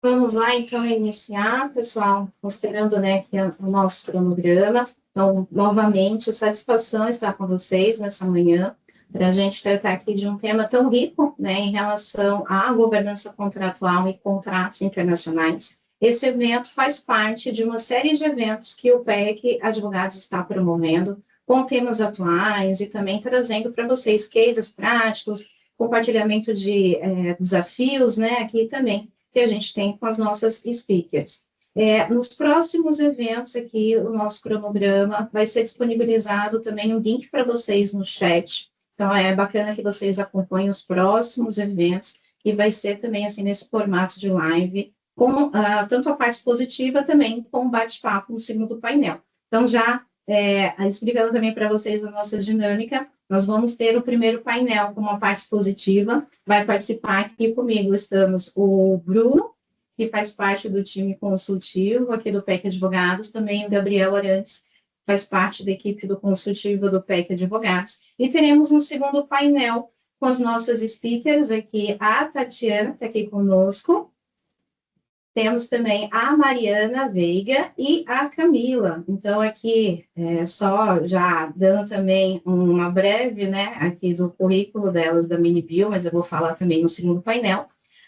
Vamos lá, então, iniciar, pessoal, considerando, né, que é o nosso cronograma. Então, novamente, satisfação estar com vocês nessa manhã, para a gente tratar aqui de um tema tão rico, né, em relação à governança contratual e contratos internacionais. Esse evento faz parte de uma série de eventos que o PEC Advogados está promovendo, com temas atuais e também trazendo para vocês cases práticos, compartilhamento de desafios, né, aqui também que a gente tem com as nossas speakers. Nos próximos eventos aqui, o nosso cronograma vai ser disponibilizado também um link para vocês no chat. Então, é bacana que vocês acompanhem os próximos eventos, que vai ser também assim nesse formato de live, com tanto a parte positiva também, com bate-papo no segundo painel. Então, já explicando também para vocês a nossa dinâmica, nós vamos ter o primeiro painel com uma parte positiva. Vai participar aqui comigo, estamos o Bruno, que faz parte do time consultivo aqui do PEC Advogados, também o Gabriel Arantes, faz parte da equipe do consultivo do PEC Advogados. E teremos um segundo painel com as nossas speakers aqui, a Tatiana, que está aqui conosco. Temos também a Mariana Veiga e a Camila. Então, aqui, só já dando também uma breve, né, aqui do currículo delas, da mini-bio, mas eu vou falar também no segundo painel.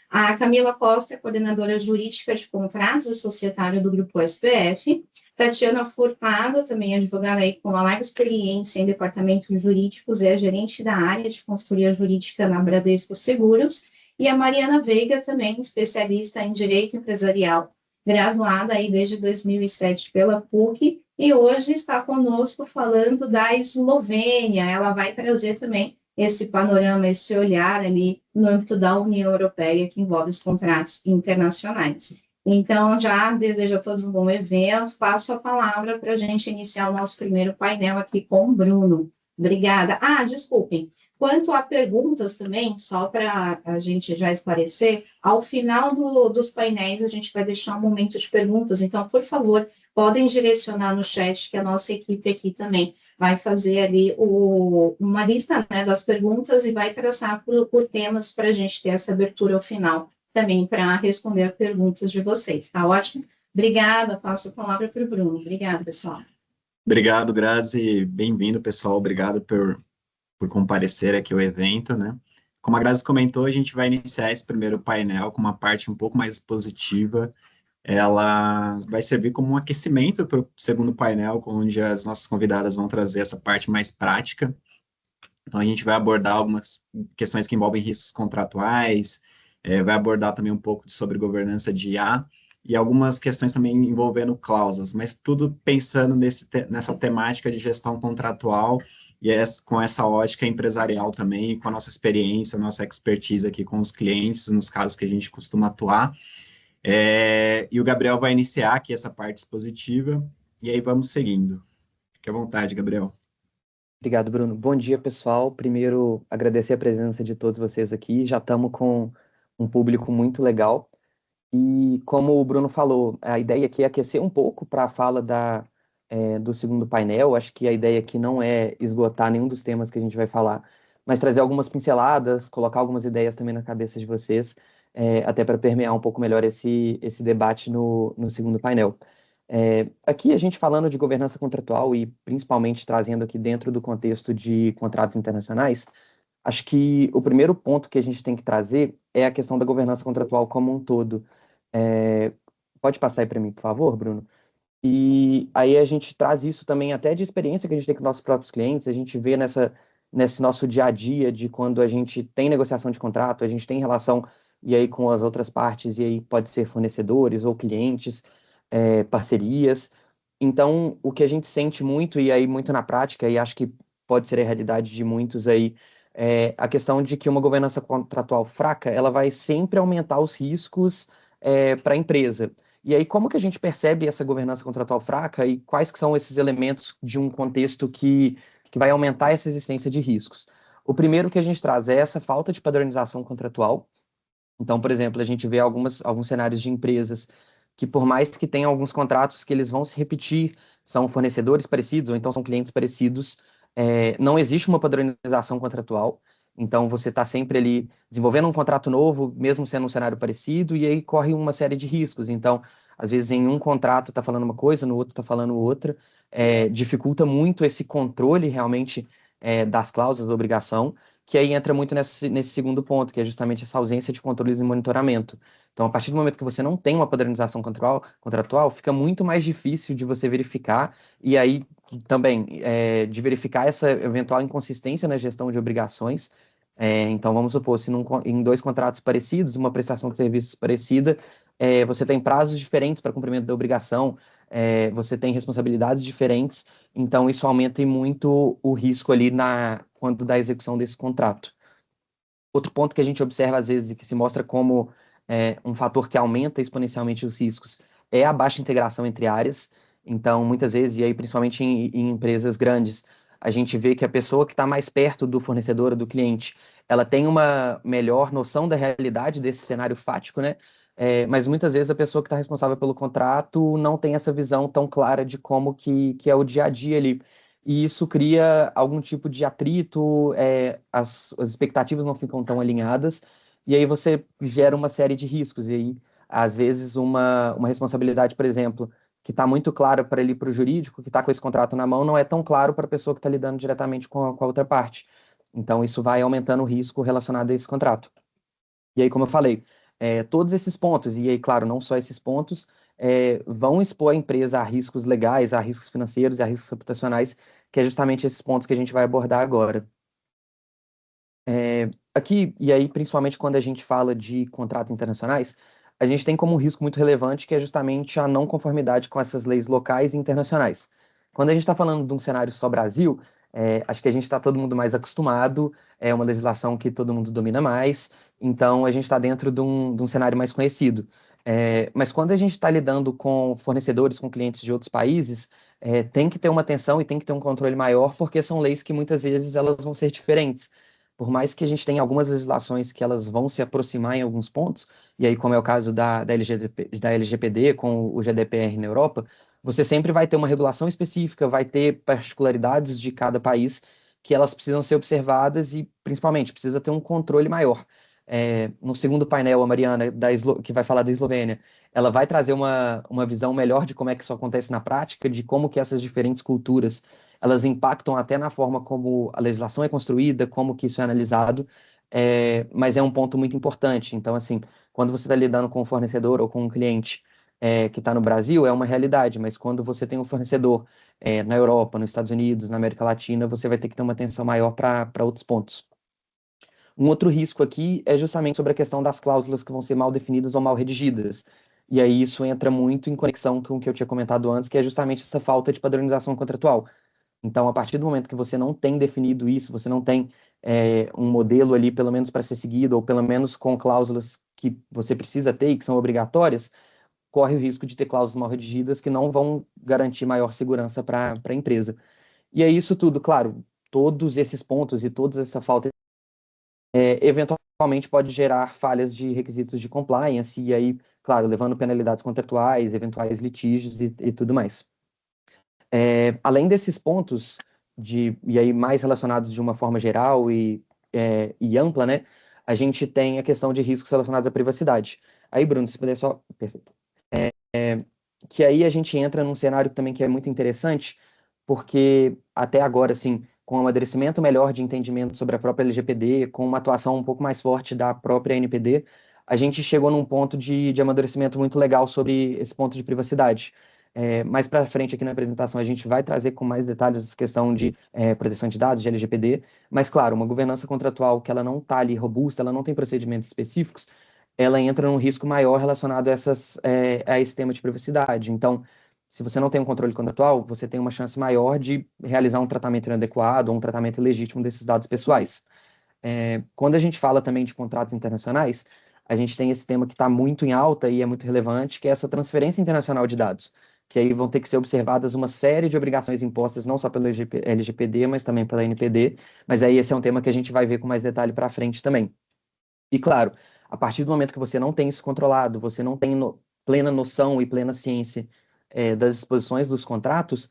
A Camila Costa é coordenadora jurídica de contratos e societário do Grupo SPF. Tatiana Furtado, também advogada aí com uma larga experiência em departamentos jurídicos, é gerente da área de consultoria jurídica na Bradesco Seguros. E a Mariana Veiga, também especialista em Direito Empresarial, graduada aí desde 2007 pela PUC, e hoje está conosco falando da Eslovênia. Ela vai trazer também esse panorama, esse olhar ali no âmbito da União Europeia, que envolve os contratos internacionais. Então, já desejo a todos um bom evento, passo a palavra para a gente iniciar o nosso primeiro painel aqui com o Bruno. Obrigada. Desculpem, quanto a perguntas também, só para a gente já esclarecer, ao final dos painéis a gente vai deixar um momento de perguntas, então, por favor, podem direcionar no chat, que a nossa equipe aqui também vai fazer ali uma lista, né, das perguntas e vai traçar por temas para a gente ter essa abertura ao final, também para responder perguntas de vocês, tá ótimo? Obrigada, passo a palavra para o Bruno. Obrigada, pessoal. Obrigado, Grazi, bem-vindo, pessoal, obrigado por comparecer aqui ao evento, né? Como a Grazi comentou, a gente vai iniciar esse primeiro painel com uma parte um pouco mais positiva. Ela vai servir como um aquecimento para o segundo painel, onde as nossas convidadas vão trazer essa parte mais prática. Então, a gente vai abordar algumas questões que envolvem riscos contratuais, vai abordar também um pouco sobre governança de IA, e algumas questões também envolvendo cláusulas, mas tudo pensando nessa temática de gestão contratual, e com essa ótica empresarial também, com a nossa experiência, nossa expertise aqui com os clientes, nos casos que a gente costuma atuar. E o Gabriel vai iniciar aqui essa parte expositiva, e aí vamos seguindo. Fique à vontade, Gabriel. Obrigado, Bruno. Bom dia, pessoal. Primeiro, agradecer a presença de todos vocês aqui. Já estamos com um público muito legal. E como o Bruno falou, a ideia aqui é aquecer um pouco para a fala do segundo painel. Acho que a ideia aqui não é esgotar nenhum dos temas que a gente vai falar, mas trazer algumas pinceladas, colocar algumas ideias também na cabeça de vocês, até para permear um pouco melhor esse debate no segundo painel. Aqui a gente falando de governança contratual e principalmente trazendo aqui dentro do contexto de contratos internacionais, acho que o primeiro ponto que a gente tem que trazer é a questão da governança contratual como um todo. Pode passar aí para mim, por favor, Bruno? E aí a gente traz isso também até de experiência que a gente tem com nossos próprios clientes, a gente vê nesse nosso dia a dia de quando a gente tem negociação de contrato, a gente tem relação e aí com as outras partes, e aí pode ser fornecedores ou clientes, parcerias. Então, o que a gente sente muito, e aí muito na prática, e acho que pode ser a realidade de muitos aí, é a questão de que uma governança contratual fraca, ela vai sempre aumentar os riscos para a empresa. E aí, como que a gente percebe essa governança contratual fraca e quais que são esses elementos de um contexto que vai aumentar essa existência de riscos? O primeiro que a gente traz é essa falta de padronização contratual. Então, por exemplo, a gente vê alguns cenários de empresas que, por mais que tenham alguns contratos que eles vão se repetir, são fornecedores parecidos ou então são clientes parecidos, não existe uma padronização contratual. Então, você está sempre ali desenvolvendo um contrato novo, mesmo sendo um cenário parecido, e aí corre uma série de riscos. Então, às vezes, em um contrato está falando uma coisa, no outro está falando outra. Dificulta muito esse controle, realmente, das cláusulas da obrigação, que aí entra muito nesse segundo ponto, que é justamente essa ausência de controles e monitoramento. Então, a partir do momento que você não tem uma padronização contratual, fica muito mais difícil de você verificar, e aí também de verificar essa eventual inconsistência na gestão de obrigações. Então, vamos supor, se em dois contratos parecidos, uma prestação de serviços parecida, você tem prazos diferentes para cumprimento da obrigação, você tem responsabilidades diferentes, então isso aumenta muito o risco ali quando da execução desse contrato. Outro ponto que a gente observa às vezes e que se mostra como um fator que aumenta exponencialmente os riscos é a baixa integração entre áreas. Então, muitas vezes, e aí principalmente em empresas grandes, a gente vê que a pessoa que está mais perto do fornecedor ou do cliente, ela tem uma melhor noção da realidade desse cenário fático, né? Mas muitas vezes a pessoa que está responsável pelo contrato não tem essa visão tão clara de como que é o dia a dia ali. E isso cria algum tipo de atrito, as expectativas não ficam tão alinhadas, e aí você gera uma série de riscos. E aí, às vezes, uma responsabilidade, por exemplo, que está muito clara para ele, para o jurídico, que está com esse contrato na mão, não é tão claro para a pessoa que está lidando diretamente com a outra parte. Então, isso vai aumentando o risco relacionado a esse contrato. E aí, como eu falei, todos esses pontos, e aí, claro, não só esses pontos, vão expor a empresa a riscos legais, a riscos financeiros e a riscos reputacionais, que é justamente esses pontos que a gente vai abordar agora. Aqui, e aí, principalmente quando a gente fala de contratos internacionais, a gente tem como um risco muito relevante que é justamente a não conformidade com essas leis locais e internacionais. Quando a gente está falando de um cenário só Brasil, acho que a gente está todo mundo mais acostumado, é uma legislação que todo mundo domina mais, então a gente está dentro de um cenário mais conhecido. Mas quando a gente está lidando com fornecedores, com clientes de outros países, tem que ter uma atenção e tem que ter um controle maior, porque são leis que muitas vezes elas vão ser diferentes. Por mais que a gente tenha algumas legislações que elas vão se aproximar em alguns pontos, e aí, como é o caso da LGPD com o GDPR na Europa, você sempre vai ter uma regulação específica, vai ter particularidades de cada país que elas precisam ser observadas e, principalmente, precisa ter um controle maior. No segundo painel, a Mariana, que vai falar da Eslovênia, ela vai trazer uma visão melhor de como é que isso acontece na prática, de como que essas diferentes culturas elas impactam até na forma como a legislação é construída, como que isso é analisado, mas é um ponto muito importante. Então, assim, quando você está lidando com um fornecedor ou com um cliente que está no Brasil, é uma realidade, mas quando você tem um fornecedor na Europa, nos Estados Unidos, na América Latina, você vai ter que ter uma atenção maior para outros pontos. Um outro risco aqui é justamente sobre a questão das cláusulas que vão ser mal definidas ou mal redigidas. E aí isso entra muito em conexão com o que eu tinha comentado antes, que é justamente essa falta de padronização contratual. Então, a partir do momento que você não tem definido isso, você não tem um modelo ali, pelo menos para ser seguido, ou pelo menos com cláusulas que você precisa ter e que são obrigatórias, corre o risco de ter cláusulas mal redigidas que não vão garantir maior segurança para a empresa. E é isso tudo, claro, todos esses pontos e toda essa falta eventualmente pode gerar falhas de requisitos de compliance, e aí, claro, levando penalidades contratuais, eventuais litígios e tudo mais. Além desses pontos, e aí mais relacionados de uma forma geral e ampla, né, a gente tem a questão de riscos relacionados à privacidade. Aí, Bruno, se puder só. Perfeito. Que aí a gente entra num cenário também que é muito interessante, porque até agora, assim, com um amadurecimento melhor de entendimento sobre a própria LGPD, com uma atuação um pouco mais forte da própria NPD, a gente chegou num ponto de amadurecimento muito legal sobre esse ponto de privacidade. Mais para frente aqui na apresentação a gente vai trazer com mais detalhes essa questão de proteção de dados, de LGPD, mas claro, uma governança contratual que ela não está ali robusta, ela não tem procedimentos específicos, ela entra num risco maior relacionado a esse tema de privacidade. Então, se você não tem um controle contratual, você tem uma chance maior de realizar um tratamento inadequado ou um tratamento ilegítimo desses dados pessoais. Quando a gente fala também de contratos internacionais, a gente tem esse tema que está muito em alta e é muito relevante, que é essa transferência internacional de dados, que aí vão ter que ser observadas uma série de obrigações impostas, não só pelo LGPD, mas também pela NPD, mas aí esse é um tema que a gente vai ver com mais detalhe para frente também. E claro, a partir do momento que você não tem isso controlado, você não tem plena noção e plena ciência das disposições dos contratos,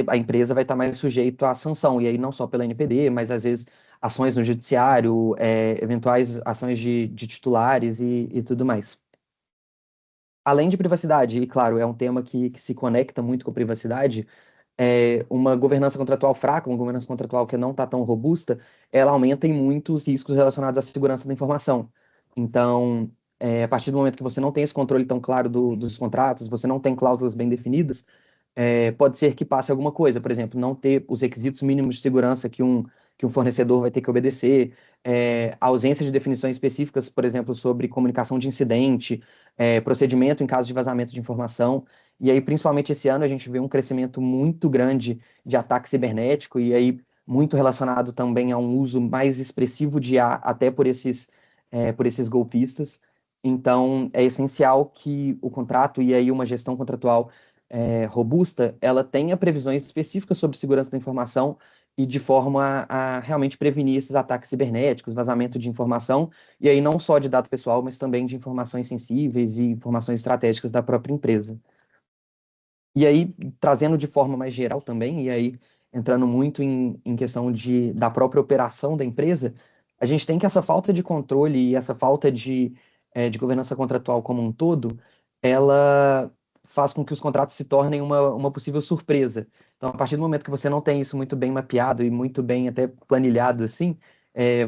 a empresa vai estar mais sujeito à sanção, e aí não só pela NPD, mas às vezes ações no judiciário, eventuais ações de titulares e tudo mais. Além de privacidade, e claro, é um tema que se conecta muito com privacidade, uma governança contratual fraca, uma governança contratual que não está tão robusta, ela aumenta em muitos riscos relacionados à segurança da informação. Então, a partir do momento que você não tem esse controle tão claro dos contratos, você não tem cláusulas bem definidas, pode ser que passe alguma coisa, por exemplo, não ter os requisitos mínimos de segurança que um fornecedor vai ter que obedecer, a ausência de definições específicas, por exemplo, sobre comunicação de incidente, procedimento em caso de vazamento de informação. E aí, principalmente esse ano, a gente vê um crescimento muito grande de ataque cibernético, e aí muito relacionado também a um uso mais expressivo de IA, até por esses golpistas. Então, é essencial que o contrato e aí uma gestão contratual robusta, ela tenha previsões específicas sobre segurança da informação e de forma a realmente prevenir esses ataques cibernéticos, vazamento de informação, e aí não só de dado pessoal, mas também de informações sensíveis e informações estratégicas da própria empresa. E aí, trazendo de forma mais geral também, e aí entrando muito em questão da própria operação da empresa, a gente tem que essa falta de controle e essa falta de governança contratual como um todo, ela faz com que os contratos se tornem uma possível surpresa. Então, a partir do momento que você não tem isso muito bem mapeado e muito bem até planilhado assim,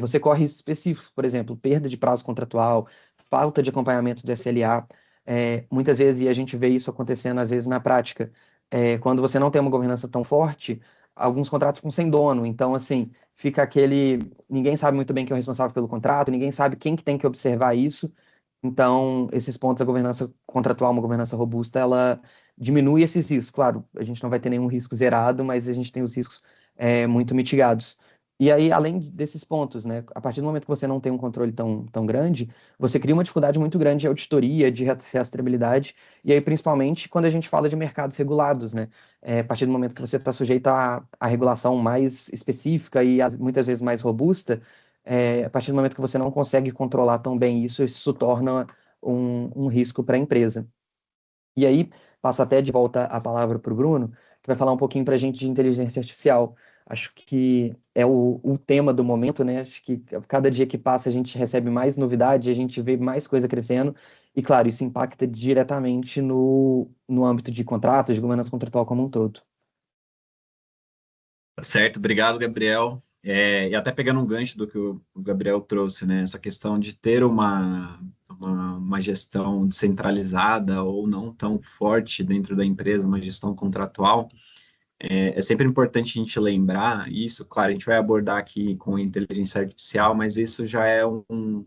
você corre riscos específicos, por exemplo, perda de prazo contratual, falta de acompanhamento do SLA, muitas vezes, e a gente vê isso acontecendo às vezes na prática, quando você não tem uma governança tão forte, alguns contratos ficam sem dono, então assim, fica ninguém sabe muito bem quem é o responsável pelo contrato, ninguém sabe quem que tem que observar isso, então esses pontos da governança contratual, uma governança robusta, ela diminui esses riscos, claro, a gente não vai ter nenhum risco zerado, mas a gente tem os riscos muito mitigados. E aí, além desses pontos, né, a partir do momento que você não tem um controle tão grande, você cria uma dificuldade muito grande de auditoria, de rastreabilidade, e aí principalmente quando a gente fala de mercados regulados, né? A partir do momento que você está sujeito à regulação mais específica e muitas vezes mais robusta, a partir do momento que você não consegue controlar tão bem isso torna um risco para a empresa. E aí, passo até de volta a palavra para o Bruno, que vai falar um pouquinho para a gente de inteligência artificial. Acho que é o tema do momento, né? Acho que cada dia que passa a gente recebe mais novidade, a gente vê mais coisa crescendo, e claro, isso impacta diretamente no âmbito de contratos, de governança contratual como um todo. Tá certo, obrigado, Gabriel. E até pegando um gancho do que o Gabriel trouxe, né? Essa questão de ter uma gestão descentralizada ou não tão forte dentro da empresa, uma gestão contratual, é sempre importante a gente lembrar isso. Claro, a gente vai abordar aqui com inteligência artificial, mas isso já é vamos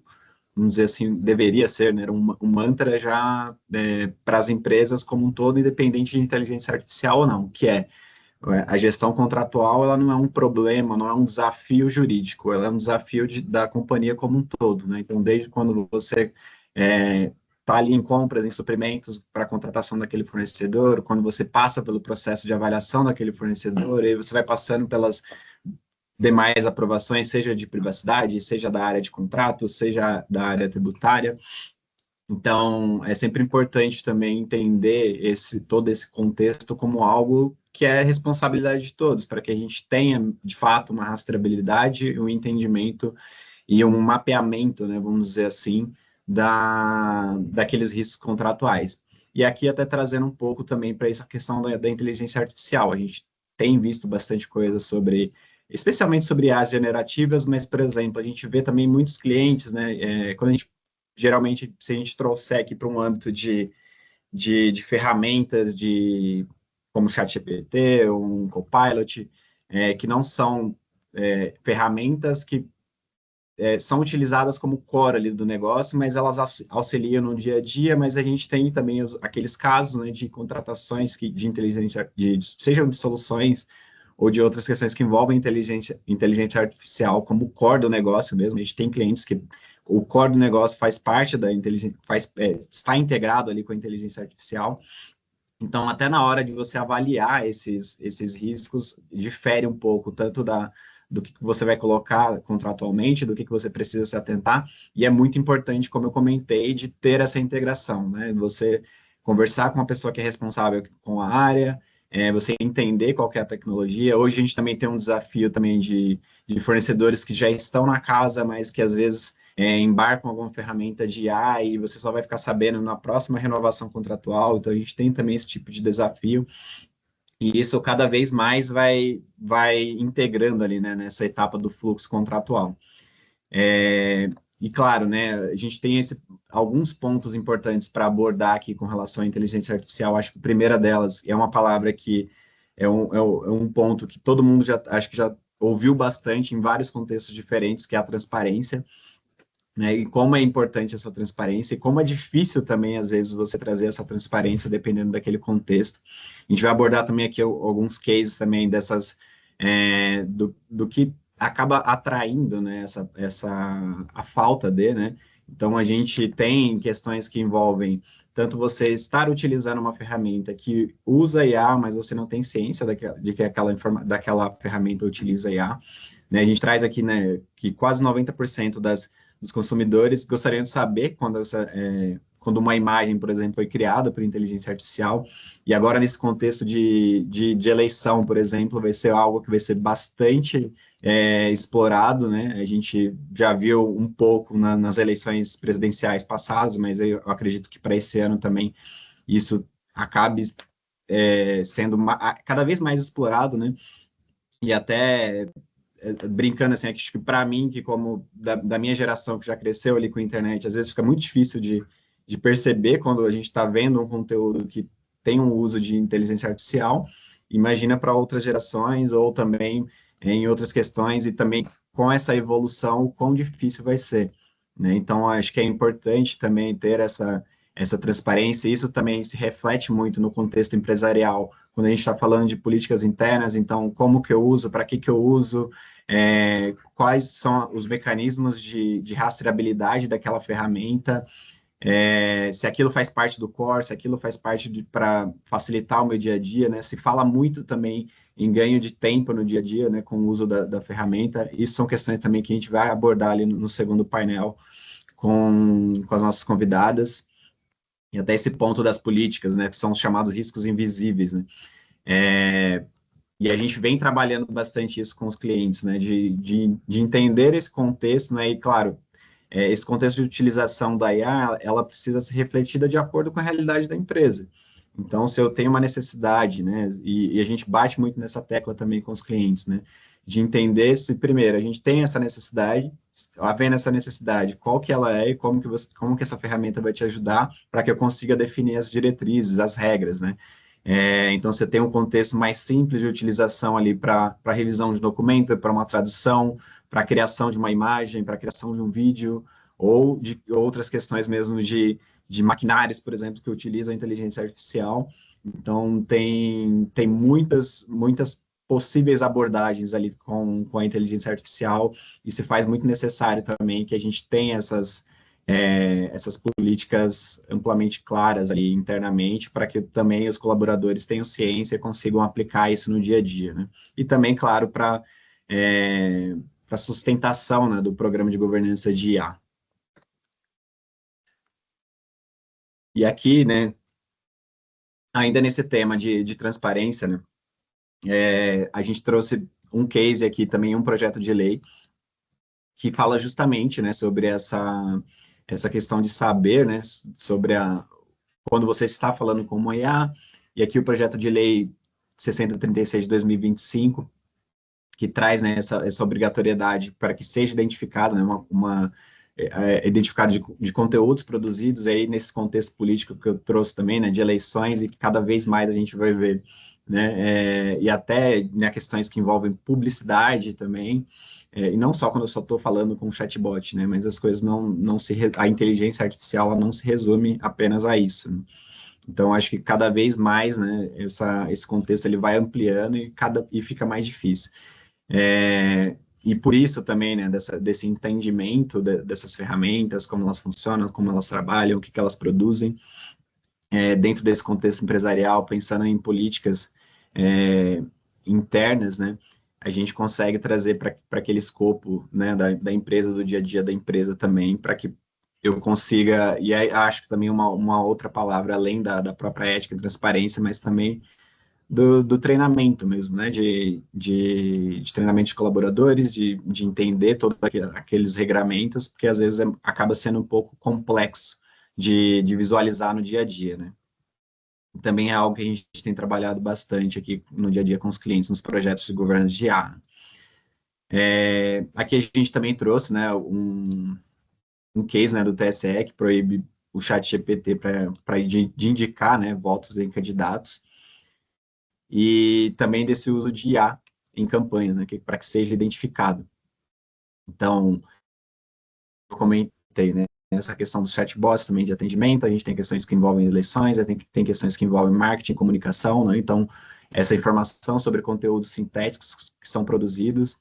dizer assim, deveria ser, né? Um mantra já para as empresas como um todo, independente de inteligência artificial ou não, que é a gestão contratual, ela não é um problema, não é um desafio jurídico, ela é um desafio da companhia como um todo, né? Então, desde quando você está ali em compras, em suprimentos para a contratação daquele fornecedor, quando você passa pelo processo de avaliação daquele fornecedor, e você vai passando pelas demais aprovações, seja de privacidade, seja da área de contrato, seja da área tributária. Então, é sempre importante também entender todo esse contexto como algo que é responsabilidade de todos, para que a gente tenha, de fato, uma rastreabilidade, um entendimento e um mapeamento, né, vamos dizer assim, daqueles riscos contratuais. E aqui até trazendo um pouco também para essa questão da inteligência artificial. A gente tem visto bastante coisa especialmente sobre as generativas, mas, por exemplo, a gente vê também muitos clientes, né, quando a gente geralmente, se a gente trouxer aqui para um âmbito de ferramentas como o ChatGPT, um Copilot, que não são ferramentas que são utilizadas como core ali do negócio, mas elas auxiliam no dia a dia, mas a gente tem também aqueles casos, né, de contratações de inteligência, sejam de soluções ou de outras questões que envolvem inteligência artificial como core do negócio mesmo. A gente tem clientes que o core do negócio faz parte da inteligência, está integrado ali com a inteligência artificial. Então, até na hora de você avaliar esses riscos, difere um pouco, tanto do que você vai colocar contratualmente, do que você precisa se atentar, e é muito importante, como eu comentei, de ter essa integração, né? Você conversar com uma pessoa que é responsável com a área, você entender qual que é a tecnologia. Hoje a gente também tem um desafio também de fornecedores que já estão na casa, mas que às vezes embarcam alguma ferramenta de IA e você só vai ficar sabendo na próxima renovação contratual. Então a gente tem também esse tipo de desafio. E isso cada vez mais vai integrando ali, né, nessa etapa do fluxo contratual. E claro, né, a gente tem alguns pontos importantes para abordar aqui com relação à inteligência artificial. Acho que a primeira delas é uma palavra que é um ponto que todo mundo acho que já ouviu bastante em vários contextos diferentes, que é a transparência, né? E como é importante essa transparência e como é difícil também, às vezes, você trazer essa transparência dependendo daquele contexto. A gente vai abordar também aqui alguns cases também do que acaba atraindo, né, a falta né? Então, a gente tem questões que envolvem tanto você estar utilizando uma ferramenta que usa IA, mas você não tem ciência de que daquela ferramenta utiliza IA, né? A gente traz aqui, né, que quase 90% dos consumidores gostariam de saber quando uma imagem, por exemplo, foi criada por inteligência artificial, e agora nesse contexto de eleição, por exemplo, vai ser algo que vai ser bastante explorado, né? A gente já viu um pouco nas eleições presidenciais passadas, mas eu acredito que para esse ano também isso acabe sendo cada vez mais explorado, né? E até brincando assim, acho que para mim, que como da minha geração que já cresceu ali com a internet, às vezes fica muito difícil de perceber quando a gente está vendo um conteúdo que tem um uso de inteligência artificial, imagina para outras gerações ou também em outras questões e também com essa evolução, o quão difícil vai ser, né? Então, acho que é importante também ter essa transparência, e isso também se reflete muito no contexto empresarial, quando a gente está falando de políticas internas, então, como que eu uso, para que eu uso, quais são os mecanismos de rastreabilidade daquela ferramenta, se aquilo faz parte do core, se aquilo faz parte para facilitar o meu dia a dia, né? Se fala muito também em ganho de tempo no dia a dia, né, com o uso da ferramenta. Isso são questões também que a gente vai abordar ali no segundo painel com as nossas convidadas. E até esse ponto das políticas, né, que são os chamados riscos invisíveis, né? E a gente vem trabalhando bastante isso com os clientes, né, de entender esse contexto, né, e claro, esse contexto de utilização da IA, ela precisa ser refletida de acordo com a realidade da empresa. Então, se eu tenho uma necessidade, né, e a gente bate muito nessa tecla também com os clientes, né, de entender se, primeiro, a gente tem essa necessidade, havendo essa necessidade, qual que ela é e como que essa ferramenta vai te ajudar para que eu consiga definir as diretrizes, as regras, né. Então, você tem um contexto mais simples de utilização ali para revisão de documento, para uma tradução, para a criação de uma imagem, para a criação de um vídeo, ou de outras questões mesmo de maquinários, por exemplo, que utilizam a inteligência artificial. Então, tem muitas possíveis abordagens ali com a inteligência artificial, e se faz muito necessário também que a gente tenha essas políticas amplamente claras ali internamente, para que também os colaboradores tenham ciência e consigam aplicar isso no dia a dia, né? E também, claro, para sustentação, né, do programa de governança de IA. E aqui, né, ainda nesse tema de transparência, né, a gente trouxe um case aqui também, um projeto de lei, que fala justamente, né, sobre essa questão de saber, né, sobre quando você está falando com uma IA, e aqui o projeto de lei 6036 de 2025, que traz, né, essa obrigatoriedade para que seja identificado, né, identificado de conteúdos produzidos aí nesse contexto político que eu trouxe também, né, de eleições, e que cada vez mais a gente vai ver, né, e até, né, questões que envolvem publicidade também, e não só quando eu só estou falando com o chatbot, né, mas as coisas a inteligência artificial, ela não se resume apenas a isso, né? Então, acho que cada vez mais, né, esse contexto ele vai ampliando e fica mais difícil. E por isso também, né, desse entendimento dessas ferramentas, como elas funcionam, como elas trabalham, o que elas produzem, dentro desse contexto empresarial, pensando em políticas internas, né, a gente consegue trazer para aquele escopo, né, da empresa, do dia a dia da empresa também, para que eu consiga, e aí acho que também uma outra palavra, além da própria ética e transparência, mas também do treinamento mesmo, né, de treinamento de colaboradores, de entender todos aqueles regramentos, porque às vezes acaba sendo um pouco complexo de visualizar no dia a dia, né. Também é algo que a gente tem trabalhado bastante aqui no dia a dia com os clientes, nos projetos de governança de IA. Aqui a gente também trouxe, né, um case, né, do TSE que proíbe o chat GPT de indicar, né, votos em candidatos, e também desse uso de IA em campanhas, né, para que seja identificado. Então, eu comentei, né, essa questão dos chatbots também de atendimento, a gente tem questões que envolvem eleições, tem questões que envolvem marketing, comunicação, né, então, essa informação sobre conteúdos sintéticos que são produzidos,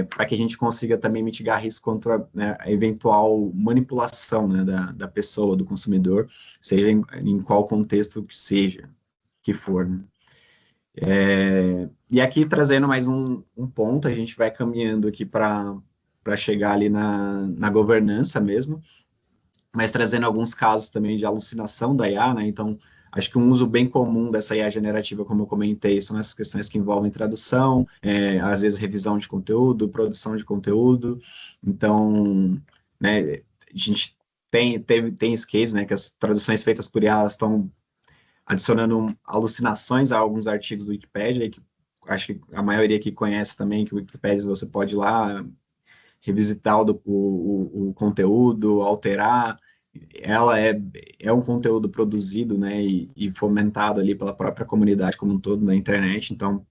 para que a gente consiga também mitigar risco contra, né, a eventual manipulação, né, da pessoa, do consumidor, seja em qual contexto que seja, que for, né. E aqui, trazendo mais um ponto, a gente vai caminhando aqui para chegar ali na governança mesmo, mas trazendo alguns casos também de alucinação da IA, né? Então, acho que um uso bem comum dessa IA generativa, como eu comentei, são essas questões que envolvem tradução, às vezes revisão de conteúdo, produção de conteúdo. Então, né, a gente tem esse case, né, que as traduções feitas por IA estão adicionando alucinações a alguns artigos do Wikipedia, que acho que a maioria aqui conhece também, que o Wikipedia você pode ir lá revisitar o conteúdo, alterar. Ela é um conteúdo produzido, né, e fomentado ali pela própria comunidade como um todo na internet, então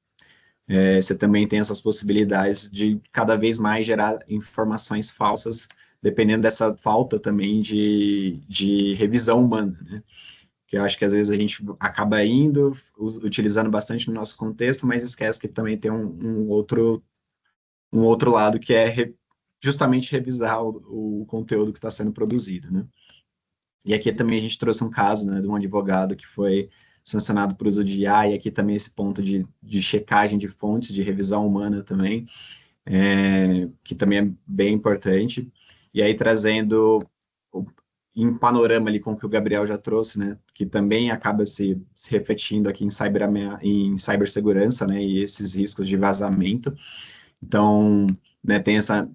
você também tem essas possibilidades de cada vez mais gerar informações falsas, dependendo dessa falta também de revisão humana, né, que eu acho que às vezes a gente acaba utilizando bastante no nosso contexto, mas esquece que também tem um outro lado que é justamente revisar o conteúdo que está sendo produzido, né? E aqui também a gente trouxe um caso, né, de um advogado que foi sancionado por uso de IA, e aqui também esse ponto de checagem de fontes, de revisão humana também, que também é bem importante. E aí trazendo em panorama ali com o que o Gabriel já trouxe, né, que também acaba se refletindo aqui em cibersegurança, né, e esses riscos de vazamento. Então, né, tem essa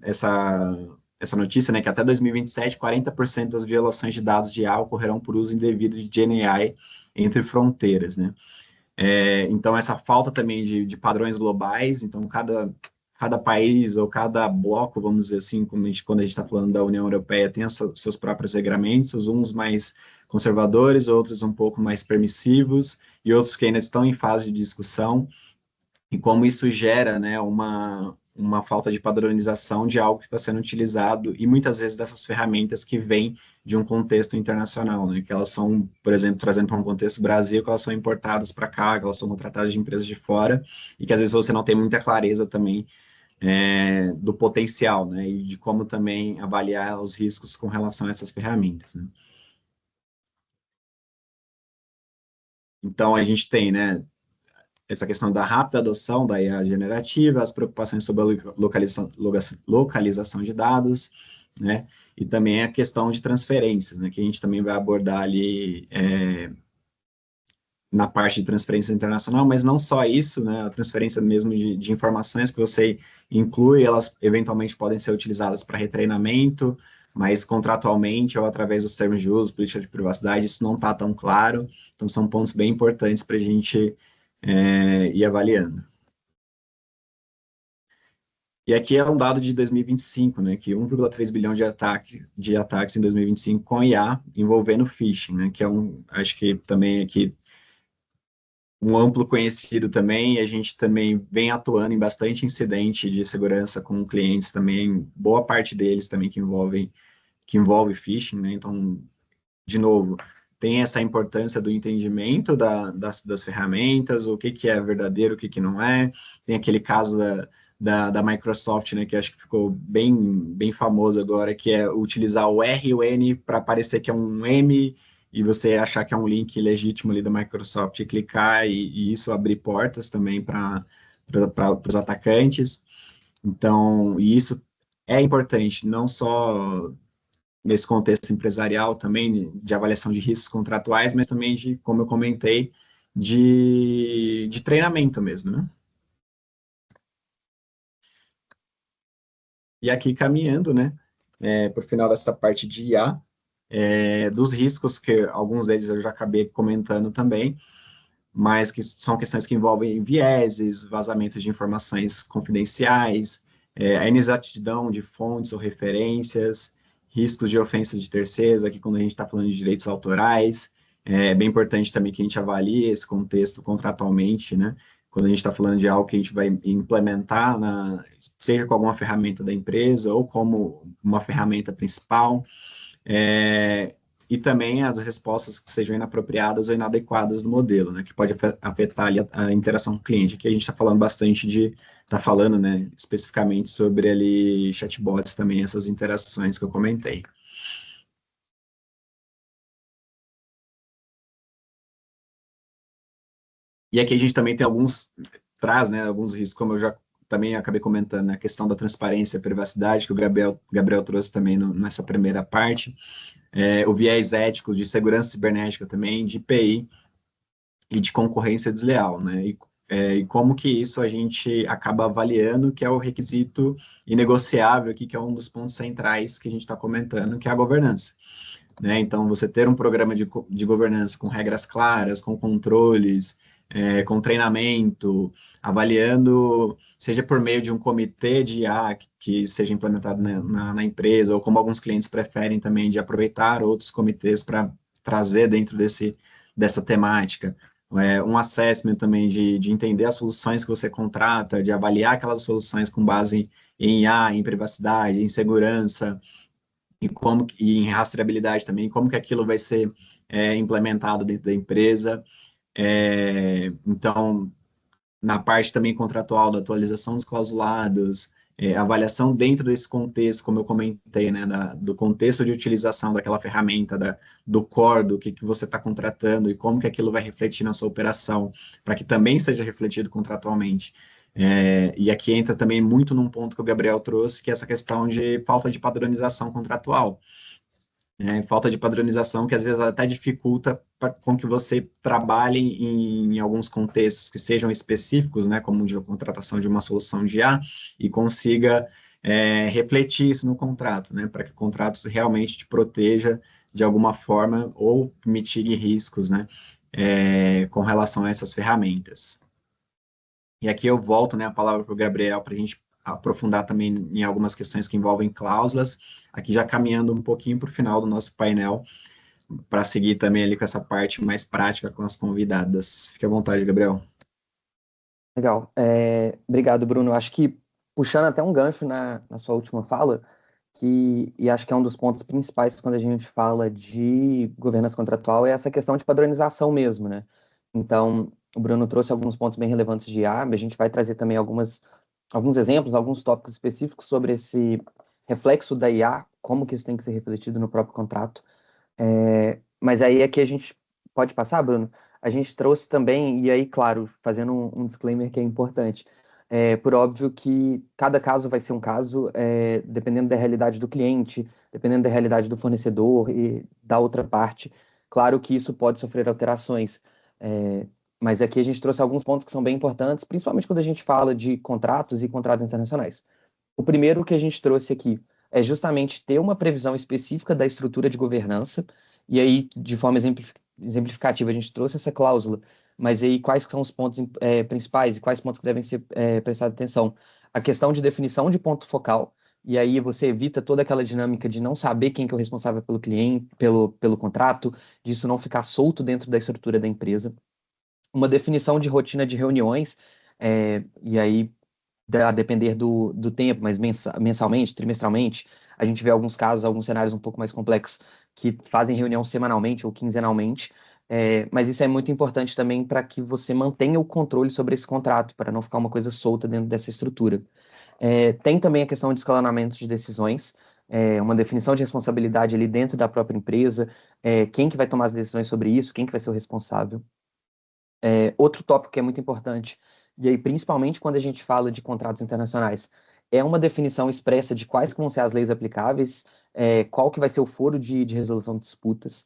notícia, né, que até 2027, 40% das violações de dados de IA ocorrerão por uso indevido de GenAI entre fronteiras, né. Então, essa falta também de padrões globais, então cada país ou cada bloco, vamos dizer assim, quando a gente está falando da União Europeia, tem seus próprios regramentos, uns mais conservadores, outros um pouco mais permissivos, e outros que ainda estão em fase de discussão, e como isso gera, né, uma falta de padronização de algo que está sendo utilizado, e muitas vezes dessas ferramentas que vêm de um contexto internacional, né, que elas são, por exemplo, trazendo para um contexto Brasil, que elas são importadas para cá, que elas são contratadas de empresas de fora, e que às vezes você não tem muita clareza também do potencial, né, e de como também avaliar os riscos com relação a essas ferramentas, né. Então, a gente tem, né, essa questão da rápida adoção da IA generativa, as preocupações sobre a localização de dados, né, e também a questão de transferências, né, que a gente também vai abordar ali na parte de transferência internacional, mas não só isso, né, a transferência mesmo de informações que você inclui, elas eventualmente podem ser utilizadas para retreinamento, mas contratualmente ou através dos termos de uso, política de privacidade, isso não está tão claro, então são pontos bem importantes para a gente ir avaliando. E aqui é um dado de 2025, né, que 1,3 bilhão de ataques em 2025 com IA envolvendo phishing, né, que é acho que também aqui um amplo conhecido também, e a gente também vem atuando em bastante incidente de segurança com clientes também, boa parte deles também que envolve phishing, né, então, de novo, tem essa importância do entendimento das ferramentas, o que é verdadeiro, o que não é, tem aquele caso da Microsoft, né, que acho que ficou bem famoso agora, que é utilizar o R e o N para parecer que é um M, e você achar que é um link legítimo ali da Microsoft e clicar, e isso abrir portas também para os atacantes. Então, e isso é importante, não só nesse contexto empresarial também, de avaliação de riscos contratuais, mas também de, como eu comentei, de treinamento mesmo, né? E aqui caminhando, né, para o final dessa parte de IA, dos riscos, que alguns deles eu já acabei comentando também, mas que são questões que envolvem vieses, vazamentos de informações confidenciais, a inexatidão de fontes ou referências, riscos de ofensas de terceiros, aqui quando a gente está falando de direitos autorais, é bem importante também que a gente avalie esse contexto contratualmente, né? Quando a gente está falando de algo que a gente vai implementar, seja com alguma ferramenta da empresa ou como uma ferramenta principal, é, e também as respostas que sejam inapropriadas ou inadequadas do modelo, né, que pode afetar ali a interação com o cliente. Aqui a gente está falando bastante está falando, né, especificamente sobre ali chatbots também, essas interações que eu comentei. E aqui a gente também tem traz, né, alguns riscos, como eu já também acabei comentando, né, a questão da transparência e privacidade, que o Gabriel trouxe também nessa primeira parte, o viés ético de segurança cibernética também, de IPI e de concorrência desleal, né? E como que isso a gente acaba avaliando, que é o requisito inegociável aqui, que é um dos pontos centrais que a gente está comentando, que é a governança. Né? Então, você ter um programa de governança com regras claras, com controles, com treinamento, avaliando, seja por meio de um comitê de IA que seja implementado na empresa, ou como alguns clientes preferem também, de aproveitar outros comitês para trazer dentro dessa temática. Um assessment também de entender as soluções que você contrata, de avaliar aquelas soluções com base em IA, em privacidade, em segurança, e em rastreabilidade também, como que aquilo vai ser implementado dentro da empresa. Então, na parte também contratual da atualização dos clausulados, avaliação dentro desse contexto, como eu comentei, né, do contexto de utilização daquela ferramenta, do core, do que você está contratando e como que aquilo vai refletir na sua operação, para que também seja refletido contratualmente. E aqui entra também muito num ponto que o Gabriel trouxe, que é essa questão de falta de padronização contratual. Falta de padronização que às vezes até dificulta com que você trabalhe em alguns contextos que sejam específicos, né, como de contratação de uma solução de IA, e consiga refletir isso no contrato, né, para que o contrato realmente te proteja de alguma forma ou mitigue riscos, né, com relação a essas ferramentas. E aqui eu volto, né, a palavra para o Gabriel para a gente aprofundar também em algumas questões que envolvem cláusulas, aqui já caminhando um pouquinho para o final do nosso painel, para seguir também ali com essa parte mais prática com as convidadas. Fique à vontade, Gabriel. Legal. Obrigado, Bruno. Acho que puxando até um gancho na sua última fala, e acho que é um dos pontos principais quando a gente fala de governança contratual, é essa questão de padronização mesmo, né? Então, o Bruno trouxe alguns pontos bem relevantes de IA, a gente vai trazer também alguns exemplos, alguns tópicos específicos sobre esse reflexo da IA, como que isso tem que ser refletido no próprio contrato. Mas aí aqui a gente pode passar, Bruno? A gente trouxe também, e aí, claro, fazendo um disclaimer que é importante, por óbvio que cada caso vai ser um caso, dependendo da realidade do cliente, dependendo da realidade do fornecedor e da outra parte. Claro que isso pode sofrer alterações, mas aqui a gente trouxe alguns pontos que são bem importantes, principalmente quando a gente fala de contratos e contratos internacionais. O primeiro que a gente trouxe aqui é justamente ter uma previsão específica da estrutura de governança, e aí, de forma exemplificativa, a gente trouxe essa cláusula, mas aí quais que são os pontos principais e quais pontos que devem ser prestados atenção? A questão de definição de ponto focal, e aí você evita toda aquela dinâmica de não saber quem que é o responsável pelo cliente, pelo contrato, disso não ficar solto dentro da estrutura da empresa. Uma definição de rotina de reuniões, e aí a depender do tempo, mas mensalmente, trimestralmente, a gente vê alguns casos, alguns cenários um pouco mais complexos que fazem reunião semanalmente ou quinzenalmente, mas isso é muito importante também para que você mantenha o controle sobre esse contrato, para não ficar uma coisa solta dentro dessa estrutura. Tem também a questão de escalonamento de decisões, uma definição de responsabilidade ali dentro da própria empresa, quem que vai tomar as decisões sobre isso, quem que vai ser o responsável. Outro tópico que é muito importante, e aí principalmente quando a gente fala de contratos internacionais, é uma definição expressa de quais que vão ser as leis aplicáveis, qual que vai ser o foro de resolução de disputas.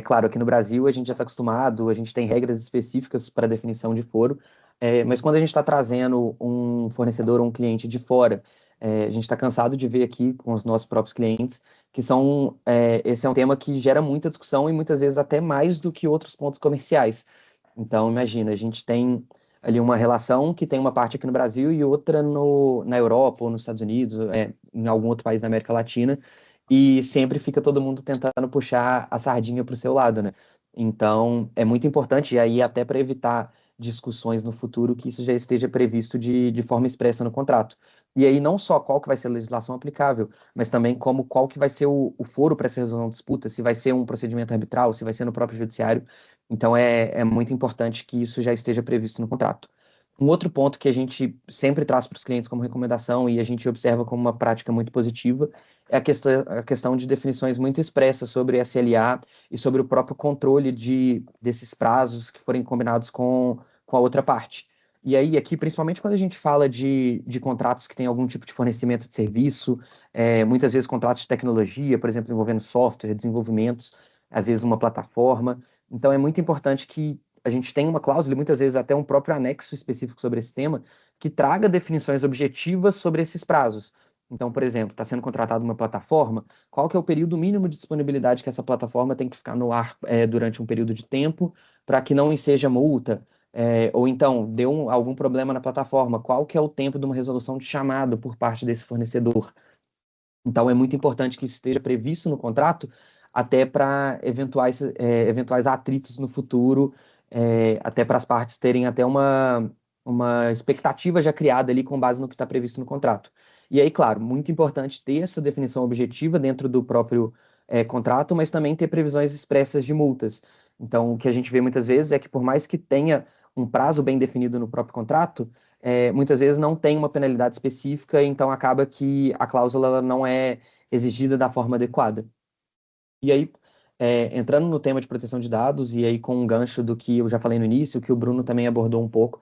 Claro, aqui no Brasil a gente já está acostumado, a gente tem regras específicas para definição de foro, mas quando a gente está trazendo um fornecedor ou um cliente de fora, a gente está cansado de ver aqui com os nossos próprios clientes esse é um tema que gera muita discussão e muitas vezes até mais do que outros pontos comerciais. Então, imagina, a gente tem ali uma relação que tem uma parte aqui no Brasil e outra na Europa ou nos Estados Unidos, em algum outro país da América Latina, e sempre fica todo mundo tentando puxar a sardinha para o seu lado, né? Então, é muito importante, e aí até para evitar discussões no futuro, que isso já esteja previsto de forma expressa no contrato. E aí não só qual que vai ser a legislação aplicável, mas também qual que vai ser o foro para essa resolução de disputa, se vai ser um procedimento arbitral, se vai ser no próprio judiciário. Então é muito importante que isso já esteja previsto no contrato. Um outro ponto que a gente sempre traz para os clientes como recomendação e a gente observa como uma prática muito positiva é a questão de definições muito expressas sobre SLA e sobre o próprio controle desses prazos que forem combinados com a outra parte. E aí, aqui, principalmente quando a gente fala de contratos que têm algum tipo de fornecimento de serviço, muitas vezes contratos de tecnologia, por exemplo, envolvendo software, desenvolvimentos, às vezes uma plataforma. Então, é muito importante que a gente tenha uma cláusula, e muitas vezes até um próprio anexo específico sobre esse tema, que traga definições objetivas sobre esses prazos. Então, por exemplo, está sendo contratada uma plataforma, qual que é o período mínimo de disponibilidade que essa plataforma tem que ficar no ar durante um período de tempo, para que não enseja multa, ou então, deu algum problema na plataforma, qual que é o tempo de uma resolução de chamado por parte desse fornecedor? Então, é muito importante que isso esteja previsto no contrato, até para eventuais atritos no futuro, até para as partes terem até uma expectativa já criada ali com base no que está previsto no contrato. E aí, claro, muito importante ter essa definição objetiva dentro do próprio contrato, mas também ter previsões expressas de multas. Então, o que a gente vê muitas vezes é que, por mais que tenha um prazo bem definido no próprio contrato, muitas vezes não tem uma penalidade específica, então acaba que a cláusula ela não é exigida da forma adequada. E aí, entrando no tema de proteção de dados, e aí com um gancho do que eu já falei no início, que o Bruno também abordou um pouco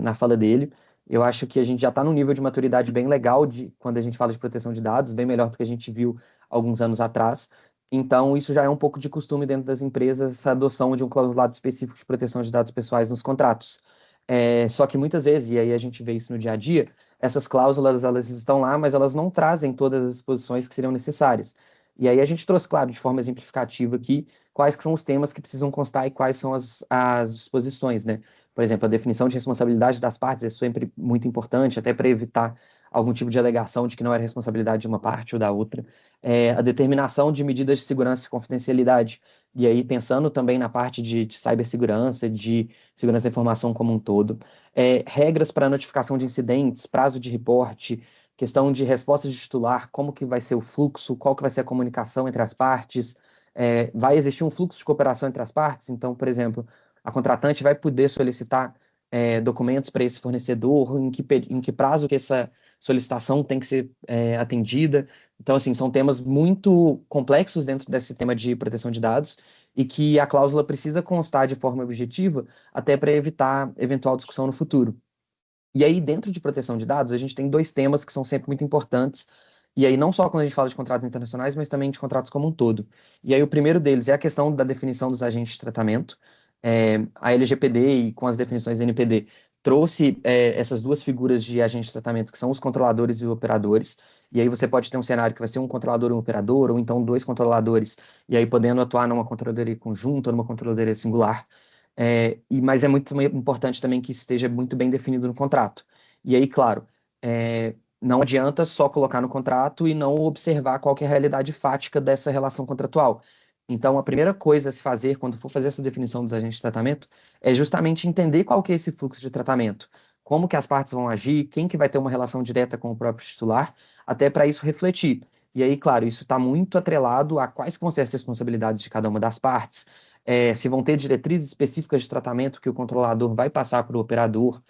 na fala dele, eu acho que a gente já está num nível de maturidade bem legal quando a gente fala de proteção de dados, bem melhor do que a gente viu alguns anos atrás. Então, isso já é um pouco de costume dentro das empresas, essa adoção de um clausulado específico de proteção de dados pessoais nos contratos. Só que muitas vezes, e aí a gente vê isso no dia a dia, essas cláusulas elas estão lá, mas elas não trazem todas as disposições que seriam necessárias. E aí a gente trouxe, claro, de forma exemplificativa aqui, quais que são os temas que precisam constar e quais são as disposições, né? Por exemplo, a definição de responsabilidade das partes é sempre muito importante, até para evitar algum tipo de alegação de que não era responsabilidade de uma parte ou da outra. A determinação de medidas de segurança e confidencialidade. E aí, pensando também na parte de cibersegurança, de segurança da informação como um todo. Regras para notificação de incidentes, prazo de reporte, questão de resposta de titular, como que vai ser o fluxo, qual que vai ser a comunicação entre as partes, vai existir um fluxo de cooperação entre as partes, então, por exemplo, a contratante vai poder solicitar documentos para esse fornecedor, em que prazo que essa solicitação tem que ser atendida. Então, assim, são temas muito complexos dentro desse tema de proteção de dados e que a cláusula precisa constar de forma objetiva até para evitar eventual discussão no futuro. E aí, dentro de proteção de dados, a gente tem dois temas que são sempre muito importantes. E aí, não só quando a gente fala de contratos internacionais, mas também de contratos como um todo. E aí, o primeiro deles é a questão da definição dos agentes de tratamento. A LGPD, e com as definições da NPD, trouxe essas duas figuras de agente de tratamento, que são os controladores e os operadores. E aí, você pode ter um cenário que vai ser um controlador e um operador, ou então dois controladores, e aí podendo atuar numa controladoria conjunta, numa controladoria singular. Mas é muito importante também que isso esteja muito bem definido no contrato. E aí, claro, não adianta só colocar no contrato e não observar qual que é a realidade fática dessa relação contratual. Então, a primeira coisa a se fazer quando for fazer essa definição dos agentes de tratamento é justamente entender qual que é esse fluxo de tratamento, como que as partes vão agir, quem que vai ter uma relação direta com o próprio titular, até para isso refletir. E aí, claro, isso está muito atrelado a quais vão ser as responsabilidades de cada uma das partes, se vão ter diretrizes específicas de tratamento que o controlador vai passar para o operador,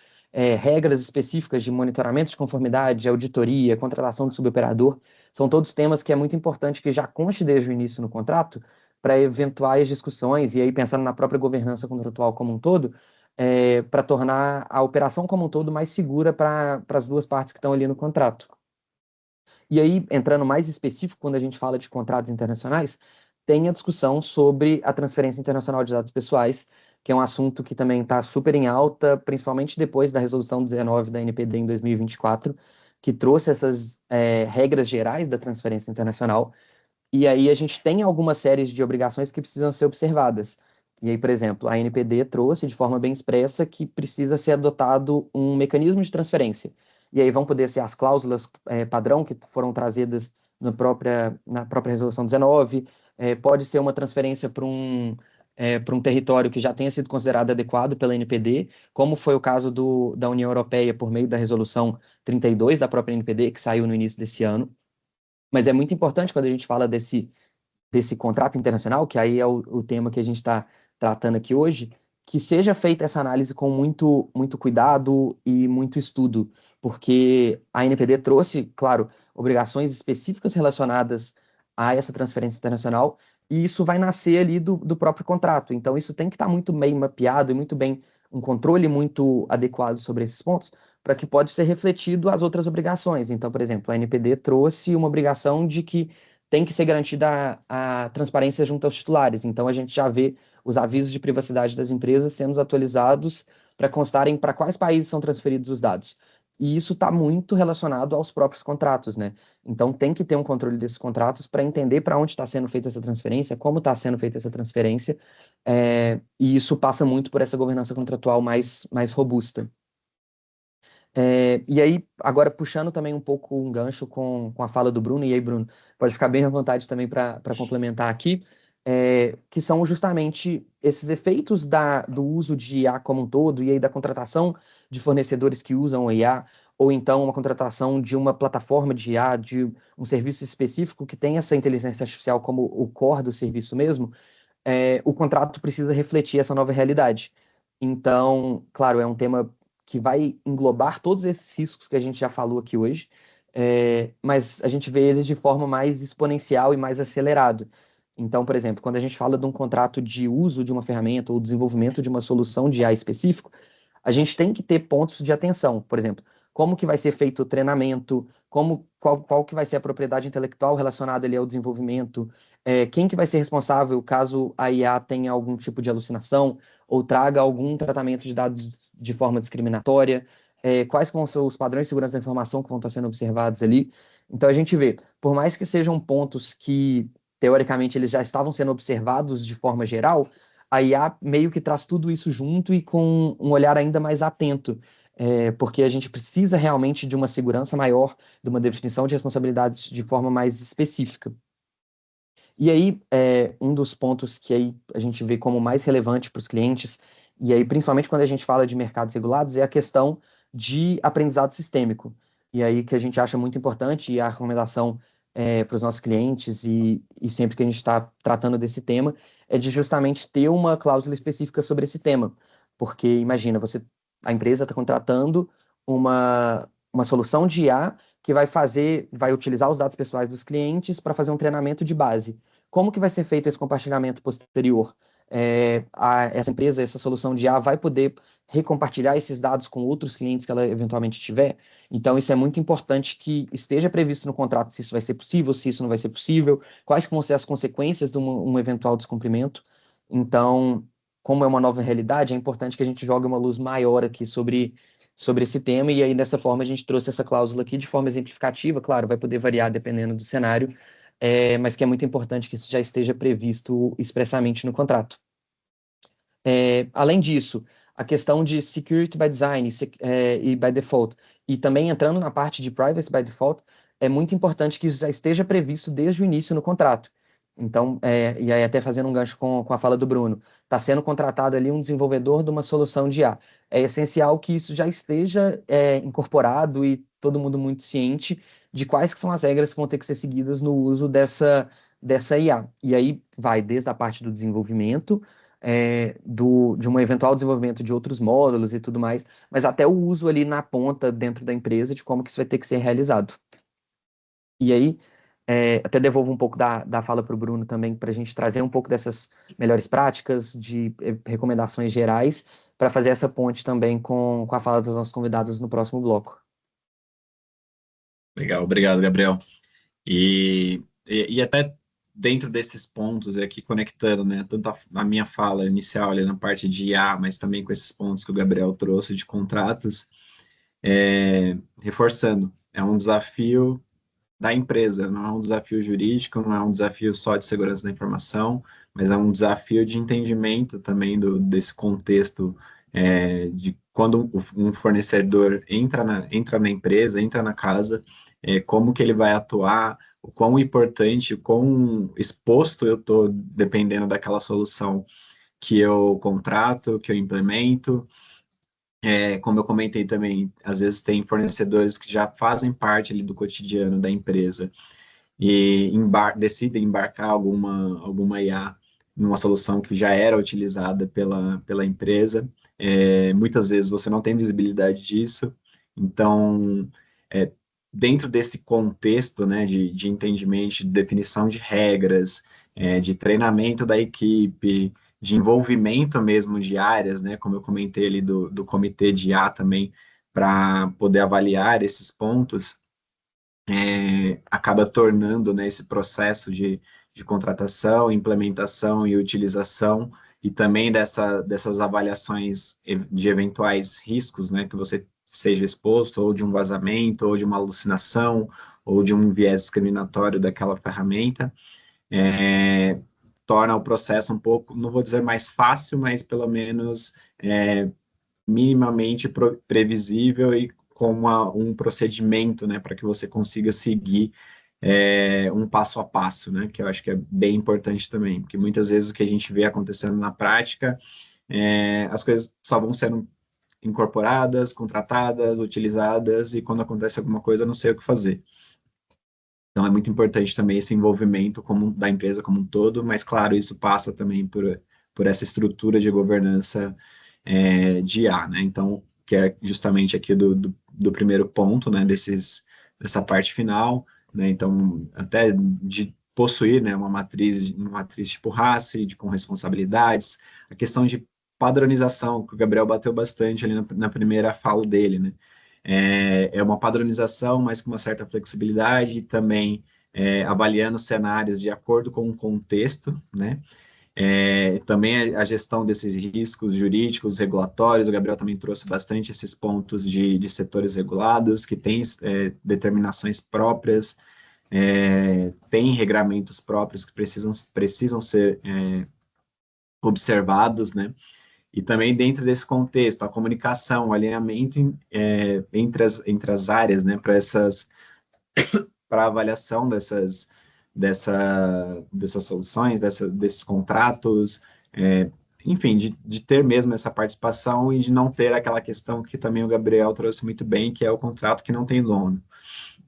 regras específicas de monitoramento de conformidade, auditoria, contratação de suboperador, são todos temas que é muito importante que já conste desde o início no contrato, para eventuais discussões, e aí pensando na própria governança contratual como um todo, para tornar a operação como um todo mais segura para as duas partes que estão ali no contrato. E aí, entrando mais específico, quando a gente fala de contratos internacionais, tem a discussão sobre a transferência internacional de dados pessoais, que é um assunto que também está super em alta, principalmente depois da resolução 19 da NPD em 2024, que trouxe essas regras gerais da transferência internacional. E aí a gente tem algumas séries de obrigações que precisam ser observadas. E aí, por exemplo, a NPD trouxe de forma bem expressa que precisa ser adotado um mecanismo de transferência. E aí vão poder ser as cláusulas padrão que foram trazidas na própria resolução 19, pode ser uma transferência para um território que já tenha sido considerado adequado pela NPD, como foi o caso da União Europeia por meio da resolução 32 da própria NPD, que saiu no início desse ano. Mas é muito importante quando a gente fala desse contrato internacional, que aí é o tema que a gente está tratando aqui hoje, que seja feita essa análise com muito, muito cuidado e muito estudo, porque a NPD trouxe, claro, obrigações específicas relacionadas a essa transferência internacional, e isso vai nascer ali do próprio contrato. Então, isso tem que estar muito bem mapeado e muito bem, um controle muito adequado sobre esses pontos, para que pode ser refletido as outras obrigações. Então, por exemplo, a NPD trouxe uma obrigação de que tem que ser garantida a transparência junto aos titulares. Então, a gente já vê os avisos de privacidade das empresas sendo atualizados para constarem para quais países são transferidos os dados. E isso está muito relacionado aos próprios contratos, né? Então, tem que ter um controle desses contratos para entender para onde está sendo feita essa transferência, como está sendo feita essa transferência, e isso passa muito por essa governança contratual mais robusta. E aí, agora puxando também um pouco um gancho com a fala do Bruno, e aí, Bruno, pode ficar bem à vontade também para complementar aqui, que são justamente esses efeitos do uso de IA como um todo, e aí da contratação de fornecedores que usam a IA, ou então uma contratação de uma plataforma de IA, de um serviço específico que tem essa inteligência artificial como o core do serviço mesmo, o contrato precisa refletir essa nova realidade. Então, claro, é um tema que vai englobar todos esses riscos que a gente já falou aqui hoje, mas a gente vê eles de forma mais exponencial e mais acelerado. Então, por exemplo, quando a gente fala de um contrato de uso de uma ferramenta ou desenvolvimento de uma solução de AI específico, a gente tem que ter pontos de atenção. Por exemplo, como que vai ser feito o treinamento, qual que vai ser a propriedade intelectual relacionada ali ao desenvolvimento, quem que vai ser responsável caso a IA tenha algum tipo de alucinação ou traga algum tratamento de dados de forma discriminatória, quais vão ser os padrões de segurança da informação que vão estar sendo observados ali. Então a gente vê, por mais que sejam pontos que, teoricamente, eles já estavam sendo observados de forma geral, a IA meio que traz tudo isso junto e com um olhar ainda mais atento, porque a gente precisa realmente de uma segurança maior, de uma definição de responsabilidades de forma mais específica. E aí, um dos pontos que aí a gente vê como mais relevante para os clientes, e aí principalmente quando a gente fala de mercados regulados, é a questão de aprendizado sistêmico. E aí que a gente acha muito importante, e a recomendação para os nossos clientes, e sempre que a gente está tratando desse tema, é de justamente ter uma cláusula específica sobre esse tema. Porque imagina, a empresa está contratando uma solução de IA que vai utilizar os dados pessoais dos clientes para fazer um treinamento de base. Como que vai ser feito esse compartilhamento posterior? Essa empresa, essa solução de IA vai poder recompartilhar esses dados com outros clientes que ela eventualmente tiver? Então, isso é muito importante que esteja previsto no contrato se isso vai ser possível, se isso não vai ser possível, quais vão ser as consequências de um eventual descumprimento. Então, como é uma nova realidade, é importante que a gente jogue uma luz maior aqui sobre esse tema, e aí dessa forma a gente trouxe essa cláusula aqui de forma exemplificativa, claro, vai poder variar dependendo do cenário, mas que é muito importante que isso já esteja previsto expressamente no contrato. Além disso, a questão de security by design e by default, e também entrando na parte de privacy by default, é muito importante que isso já esteja previsto desde o início no contrato. Então, e aí até fazendo um gancho com a fala do Bruno, está sendo contratado ali um desenvolvedor de uma solução de IA. É essencial que isso já esteja incorporado e todo mundo muito ciente de quais que são as regras que vão ter que ser seguidas no uso dessa IA. E aí vai desde a parte do desenvolvimento, de um eventual desenvolvimento de outros módulos e tudo mais, mas até o uso ali na ponta dentro da empresa de como que isso vai ter que ser realizado. E aí, até devolvo um pouco da fala para o Bruno também, para a gente trazer um pouco dessas melhores práticas, de recomendações gerais, para fazer essa ponte também com a fala dos nossos convidados no próximo bloco. Legal, obrigado, Gabriel. E até dentro desses pontos, aqui conectando, né, tanto a minha fala inicial ali na parte de IA, mas também com esses pontos que o Gabriel trouxe de contratos, reforçando, é um desafio da empresa, não é um desafio jurídico, não é um desafio só de segurança da informação, mas é um desafio de entendimento também desse contexto, de quando um fornecedor entra na empresa, entra na casa, como que ele vai atuar, o quão importante, o quão exposto eu estou dependendo daquela solução que eu contrato, que eu implemento. Como eu comentei também, às vezes tem fornecedores que já fazem parte ali do cotidiano da empresa e decidem embarcar alguma IA numa solução que já era utilizada pela empresa. Muitas vezes você não tem visibilidade disso, então, é, dentro desse contexto, né, de entendimento, de definição de regras, de treinamento da equipe, de envolvimento mesmo de áreas, né, como eu comentei ali do comitê de IA também, para poder avaliar esses pontos, acaba tornando, né, esse processo de contratação, implementação e utilização, e também dessas avaliações de eventuais riscos, né, que você seja exposto, ou de um vazamento, ou de uma alucinação, ou de um viés discriminatório daquela ferramenta, é, torna o processo um pouco, não vou dizer mais fácil, mas pelo menos minimamente previsível e com um procedimento, né, para que você consiga seguir um passo a passo, né, que eu acho que é bem importante também, porque muitas vezes o que a gente vê acontecendo na prática, as coisas só vão sendo incorporadas, contratadas, utilizadas, e quando acontece alguma coisa, eu não sei o que fazer. Então, é muito importante também esse envolvimento da empresa como um todo, mas, claro, isso passa também por essa estrutura de governança de IA, né? Então, que é justamente aqui do primeiro ponto, né, dessa parte final, né? Então, até de possuir, né, uma matriz tipo RACI, com responsabilidades, a questão de padronização, que o Gabriel bateu bastante ali na primeira fala dele, né? É uma padronização, mas com uma certa flexibilidade, e também avaliando cenários de acordo com o contexto, né? Também a gestão desses riscos jurídicos, regulatórios, o Gabriel também trouxe bastante esses pontos de setores regulados, que têm determinações próprias, têm regramentos próprios que precisam ser observados, né? E também dentro desse contexto, a comunicação, o alinhamento entre as áreas, né, para avaliação dessas soluções, desses contratos, enfim, de ter mesmo essa participação e de não ter aquela questão que também o Gabriel trouxe muito bem, que é o contrato que não tem dono,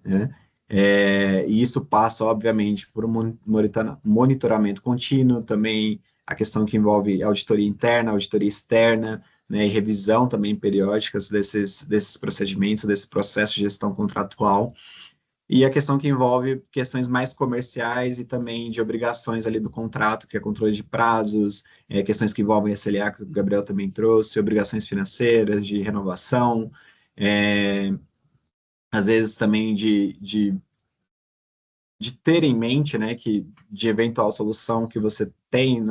né? E isso passa, obviamente, por um monitoramento contínuo, também a questão que envolve auditoria interna, auditoria externa, né, e revisão também periódicas desses procedimentos, desse processo de gestão contratual, e a questão que envolve questões mais comerciais e também de obrigações ali do contrato, que é controle de prazos, questões que envolvem SLA, que o Gabriel também trouxe, obrigações financeiras, de renovação, às vezes também de ter em mente, né, que de eventual solução que você tem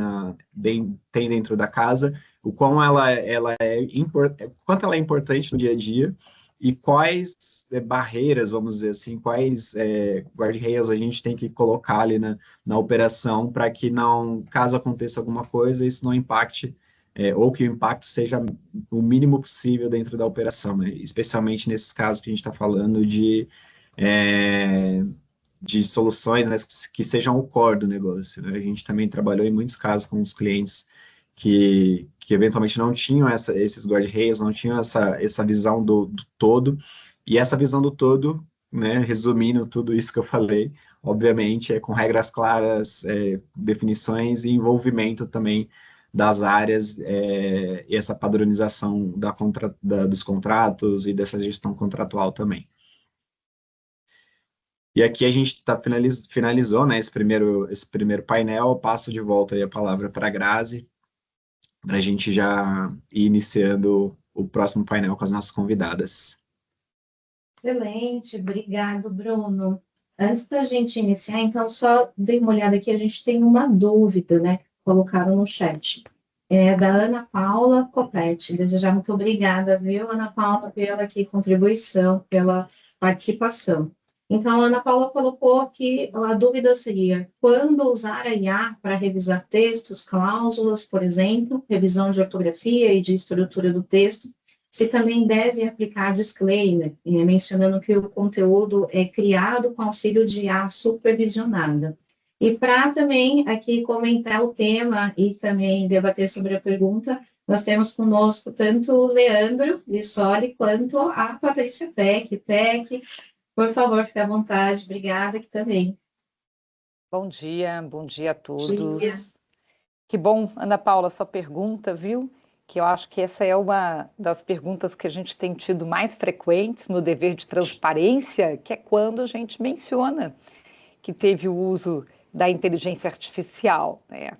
dentro da casa, o quão quanto ela é importante no dia a dia e quais barreiras, vamos dizer assim, quais guardrails a gente tem que colocar ali na operação para que não, caso aconteça alguma coisa, isso não impacte, ou que o impacto seja o mínimo possível dentro da operação, né? Especialmente nesses casos que a gente está falando de soluções, né, que sejam o core do negócio, né? A gente também trabalhou em muitos casos com os clientes que eventualmente não tinham esses guardrails, não tinham essa visão do todo, e essa visão do todo, né, resumindo tudo isso que eu falei, obviamente é com regras claras, definições e envolvimento também das áreas, e essa padronização dos contratos e dessa gestão contratual também. E aqui a gente finalizou, né, esse primeiro painel. Eu passo de volta aí a palavra para a Grazi, para a gente já ir iniciando o próximo painel com as nossas convidadas. Excelente, obrigado, Bruno. Antes da gente iniciar, então, só dei uma olhada aqui, a gente tem uma dúvida, né? Colocaram no chat. É da Ana Paula Copete. Desde já, muito obrigada, viu, Ana Paula, pela aqui, contribuição, pela participação. Então, a Ana Paula colocou que a dúvida seria: quando usar a IA para revisar textos, cláusulas, por exemplo, revisão de ortografia e de estrutura do texto, se também deve aplicar disclaimer, mencionando que o conteúdo é criado com auxílio de IA supervisionada. E para também aqui comentar o tema e também debater sobre a pergunta, nós temos conosco tanto o Leandro Lissoli quanto a Patrícia Peck. Peck, por favor, fique à vontade. Obrigada aqui também. Bom dia a Bom dia. todos. Que bom, Ana Paula, sua pergunta, viu? Que eu acho que essa é uma das perguntas que a gente tem tido mais frequentes no dever de transparência, que é quando a gente menciona que teve o uso da inteligência artificial, né?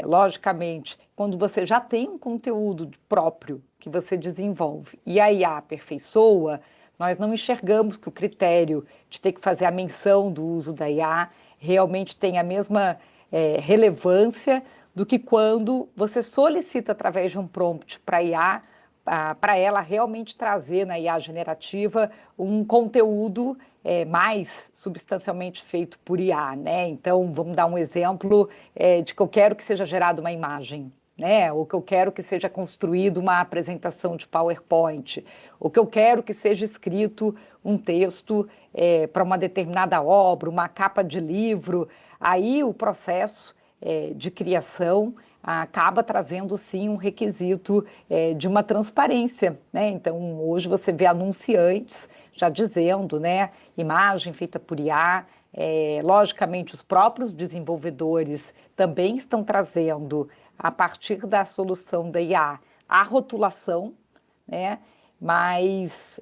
Logicamente, quando você já tem um conteúdo próprio que você desenvolve e a IA aperfeiçoa, nós não enxergamos que o critério de ter que fazer a menção do uso da IA realmente tem a mesma relevância do que quando você solicita através de um prompt para a IA, para ela realmente trazer na IA generativa um conteúdo mais substancialmente feito por IA, né? Então, vamos dar um exemplo de que eu quero que seja gerada uma imagem, né? Ou que eu quero que seja construída uma apresentação de PowerPoint, ou que eu quero que seja escrito um texto para uma determinada obra, uma capa de livro. Aí o processo de criação acaba trazendo, sim, um requisito de uma transparência, né? Então, hoje você vê anunciantes já dizendo, né, imagem feita por IA, logicamente os próprios desenvolvedores também estão trazendo, a partir da solução da IA, a rotulação, né? Mas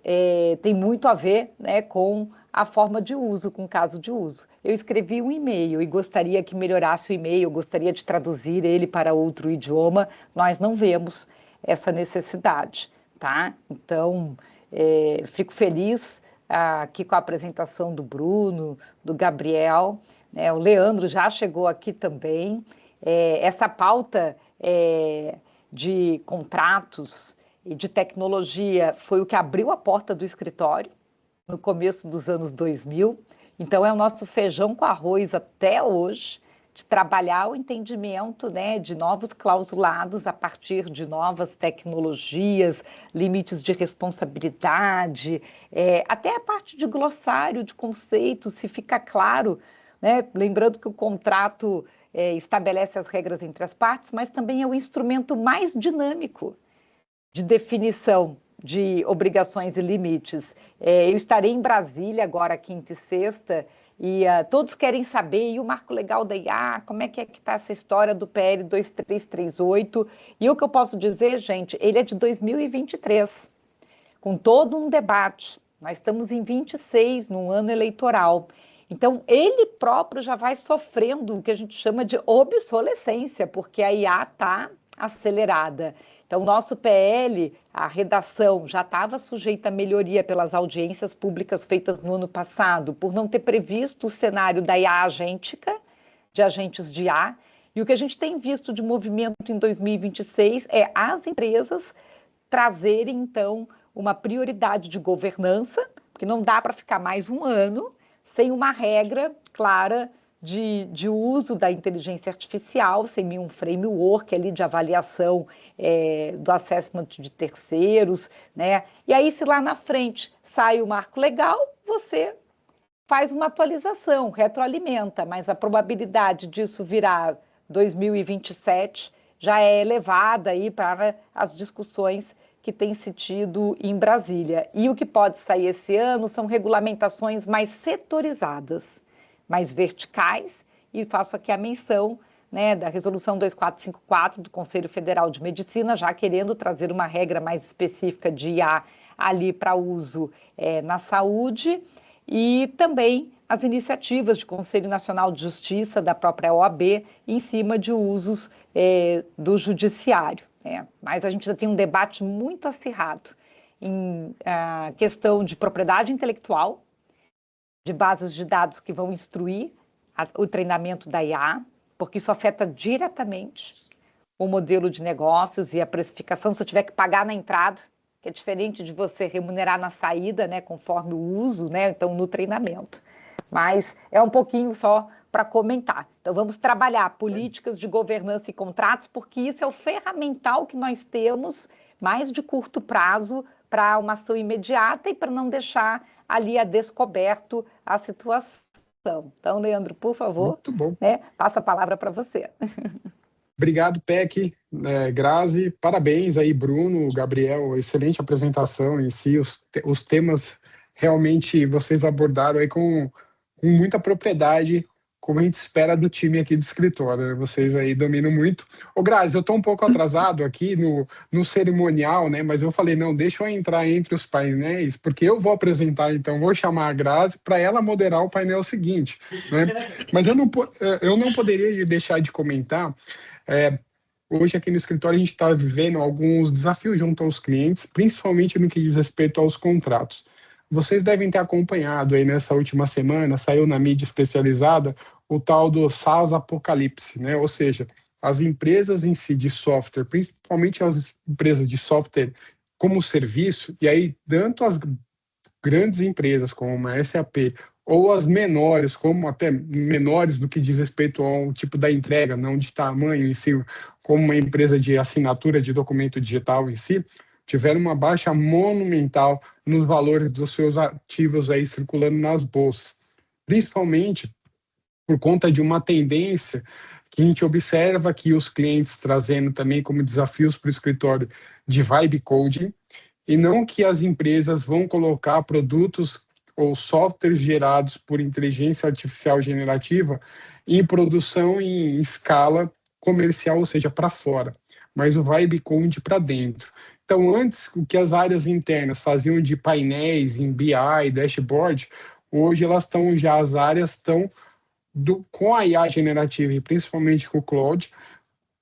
tem muito a ver, né, com a forma de uso, com o caso de uso. Eu escrevi um e-mail e gostaria que melhorasse o e-mail, gostaria de traduzir ele para outro idioma, nós não vemos essa necessidade, tá? Então, fico feliz aqui com a apresentação do Bruno, do Gabriel, né? O Leandro já chegou aqui também. Essa pauta de contratos e de tecnologia foi o que abriu a porta do escritório no começo dos anos 2000. Então, é o nosso feijão com arroz até hoje, de trabalhar o entendimento, né, de novos clausulados a partir de novas tecnologias, limites de responsabilidade, até a parte de glossário, de conceitos, se fica claro, né, lembrando que o contrato estabelece as regras entre as partes, mas também é o instrumento mais dinâmico de definição de obrigações e limites. Eu estarei em Brasília agora, quinta e sexta, e todos querem saber, e o marco legal da IA, como é que está essa história do PL 2338? E o que eu posso dizer, gente, ele é de 2023, com todo um debate. Nós estamos em 26, num ano eleitoral. Então, ele próprio já vai sofrendo o que a gente chama de obsolescência, porque a IA está acelerada. Então, o nosso PL, a redação, já estava sujeita a melhoria pelas audiências públicas feitas no ano passado, por não ter previsto o cenário da IA agêntica, de agentes de IA. E o que a gente tem visto de movimento em 2026 é as empresas trazerem, então, uma prioridade de governança, porque não dá para ficar mais um ano sem uma regra clara de uso da inteligência artificial, sem um framework ali de avaliação do assessment de terceiros, né? E aí, se lá na frente sai o marco legal, você faz uma atualização, retroalimenta, mas a probabilidade disso virar 2027 já é elevada aí para as discussões que têm se tido em Brasília. E o que pode sair esse ano são regulamentações mais setorizadas, mais verticais, e faço aqui a menção, né, da Resolução 2454 do Conselho Federal de Medicina, já querendo trazer uma regra mais específica de IA ali para uso na saúde, e também as iniciativas de Conselho Nacional de Justiça, da própria OAB, em cima de usos do judiciário. Mas a gente ainda tem um debate muito acirrado em questão de propriedade intelectual, de bases de dados que vão instruir o treinamento da IA, porque isso afeta diretamente o modelo de negócios e a precificação. Se eu tiver que pagar na entrada, que é diferente de você remunerar na saída, né, conforme o uso, né, então no treinamento. Mas é um pouquinho só para comentar. Então vamos trabalhar políticas de governança e contratos, porque isso é o ferramental que nós temos mais de curto prazo para uma ação imediata e para não deixar ali a descoberto a situação. Então, Leandro, por favor, muito bom. Né, passo a palavra para você. Obrigado, Peck, Grazi, parabéns aí, Bruno, Gabriel, excelente apresentação em si, os temas realmente vocês abordaram aí com muita propriedade, como a gente espera do time aqui do escritório, né? Vocês aí dominam muito. Ô, Grazi, eu estou um pouco atrasado aqui no cerimonial, né? Mas eu falei, não, deixa eu entrar entre os painéis, porque eu vou apresentar, então vou chamar a Grazi para ela moderar o painel seguinte, né? Mas eu não poderia deixar de comentar. Hoje aqui no escritório a gente está vivendo alguns desafios junto aos clientes, principalmente no que diz respeito aos contratos. Vocês devem ter acompanhado aí nessa última semana, saiu na mídia especializada, o tal do SaaS Apocalipse, né? Ou seja, as empresas em si de software, principalmente as empresas de software como serviço, e aí tanto as grandes empresas como a SAP, ou as menores, como até menores no que diz respeito ao tipo da entrega, não de tamanho em si, como uma empresa de assinatura de documento digital em si, tiveram uma baixa monumental nos valores dos seus ativos aí circulando nas bolsas, principalmente por conta de uma tendência que a gente observa que os clientes trazendo também como desafios para o escritório de vibe coding, e não que as empresas vão colocar produtos ou softwares gerados por inteligência artificial generativa em produção em escala comercial, ou seja, para fora, mas o vibe coding para dentro. Então, antes, o que as áreas internas faziam de painéis em BI, dashboard, hoje as áreas estão com a IA generativa e principalmente com o Cloud,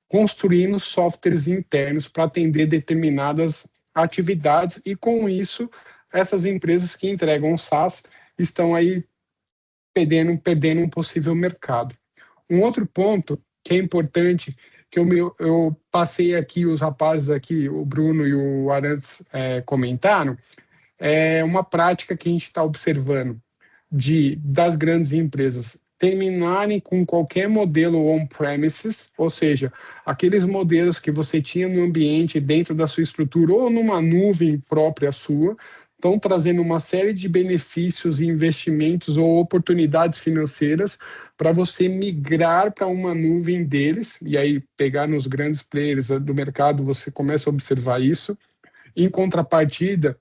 construindo softwares internos para atender determinadas atividades, e com isso, essas empresas que entregam SaaS estão aí perdendo um possível mercado. Um outro ponto que é importante, que eu passei aqui, os rapazes aqui, o Bruno e o Arantes comentaram, é uma prática que a gente está observando das grandes empresas terminarem com qualquer modelo on-premises, ou seja, aqueles modelos que você tinha no ambiente dentro da sua estrutura ou numa nuvem própria sua, estão trazendo uma série de benefícios e investimentos ou oportunidades financeiras para você migrar para uma nuvem deles, e aí pegar nos grandes players do mercado, você começa a observar isso. Em contrapartida,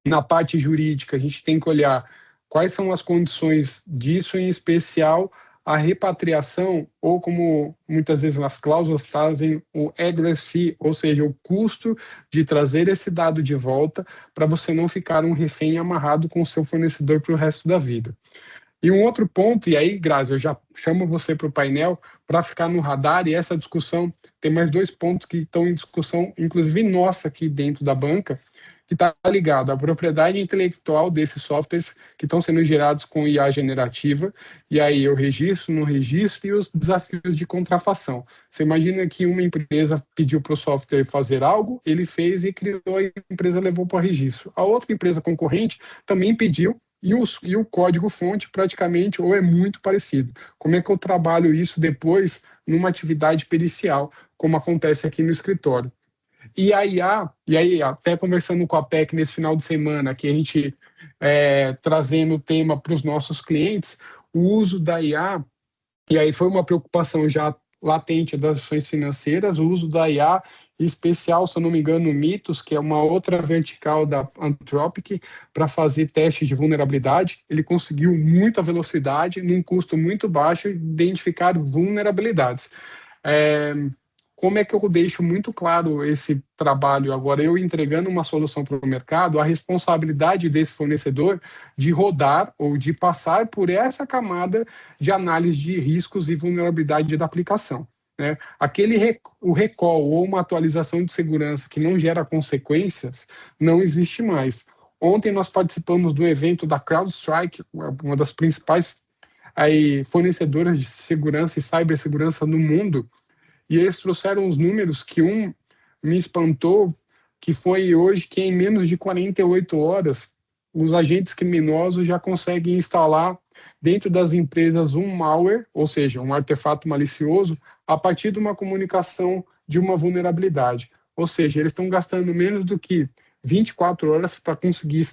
na parte jurídica, a gente tem que olhar quais são as condições disso, em especial a repatriação, ou como muitas vezes nas cláusulas trazem o egress fee, ou seja, o custo de trazer esse dado de volta para você não ficar um refém amarrado com o seu fornecedor para o resto da vida. E um outro ponto, e aí, Grazi, eu já chamo você para o painel para ficar no radar, e essa discussão, tem mais 2 pontos que estão em discussão, inclusive nossa aqui dentro da banca, que está ligado à propriedade intelectual desses softwares que estão sendo gerados com IA generativa, e aí eu registro, não registro, e os desafios de contrafação. Você imagina que uma empresa pediu para o software fazer algo, ele fez e criou, a empresa levou para o registro. A outra empresa concorrente também pediu, e o código-fonte praticamente ou é muito parecido. Como é que eu trabalho isso depois numa atividade pericial, como acontece aqui no escritório? E a IA, e aí até conversando com a PEC nesse final de semana, que a gente trazendo o tema para os nossos clientes, o uso da IA, e aí foi uma preocupação já latente das ações financeiras, o uso da IA, em especial, se eu não me engano, o Mythos, que é uma outra vertical da Anthropic, para fazer testes de vulnerabilidade. Ele conseguiu muita velocidade, num custo muito baixo, identificar vulnerabilidades. Como é que eu deixo muito claro esse trabalho agora, eu entregando uma solução para o mercado, a responsabilidade desse fornecedor de rodar ou de passar por essa camada de análise de riscos e vulnerabilidade da aplicação, né? O recall ou uma atualização de segurança que não gera consequências não existe mais. Ontem nós participamos do evento da CrowdStrike, uma das principais aí, fornecedoras de segurança e cibersegurança no mundo, e eles trouxeram os números que me espantou, que foi hoje que em menos de 48 horas os agentes criminosos já conseguem instalar dentro das empresas um malware, ou seja, um artefato malicioso, a partir de uma comunicação de uma vulnerabilidade. Ou seja, eles estão gastando menos do que 24 horas para conseguir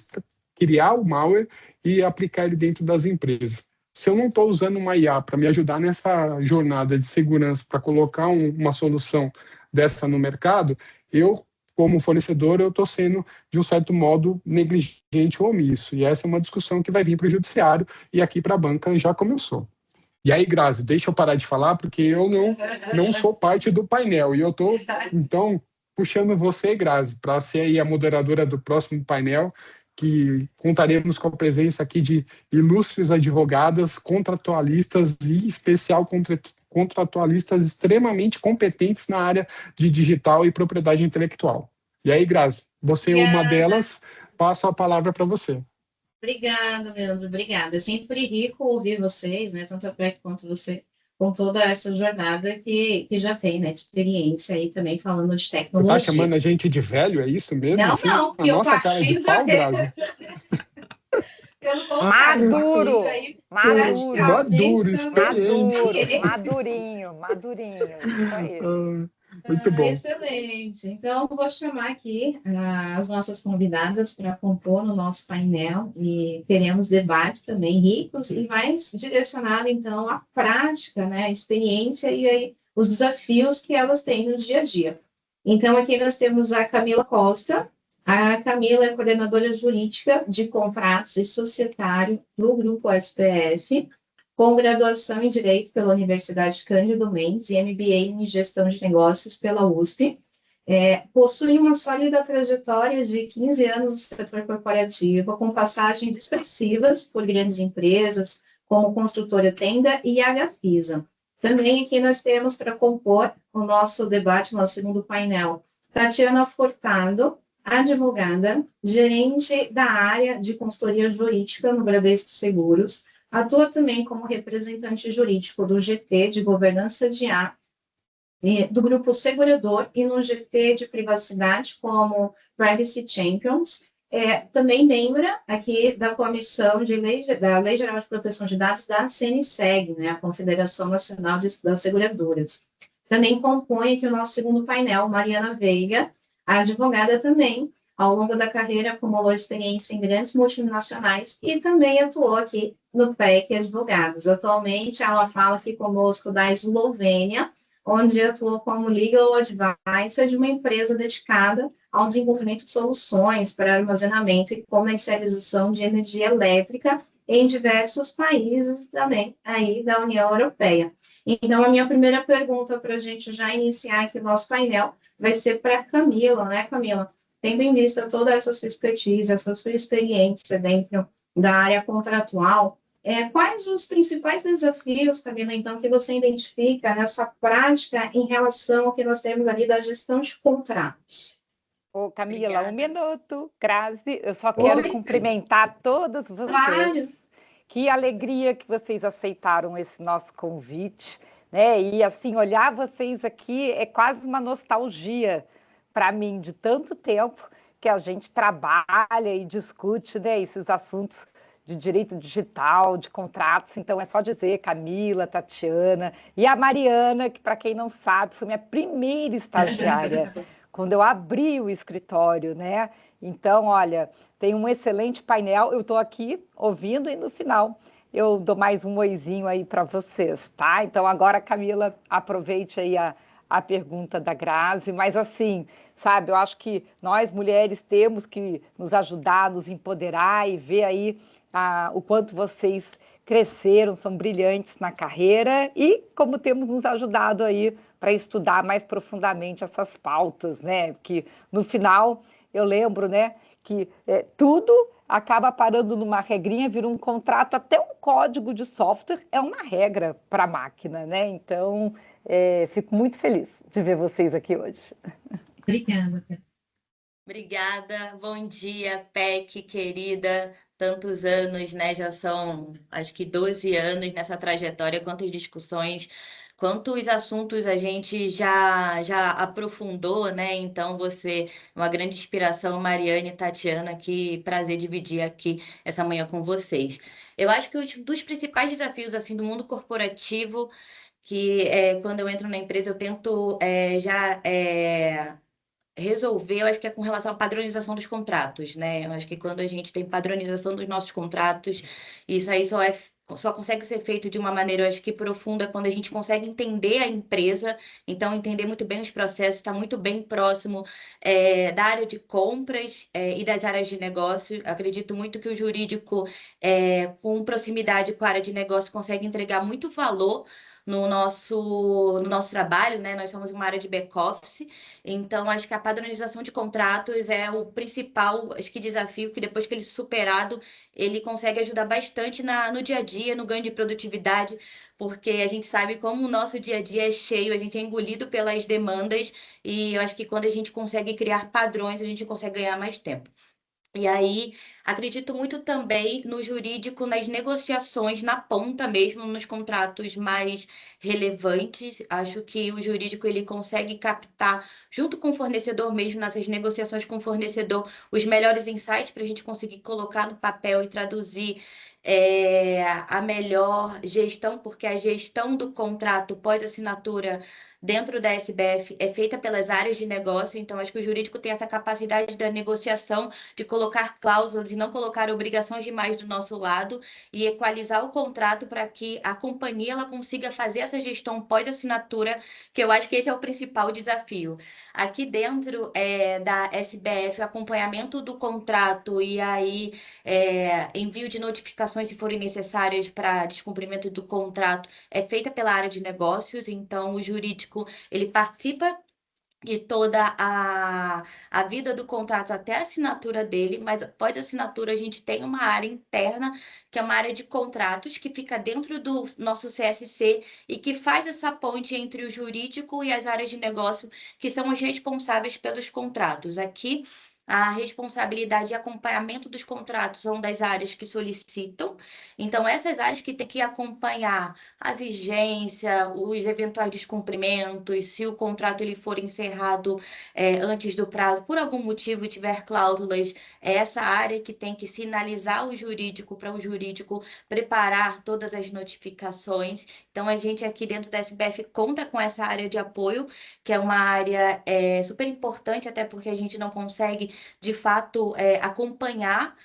criar o malware e aplicar ele dentro das empresas. Se eu não estou usando uma IA para me ajudar nessa jornada de segurança, para colocar uma solução dessa no mercado, eu, como fornecedor, eu estou sendo, de um certo modo, negligente ou omisso. E essa é uma discussão que vai vir para o judiciário e aqui para a banca já começou. E aí, Grazi, deixa eu parar de falar, porque eu não sou parte do painel. E eu estou, então, puxando você, Grazi, para ser aí a moderadora do próximo painel, que contaremos com a presença aqui de ilustres advogadas, contratualistas e, em especial, contratualistas extremamente competentes na área de digital e propriedade intelectual. E aí, Grazi, você é uma delas, passo a palavra para você. Obrigada, Leandro, obrigada. É sempre rico ouvir vocês, né, tanto a PEC quanto você, com toda essa jornada que já tem, né, de experiência aí também falando de Você tecnologia. está chamando a gente de velho, é isso mesmo? Não, assim, não, a porque eu nossa cara de pau, Grazi? Pelo contrário, Maduro, aí maduro, Maduro, maduro, experiente. madurinho, isso aí. Muito bom. Excelente. Então, vou chamar aqui as nossas convidadas para compor no nosso painel e teremos debates também ricos e mais direcionado, então, à prática, né, à experiência e aí, os desafios que elas têm no dia a dia. Então, aqui nós temos a Camila Costa. A Camila é coordenadora jurídica de contratos e societário do Grupo SPF, com graduação em Direito pela Universidade Cândido Mendes e MBA em Gestão de Negócios pela USP. Possui uma sólida trajetória de 15 anos no setor corporativo, com passagens expressivas por grandes empresas, como Construtora Tenda e Agafisa. Também aqui nós temos para compor o nosso debate, nosso segundo painel, Tatiana Furtado, advogada, gerente da área de consultoria jurídica no Bradesco Seguros, atua também como representante jurídico do GT de Governança de A, do Grupo Segurador e no GT de Privacidade como Privacy Champions. Também membra aqui da Comissão da Lei Geral de Proteção de Dados da CNSEG, né, a Confederação Nacional das Seguradoras. Também compõe aqui o nosso segundo painel, Mariana Veiga, a advogada também, ao longo da carreira acumulou experiência em grandes multinacionais e também atuou aqui no PEC Advogados. Atualmente, ela fala aqui conosco da Eslovênia, onde atuou como Legal Advisor de uma empresa dedicada ao desenvolvimento de soluções para armazenamento e comercialização de energia elétrica em diversos países também aí da União Europeia. Então, a minha primeira pergunta para a gente já iniciar aqui o nosso painel vai ser para a Camila, né, Camila? Tendo em vista toda essa sua expertise, essa sua experiência dentro da área contratual, quais os principais desafios, Camila, então, que você identifica nessa prática em relação ao que nós temos ali da gestão de contratos? Ô, Camila, um minuto, Grazi, eu só quero cumprimentar todas vocês. Claro. Que alegria que vocês aceitaram esse nosso convite, né? E assim, olhar vocês aqui é quase uma nostalgia para mim, de tanto tempo que a gente trabalha e discute, né, esses assuntos de direito digital, de contratos. Então, é só dizer Camila, Tatiana e a Mariana, que, para quem não sabe, foi minha primeira estagiária quando eu abri o escritório, né? Então, olha, tem um excelente painel. Eu estou aqui ouvindo e no final eu dou mais um oizinho aí para vocês, tá? Então, agora, Camila, aproveite aí a pergunta da Grazi, mas assim, sabe, eu acho que nós mulheres temos que nos ajudar, nos empoderar e ver aí o quanto vocês cresceram, são brilhantes na carreira e como temos nos ajudado aí para estudar mais profundamente essas pautas, né? Porque no final eu lembro, né, que tudo acaba parando numa regrinha, vira um contrato, até um código de software é uma regra para a máquina, né? Então, fico muito feliz de ver vocês aqui hoje. Obrigada. Obrigada, bom dia, PEC, querida. Tantos anos, né? Já são, acho que 12 anos nessa trajetória, quantas discussões, quantos assuntos a gente já aprofundou, né? Então, você é uma grande inspiração, Mariane e Tatiana, que prazer dividir aqui essa manhã com vocês. Eu acho que um dos principais desafios, assim, do mundo corporativo, que quando eu entro na empresa, eu tento resolver, eu acho que é com relação à padronização dos contratos, né? Eu acho que quando a gente tem padronização dos nossos contratos, isso aí só consegue ser feito de uma maneira, eu acho que profunda, quando a gente consegue entender a empresa, então entender muito bem os processos, está muito bem próximo da área de compras e das áreas de negócio. Acredito muito que o jurídico, com proximidade com a área de negócio, consegue entregar muito valor no nosso trabalho, né? Nós somos uma área de back-office, então, acho que a padronização de contratos é o principal, acho que desafio que depois que ele superado, ele consegue ajudar bastante no dia a dia, no ganho de produtividade, porque a gente sabe como o nosso dia a dia é cheio, a gente é engolido pelas demandas, e eu acho que quando a gente consegue criar padrões, a gente consegue ganhar mais tempo. E aí, acredito muito também no jurídico, nas negociações, na ponta mesmo, nos contratos mais relevantes. Acho que o jurídico ele consegue captar, junto com o fornecedor mesmo, nessas negociações com o fornecedor, os melhores insights para a gente conseguir colocar no papel e traduzir a melhor gestão, porque a gestão do contrato pós-assinatura dentro da SBF é feita pelas áreas de negócio, então acho que o jurídico tem essa capacidade da negociação de colocar cláusulas e não colocar obrigações demais do nosso lado e equalizar o contrato para que a companhia ela consiga fazer essa gestão pós-assinatura, que eu acho que esse é o principal desafio. Aqui dentro da SBF, acompanhamento do contrato e aí envio de notificações se forem necessárias para descumprimento do contrato é feita pela área de negócios, então o jurídico ele participa de toda a vida do contrato até a assinatura dele, mas após a assinatura a gente tem uma área interna, que é uma área de contratos, que fica dentro do nosso CSC e que faz essa ponte entre o jurídico e as áreas de negócio, que são os responsáveis pelos contratos. Aqui, a responsabilidade e acompanhamento dos contratos são das áreas que solicitam, então essas áreas que têm que acompanhar a vigência, os eventuais descumprimentos, se o contrato ele for encerrado antes do prazo, por algum motivo e tiver cláusulas, é essa área que tem que sinalizar o jurídico para o jurídico preparar todas as notificações. Então, a gente aqui dentro da SBF conta com essa área de apoio, que é uma área super importante, até porque a gente não consegue, de fato, acompanhar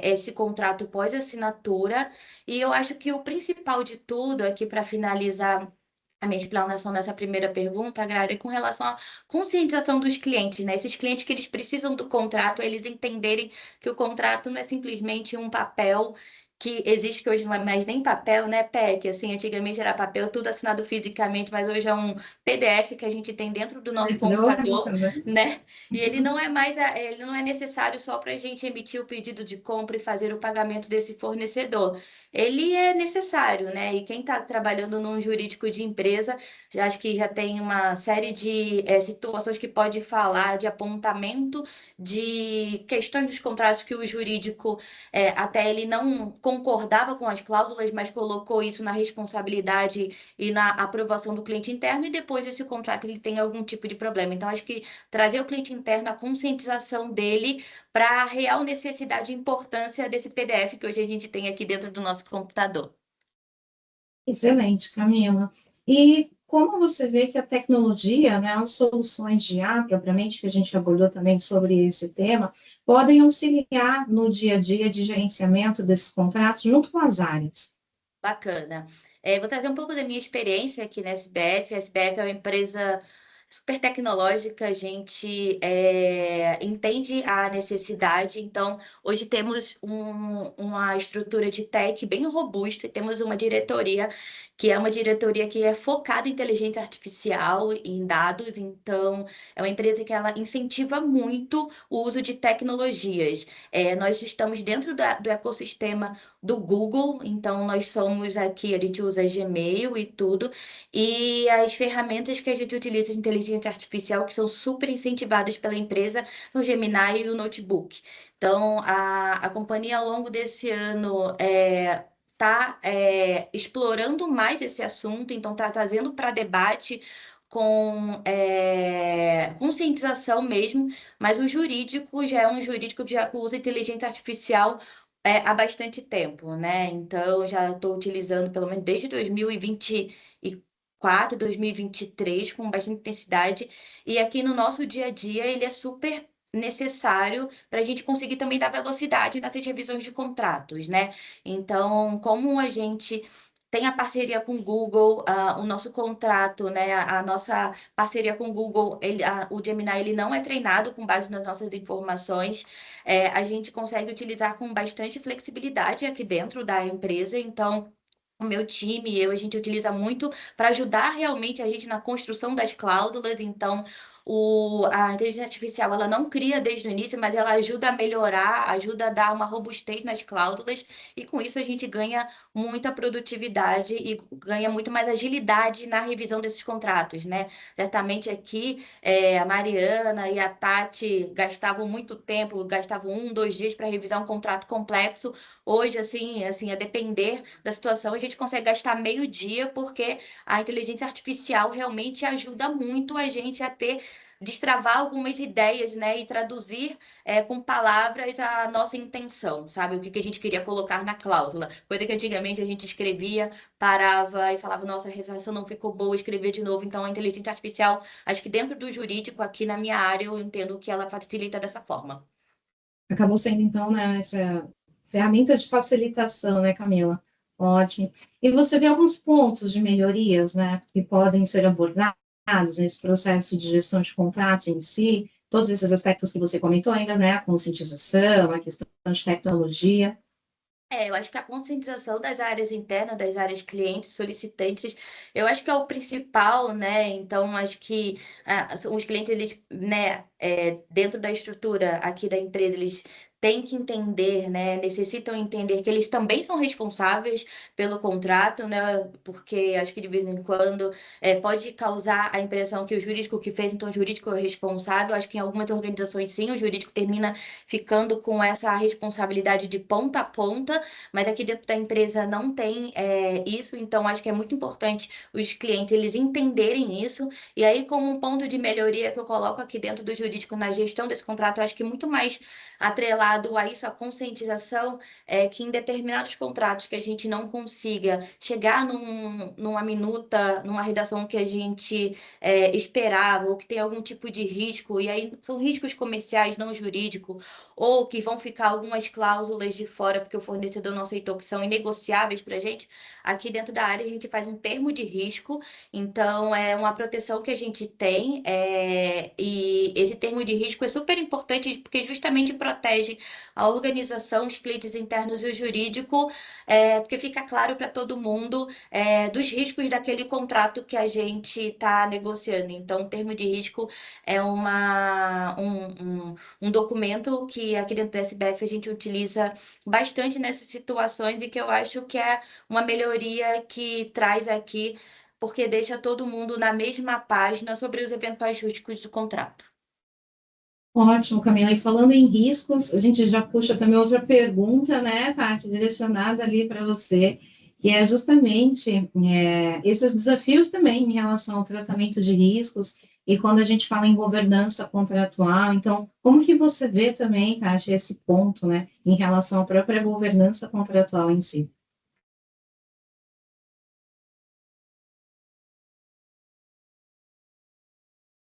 esse contrato pós-assinatura. E eu acho que o principal de tudo, aqui para finalizar a minha explanação dessa primeira pergunta, Agrária, é com relação à conscientização dos clientes, né? Esses clientes que eles precisam do contrato, eles entenderem que o contrato não é simplesmente um papel que existe, que hoje não é mais nem papel, né, PEC? Assim, antigamente era papel, tudo assinado fisicamente, mas hoje é um PDF que a gente tem dentro do nosso computador, né? E ele não é mais, ele não é necessário só para a gente emitir o pedido de compra e fazer o pagamento desse fornecedor. Ele é necessário, né? E quem está trabalhando num jurídico de empresa, acho que já tem uma série de situações que pode falar de apontamento de questões dos contratos que o jurídico, até ele não concordava com as cláusulas, mas colocou isso na responsabilidade e na aprovação do cliente interno, e depois esse contrato ele tem algum tipo de problema. Então, acho que trazer o cliente interno, a conscientização dele para a real necessidade e importância desse PDF que hoje a gente tem aqui dentro do nosso computador. Excelente, Camila. E como você vê que a tecnologia, né, as soluções de IA, propriamente, que a gente abordou também sobre esse tema, podem auxiliar no dia a dia de gerenciamento desses contratos junto com as áreas? Bacana. Vou trazer um pouco da minha experiência aqui na SBF. A SBF é uma empresa super tecnológica, a gente entende a necessidade. Então, hoje temos uma estrutura de tech bem robusta e temos uma diretoria que é uma diretoria que é focada em inteligência artificial e em dados. Então, é uma empresa que ela incentiva muito o uso de tecnologias. Nós estamos dentro do ecossistema do Google, então nós somos aqui, a gente usa Gmail e tudo, e as ferramentas que a gente utiliza de inteligência inteligência artificial que são super incentivadas pela empresa no Gemini e o Notebook. Então, a companhia, ao longo desse ano, está explorando mais esse assunto, então está trazendo para debate com conscientização mesmo, mas o jurídico já é um jurídico que já usa inteligência artificial há bastante tempo, né? Então, já estou utilizando pelo menos desde 2024, 2023, com bastante intensidade, e aqui no nosso dia a dia ele é super necessário para a gente conseguir também dar velocidade nessas revisões de contratos, né? Então, como a gente tem a parceria com o Google, o nosso contrato, né, a nossa parceria com o Google, o Gemini ele não é treinado com base nas nossas informações, a gente consegue utilizar com bastante flexibilidade aqui dentro da empresa, então o meu time e eu, a gente utiliza muito para ajudar realmente a gente na construção das cláusulas. Então, a inteligência artificial, ela não cria desde o início, mas ela ajuda a melhorar, ajuda a dar uma robustez nas cláusulas, e com isso a gente ganha muita produtividade e ganha muito mais agilidade na revisão desses contratos, né? Certamente aqui, a Mariana e a Tati gastavam muito tempo, gastavam 1, 2 dias para revisar um contrato complexo. Hoje, assim, a depender da situação, a gente consegue gastar meio dia, porque a inteligência artificial realmente ajuda muito a gente a destravar algumas ideias, né, e traduzir com palavras a nossa intenção, sabe? O que a gente queria colocar na cláusula. Coisa que antigamente a gente escrevia, parava e falava, nossa, a redação não ficou boa, escrever de novo. Então, a inteligência artificial, acho que dentro do jurídico, aqui na minha área, eu entendo que ela facilita dessa forma. Acabou sendo, então, né, essa ferramenta de facilitação, né, Camila? Ótimo. E você vê alguns pontos de melhorias, né, que podem ser abordados nesse processo de gestão de contratos em si, todos esses aspectos que você comentou ainda, né, a conscientização, a questão de tecnologia. Eu acho que a conscientização das áreas internas, das áreas clientes, solicitantes, eu acho que é o principal, né? Então, acho que os clientes, eles, né, dentro da estrutura aqui da empresa, eles têm que entender, né? Necessitam entender que eles também são responsáveis pelo contrato, né? Porque acho que de vez em quando pode causar a impressão que o jurídico que fez, então o jurídico é responsável. Acho que em algumas organizações, sim, o jurídico termina ficando com essa responsabilidade de ponta a ponta, mas aqui dentro da empresa não tem isso, então acho que é muito importante os clientes eles entenderem isso, e aí como um ponto de melhoria que eu coloco aqui dentro do jurídico na gestão desse contrato, eu acho que muito mais atrelado a isso, a conscientização, que em determinados contratos que a gente não consiga chegar numa minuta, numa redação que a gente esperava, ou que tem algum tipo de risco, e aí são riscos comerciais, não jurídicos, ou que vão ficar algumas cláusulas de fora porque o fornecedor não aceitou, que são inegociáveis para a gente. Aqui dentro da área a gente faz um termo de risco, então é uma proteção que a gente tem, e esse termo de risco é super importante porque justamente protege a organização, os clientes internos e o jurídico, porque fica claro para todo mundo dos riscos daquele contrato que a gente está negociando. Então, o termo de risco é um documento que aqui dentro da SBF a gente utiliza bastante nessas situações, e que eu acho que é uma melhoria que traz aqui, porque deixa todo mundo na mesma página sobre os eventuais riscos do contrato. Ótimo, Camila. E falando em riscos, a gente já puxa também outra pergunta, né, Tati, direcionada ali para você, que é justamente esses desafios também em relação ao tratamento de riscos, e quando a gente fala em governança contratual. Então, como que você vê também, Tati, esse ponto, né, em relação à própria governança contratual em si?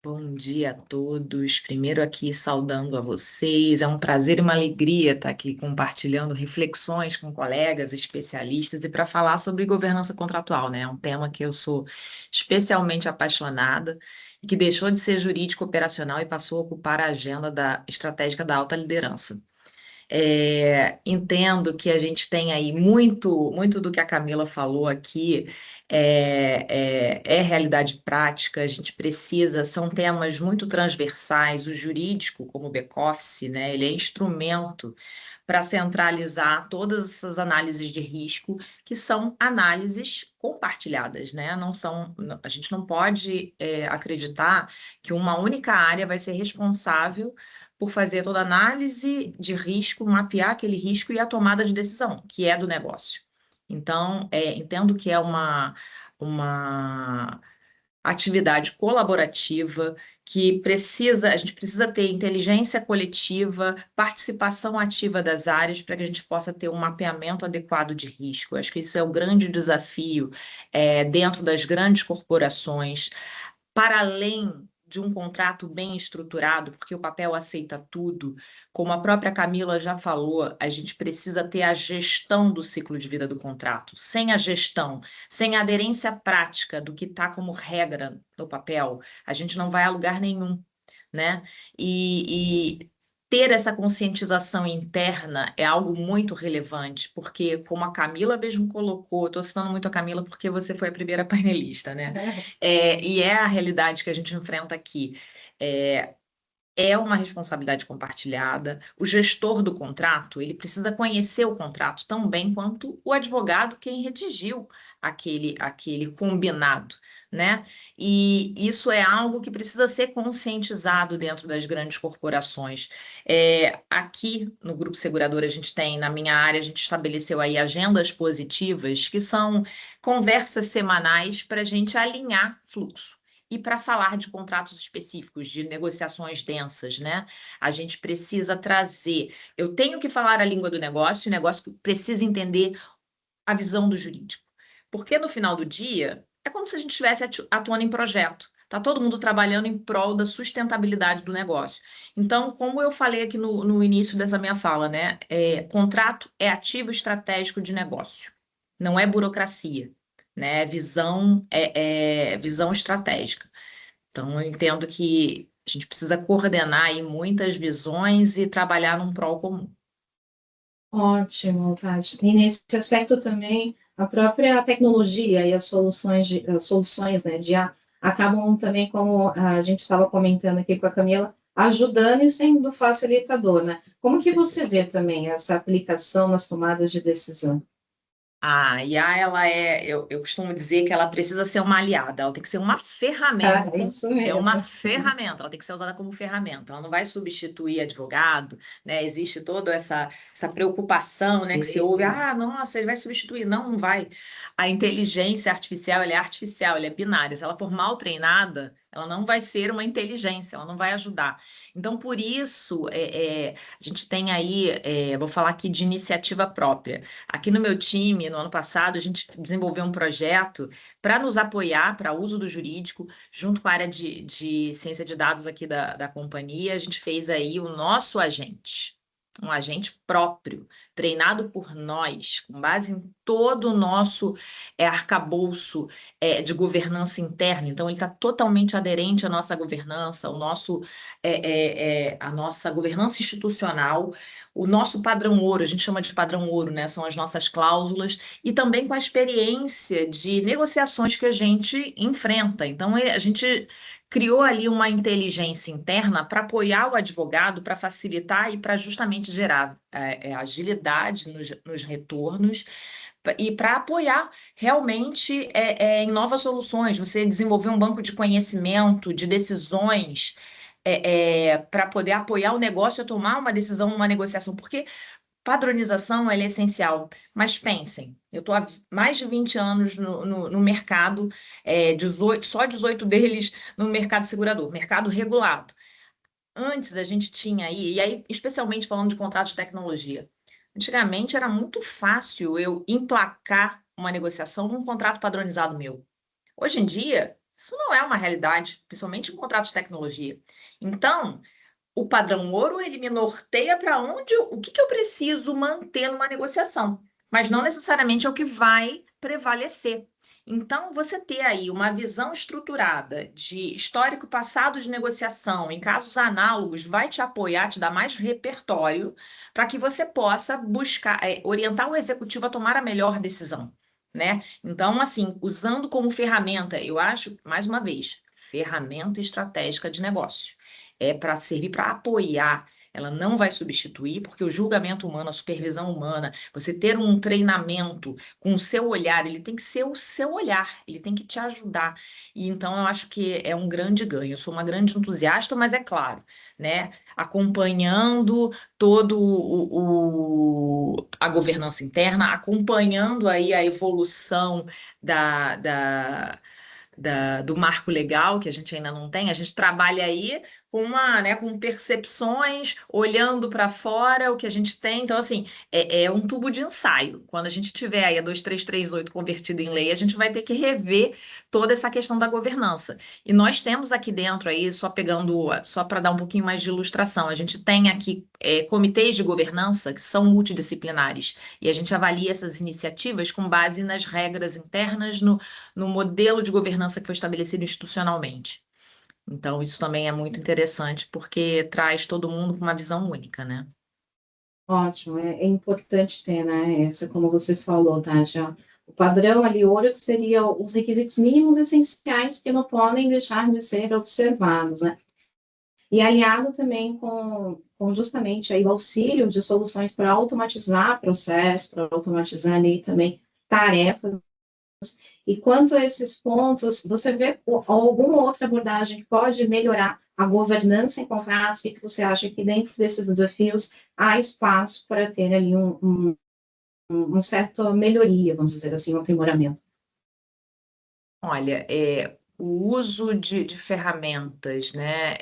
Bom dia a todos. Primeiro aqui saudando a vocês. É um prazer e uma alegria estar aqui compartilhando reflexões com colegas especialistas e para falar sobre governança contratual, né? É um tema que eu sou especialmente apaixonada e que deixou de ser jurídico operacional e passou a ocupar a agenda estratégica da alta liderança. Entendo que a gente tem aí muito do que a Camila falou aqui, é realidade prática, a gente precisa, são temas muito transversais, o jurídico, como o back-office, né, ele é instrumento para centralizar todas essas análises de risco, que são análises compartilhadas, né? A gente não pode acreditar que uma única área vai ser responsável por fazer toda a análise de risco, mapear aquele risco e a tomada de decisão, que é do negócio. Então, entendo que é uma atividade colaborativa que a gente precisa ter inteligência coletiva, participação ativa das áreas para que a gente possa ter um mapeamento adequado de risco. Eu acho que isso é o grande desafio dentro das grandes corporações, para além de um contrato bem estruturado, porque o papel aceita tudo, como a própria Camila já falou, a gente precisa ter a gestão do ciclo de vida do contrato. Sem a gestão, sem a aderência prática do que está como regra no papel, a gente não vai a lugar nenhum, né? E ter essa conscientização interna é algo muito relevante, porque, como a Camila mesmo colocou, estou citando muito a Camila porque você foi a primeira painelista, né? E é a realidade que a gente enfrenta aqui. É uma responsabilidade compartilhada. O gestor do contrato, ele precisa conhecer o contrato tão bem quanto o advogado, quem redigiu aquele combinado, né? E isso é algo que precisa ser conscientizado dentro das grandes corporações. Aqui no Grupo Seguradora, a gente tem, na minha área, a gente estabeleceu aí agendas positivas, que são conversas semanais para a gente alinhar fluxo. E para falar de contratos específicos, de negociações densas, né? A gente precisa trazer. Eu tenho que falar a língua do negócio, o negócio precisa entender a visão do jurídico. Porque no final do dia, é como se a gente estivesse atuando em projeto. Está todo mundo trabalhando em prol da sustentabilidade do negócio. Então, como eu falei aqui no início dessa minha fala, né? Contrato é ativo estratégico de negócio, não é burocracia. Né, visão estratégica. Então, eu entendo que a gente precisa coordenar aí muitas visões e trabalhar num prol comum. Ótimo, Tati. E nesse aspecto também, a própria tecnologia e as soluções, né, de IA acabam também, como a gente estava comentando aqui com a Camila, ajudando e sendo facilitador, né? Como que você vê também essa aplicação nas tomadas de decisão? A IA, eu costumo dizer que ela precisa ser uma aliada, ela tem que ser uma ferramenta. Isso É uma mesmo. ferramenta, ela tem que ser usada como ferramenta, ela não vai substituir advogado, né? Existe toda essa preocupação, né? Que se ouve, nossa, ele vai substituir. Não, não vai. A inteligência artificial, ela é binária. Se ela for mal treinada, ela não vai ser uma inteligência, ela não vai ajudar. Então, por isso, a gente tem aí, vou falar aqui de iniciativa própria. Aqui no meu time, no ano passado, a gente desenvolveu um projeto para nos apoiar para uso do jurídico, junto com a área de ciência de dados aqui da companhia. A gente fez aí o nosso agente, um agente próprio, treinado por nós, com base em todo o nosso arcabouço de governança interna. Então, ele está totalmente aderente à nossa governança, a nossa governança institucional, o nosso padrão ouro, a gente chama de padrão ouro, né? São as nossas cláusulas, e também com a experiência de negociações que a gente enfrenta. Então, a gente criou ali uma inteligência interna para apoiar o advogado, para facilitar e para justamente gerar agilidade nos retornos e para apoiar realmente em novas soluções. Você desenvolver um banco de conhecimento, de decisões, para poder apoiar o negócio a tomar uma decisão, uma negociação, porque padronização ela é essencial. Mas pensem, eu estou há mais de 20 anos no mercado, só 18 deles no mercado segurador, mercado regulado. Antes a gente tinha aí, e aí especialmente falando de contratos de tecnologia, antigamente era muito fácil eu emplacar uma negociação num contrato padronizado meu. Hoje em dia, isso não é uma realidade, principalmente em contratos de tecnologia. Então, o padrão ouro, ele me norteia para o que eu preciso manter numa negociação, mas não necessariamente é o que vai prevalecer. Então, você ter aí uma visão estruturada de histórico passado de negociação em casos análogos vai te apoiar, te dar mais repertório para que você possa buscar, orientar o executivo a tomar a melhor decisão, né? Então, assim, usando como ferramenta, eu acho, mais uma vez, ferramenta estratégica de negócio. É para servir para apoiar. Ela não vai substituir, porque o julgamento humano, a supervisão humana, você ter um treinamento com o seu olhar, ele tem que ser o seu olhar, ele tem que te ajudar. E então eu acho que é um grande ganho. Eu sou uma grande entusiasta, mas é claro, né? Acompanhando todo a governança interna, acompanhando aí a evolução do marco legal, que a gente ainda não tem, a gente trabalha aí com percepções, olhando para fora o que a gente tem. Então, assim, é um tubo de ensaio. Quando a gente tiver aí a 2338 convertida em lei, a gente vai ter que rever toda essa questão da governança. E nós temos aqui dentro aí, só para dar um pouquinho mais de ilustração, a gente tem aqui comitês de governança que são multidisciplinares, e a gente avalia essas iniciativas com base nas regras internas, no modelo de governança que foi estabelecido institucionalmente. Então, isso também é muito interessante, porque traz todo mundo com uma visão única, né? Ótimo, é importante ter, né, essa, como você falou, Tati, ó, o padrão ali, ouro, que seria os requisitos mínimos essenciais que não podem deixar de ser observados, né? E aliado também com justamente aí o auxílio de soluções para automatizar processos, para automatizar ali também tarefas. E quanto a esses pontos, você vê alguma outra abordagem que pode melhorar a governança em contratos? O que você acha que dentro desses desafios há espaço para ter ali um certo melhoria, vamos dizer assim, um aprimoramento? Olha, o uso de ferramentas, né?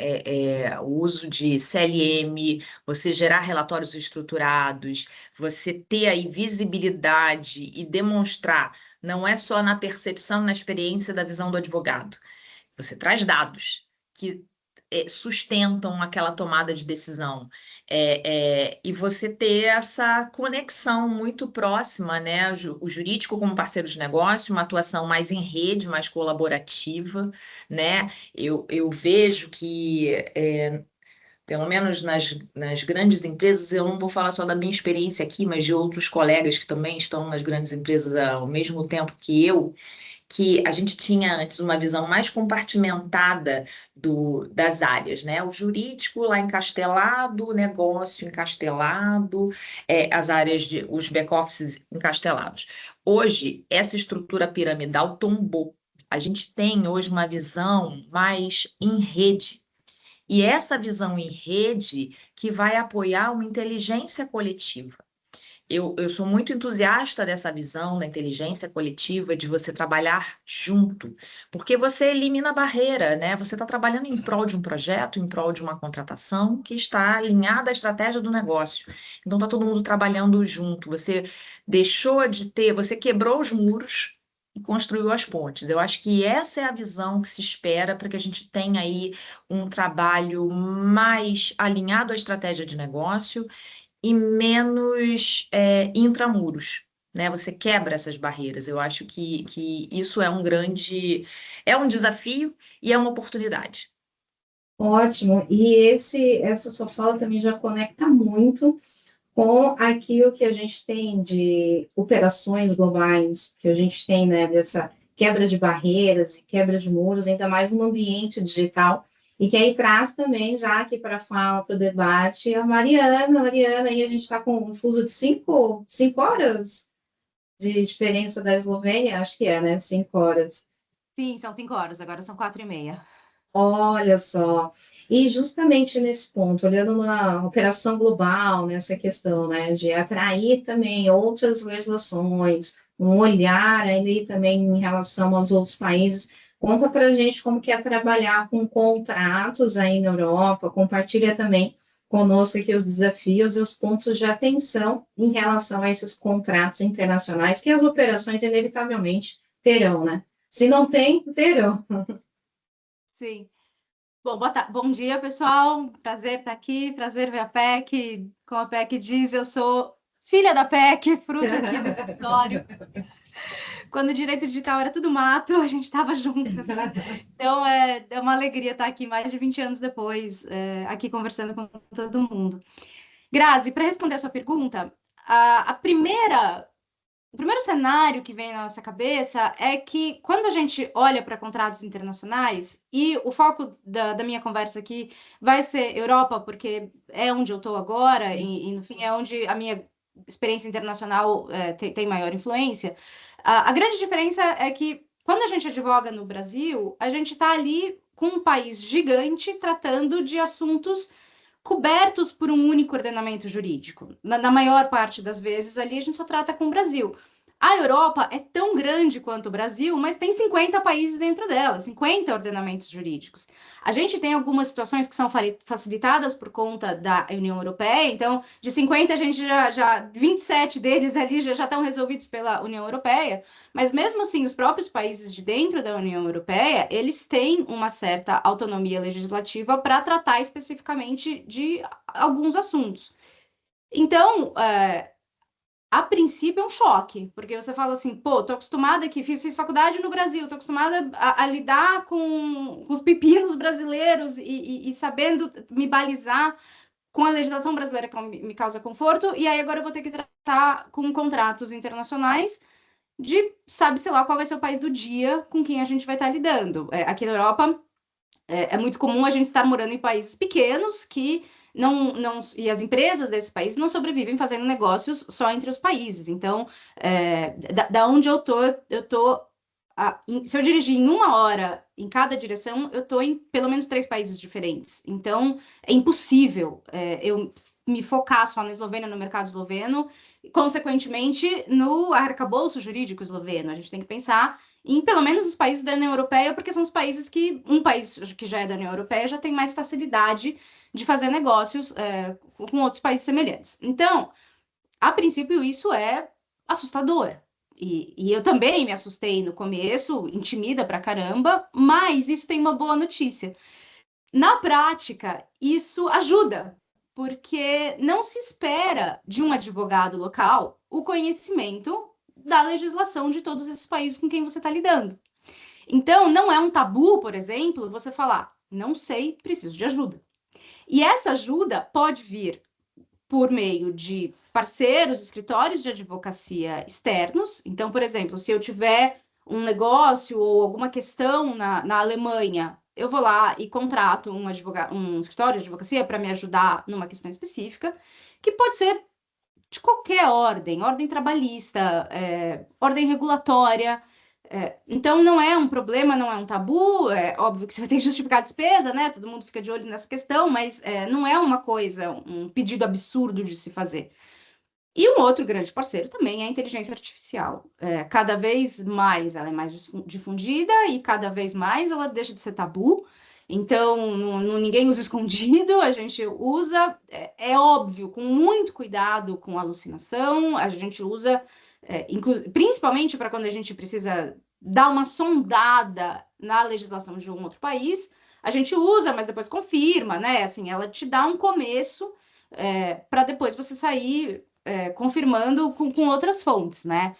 O uso de CLM, você gerar relatórios estruturados, você ter aí visibilidade e demonstrar, não é só na percepção, na experiência da visão do advogado. Você traz dados que sustentam aquela tomada de decisão. E você ter essa conexão muito próxima, né? O jurídico como parceiro de negócio, uma atuação mais em rede, mais colaborativa, né? Eu vejo que pelo menos nas grandes empresas, eu não vou falar só da minha experiência aqui, mas de outros colegas que também estão nas grandes empresas ao mesmo tempo que a gente tinha antes uma visão mais compartimentada das áreas, né? O jurídico lá encastelado, o negócio encastelado, as áreas os back-offices encastelados. Hoje, essa estrutura piramidal tombou. A gente tem hoje uma visão mais em rede. E essa visão em rede que vai apoiar uma inteligência coletiva. Eu sou muito entusiasta dessa visão da inteligência coletiva, de você trabalhar junto, porque você elimina a barreira, né? Você está trabalhando em prol de um projeto, em prol de uma contratação que está alinhada à estratégia do negócio. Então, está todo mundo trabalhando junto. Você você quebrou os muros e construiu as pontes. Eu acho que essa é a visão que se espera para que a gente tenha aí um trabalho mais alinhado à estratégia de negócio e menos intramuros, né? Você quebra essas barreiras. Eu acho que isso é um desafio e é uma oportunidade. Ótimo. E essa sua fala também já conecta muito com aquilo que a gente tem de operações globais, que a gente tem, né, dessa quebra de barreiras e quebra de muros, ainda mais no ambiente digital, e que aí traz também, já aqui para a fala, para o debate, a Mariana, aí a gente está com um fuso de 5 horas de diferença da Eslovênia, acho que é, né, 5 horas. Sim, são 5 horas, agora são 4h30. Olha só, e justamente nesse ponto, olhando na operação global, nessa questão, né, de atrair também outras legislações, um olhar ali também em relação aos outros países, conta para a gente como que é trabalhar com contratos aí na Europa, compartilha também conosco aqui os desafios e os pontos de atenção em relação a esses contratos internacionais que as operações inevitavelmente terão, né? Se não tem, terão. Sim. Bom, bom dia, pessoal. Prazer estar aqui, prazer ver a PEC. Como a PEC diz, eu sou filha da PEC, fruto aqui do escritório. quando o direito digital era tudo mato, a gente estava juntas. Então, é uma alegria estar aqui mais de 20 anos depois, aqui conversando com todo mundo. Grazi, para responder a sua pergunta, o primeiro cenário que vem na nossa cabeça é que quando a gente olha para contratos internacionais, e o foco da minha conversa aqui vai ser Europa, porque é onde eu estou agora, e no fim é onde a minha experiência internacional tem maior influência, a grande diferença é que quando a gente advoga no Brasil, a gente está ali com um país gigante tratando de assuntos cobertos por um único ordenamento jurídico. Na maior parte das vezes, ali a gente só trata com o Brasil. A Europa é tão grande quanto o Brasil, mas tem 50 países dentro dela, 50 ordenamentos jurídicos. A gente tem algumas situações que são facilitadas por conta da União Europeia, então, de 50, a gente já 27 deles ali já estão resolvidos pela União Europeia, mas mesmo assim, os próprios países de dentro da União Europeia, eles têm uma certa autonomia legislativa para tratar especificamente de alguns assuntos. Então, a princípio é um choque, porque você fala assim, pô, tô acostumada aqui, fiz faculdade no Brasil, tô acostumada a lidar com os pepinos brasileiros e sabendo me balizar com a legislação brasileira que me causa conforto, e aí agora eu vou ter que tratar com contratos internacionais de sabe-se lá qual vai ser o país do dia com quem a gente vai estar lidando. Aqui na Europa é muito comum a gente estar morando em países pequenos que e as empresas desse país não sobrevivem fazendo negócios só entre os países. Então, da onde eu tô, se eu dirigir em 1 hora em cada direção, eu tô em pelo menos 3 países diferentes. Então, é impossível eu me focar só na Eslovênia, no mercado esloveno, e, consequentemente, no arcabouço jurídico esloveno. A gente tem que pensar em pelo menos os países da União Europeia, porque são os países que um país que já é da União Europeia já tem mais facilidade de fazer negócios com outros países semelhantes. Então, a princípio, isso é assustador. E eu também me assustei no começo, intimida pra caramba, mas isso tem uma boa notícia. Na prática, isso ajuda, porque não se espera de um advogado local o conhecimento da legislação de todos esses países com quem você está lidando. Então, não é um tabu, por exemplo, você falar, não sei, preciso de ajuda. E essa ajuda pode vir por meio de parceiros, escritórios de advocacia externos. Então, por exemplo, se eu tiver um negócio ou alguma questão na Alemanha, eu vou lá e contrato um escritório de advocacia para me ajudar numa questão específica, que pode ser de qualquer ordem trabalhista, ordem regulatória. Então, não é um problema, não é um tabu, é óbvio que você vai ter que justificar a despesa, né? Todo mundo fica de olho nessa questão, mas não é uma coisa, um pedido absurdo de se fazer. E um outro grande parceiro também é a inteligência artificial. Cada vez mais ela é mais difundida e cada vez mais ela deixa de ser tabu. Então, ninguém usa escondido, a gente usa, é óbvio, com muito cuidado com a alucinação, a gente usa, principalmente para quando a gente precisa dar uma sondada na legislação de um outro país, a gente usa, mas depois confirma, né? Assim, ela te dá um começo para depois você sair confirmando com outras fontes, né?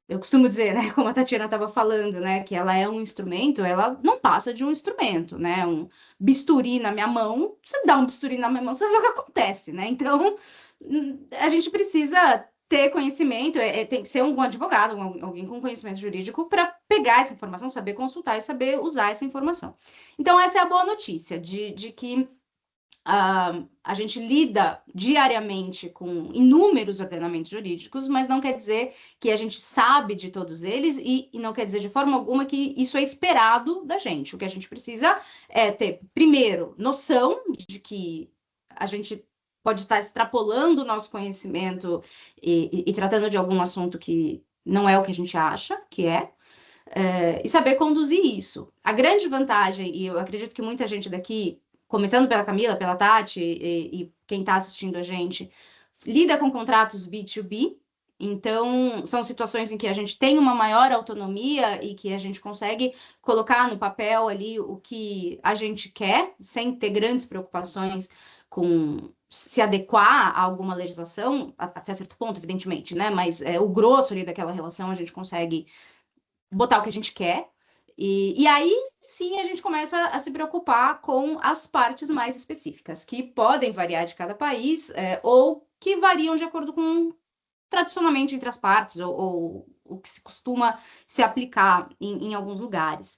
Eu costumo dizer, né, como a Tatiana estava falando, né, que ela é um instrumento, ela não passa de um instrumento, né, um bisturi na minha mão, você dá um bisturi na minha mão, você vê o que acontece, né, então a gente precisa ter conhecimento, tem que ser um bom advogado, alguém com conhecimento jurídico para pegar essa informação, saber consultar e saber usar essa informação. Então essa é a boa notícia, de que a gente lida diariamente com inúmeros ordenamentos jurídicos, mas não quer dizer que a gente sabe de todos eles e não quer dizer de forma alguma que isso é esperado da gente. O que a gente precisa é ter, primeiro, noção de que a gente pode estar extrapolando o nosso conhecimento e tratando de algum assunto que não é o que a gente acha que é. E saber conduzir isso. A grande vantagem, e eu acredito que muita gente daqui, começando pela Camila, pela Tati e quem está assistindo a gente, lida com contratos B2B, então são situações em que a gente tem uma maior autonomia e que a gente consegue colocar no papel ali o que a gente quer, sem ter grandes preocupações com se adequar a alguma legislação, até certo ponto, evidentemente, né? Mas o grosso ali daquela relação a gente consegue botar o que a gente quer. E aí sim a gente começa a se preocupar com as partes mais específicas, que podem variar de cada país, ou que variam de acordo com tradicionalmente entre as partes, ou o que se costuma se aplicar em alguns lugares.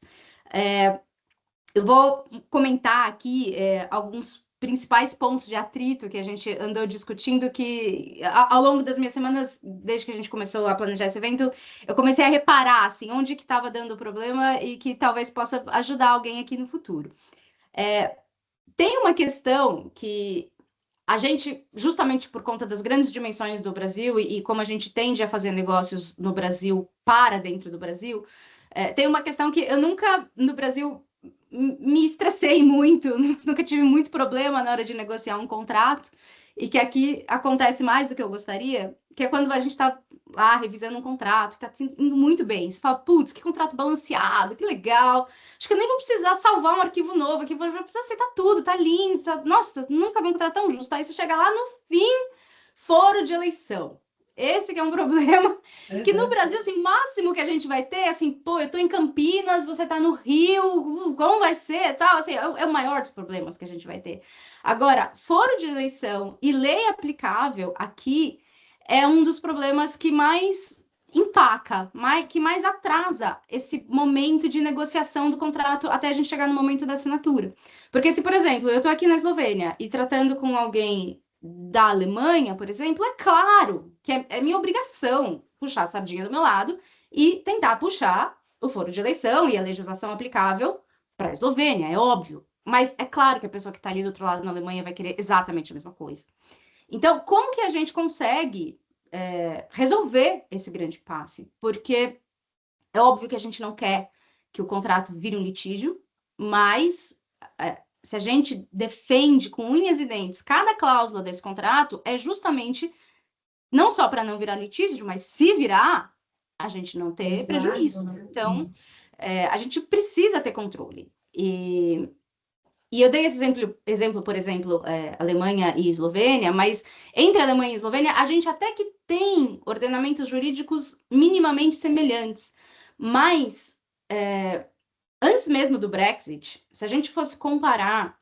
Eu vou comentar aqui alguns principais pontos de atrito que a gente andou discutindo, que ao longo das minhas semanas, desde que a gente começou a planejar esse evento, eu comecei a reparar, assim, onde que estava dando problema e que talvez possa ajudar alguém aqui no futuro. Tem uma questão que a gente, justamente por conta das grandes dimensões do Brasil e como a gente tende a fazer negócios no Brasil para dentro do Brasil, tem uma questão que eu nunca, no Brasil, me estressei muito, nunca tive muito problema na hora de negociar um contrato, e que aqui acontece mais do que eu gostaria, que é quando a gente está lá revisando um contrato, está indo muito bem, você fala, putz, que contrato balanceado, que legal, acho que eu nem vou precisar salvar um arquivo novo aqui, vou precisar aceitar tudo, tá lindo, nossa, nunca vi um contrato tão justo, aí você chega lá no fim, foro de eleição. Esse que é um problema, que no Brasil, assim, o máximo que a gente vai ter, assim, pô, eu tô em Campinas, você tá no Rio, como vai ser, tal, assim, é o maior dos problemas que a gente vai ter. Agora, foro de eleição e lei aplicável aqui é um dos problemas que mais empaca, que mais atrasa esse momento de negociação do contrato até a gente chegar no momento da assinatura. Porque se, por exemplo, eu tô aqui na Eslovênia e tratando com alguém da Alemanha, por exemplo, é claro que é minha obrigação puxar a sardinha do meu lado e tentar puxar o foro de eleição e a legislação aplicável para a Eslovênia, é óbvio. Mas é claro que a pessoa que está ali do outro lado na Alemanha vai querer exatamente a mesma coisa. Então, como que a gente consegue resolver esse grande impasse? Porque é óbvio que a gente não quer que o contrato vire um litígio, mas se a gente defende com unhas e dentes cada cláusula desse contrato, é justamente não só para não virar litígio, mas se virar, a gente não ter prejuízo. Então, a gente precisa ter controle. E eu dei esse exemplo, por exemplo, Alemanha e Eslovênia, mas entre Alemanha e Eslovênia, a gente até que tem ordenamentos jurídicos minimamente semelhantes, mas antes mesmo do Brexit, se a gente fosse comparar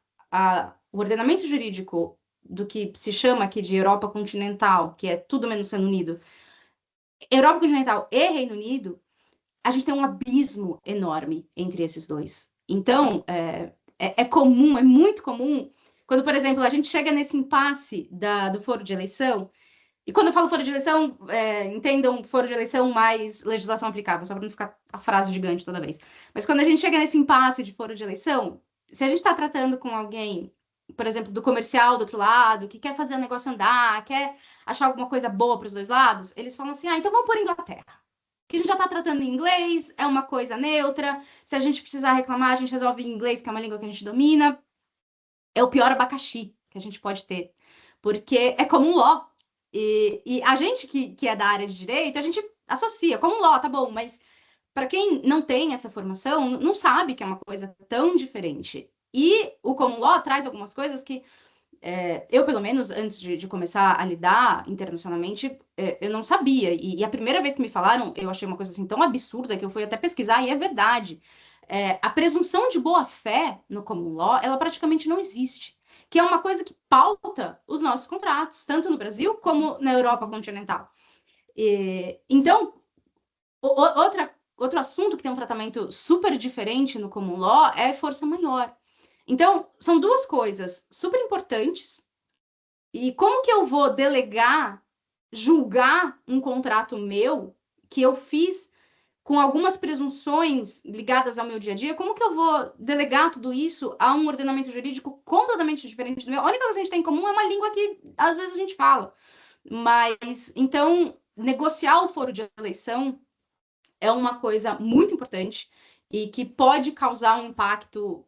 o ordenamento jurídico do que se chama aqui de Europa continental, que é tudo menos Reino Unido, Europa continental e Reino Unido, a gente tem um abismo enorme entre esses dois. Então, é comum, é muito comum, quando, por exemplo, a gente chega nesse impasse do foro de eleição. E quando eu falo foro de eleição, entendam foro de eleição mais legislação aplicável, só para não ficar a frase gigante toda vez. Mas quando a gente chega nesse impasse de foro de eleição, se a gente está tratando com alguém, por exemplo, do comercial do outro lado, que quer fazer o negócio andar, quer achar alguma coisa boa para os dois lados, eles falam assim, então vamos por Inglaterra. Que a gente já está tratando em inglês, é uma coisa neutra, se a gente precisar reclamar, a gente resolve em inglês, que é uma língua que a gente domina. É o pior abacaxi que a gente pode ter, porque é common law. E a gente que é da área de direito, a gente associa common law, tá bom, mas para quem não tem essa formação, não sabe que é uma coisa tão diferente. E o common law traz algumas coisas que eu, pelo menos, antes de começar a lidar internacionalmente, eu não sabia. E a primeira vez que me falaram, eu achei uma coisa assim tão absurda que eu fui até pesquisar, e é verdade. A presunção de boa-fé no common law, ela praticamente não existe. Que é uma coisa que pauta os nossos contratos, tanto no Brasil como na Europa continental. Então, outro assunto que tem um tratamento super diferente no common law é força maior. Então, são duas coisas super importantes. E como que eu vou delegar, julgar um contrato meu que eu fiz com algumas presunções ligadas ao meu dia a dia? Como que eu vou delegar tudo isso a um ordenamento jurídico completamente diferente do meu? A única coisa que a gente tem em comum é uma língua que às vezes a gente fala. Mas, então, negociar o foro de eleição é uma coisa muito importante e que pode causar um impacto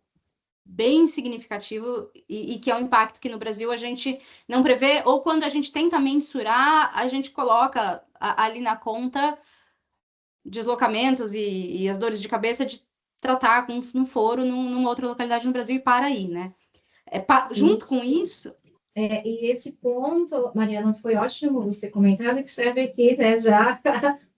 bem significativo e que é um impacto que no Brasil a gente não prevê, ou quando a gente tenta mensurar, a gente coloca ali na conta deslocamentos e as dores de cabeça de tratar com um foro numa outra localidade no Brasil e para aí, né? Junto com isso, E esse ponto, Mariana, foi ótimo você ter comentado, que serve aqui, né, já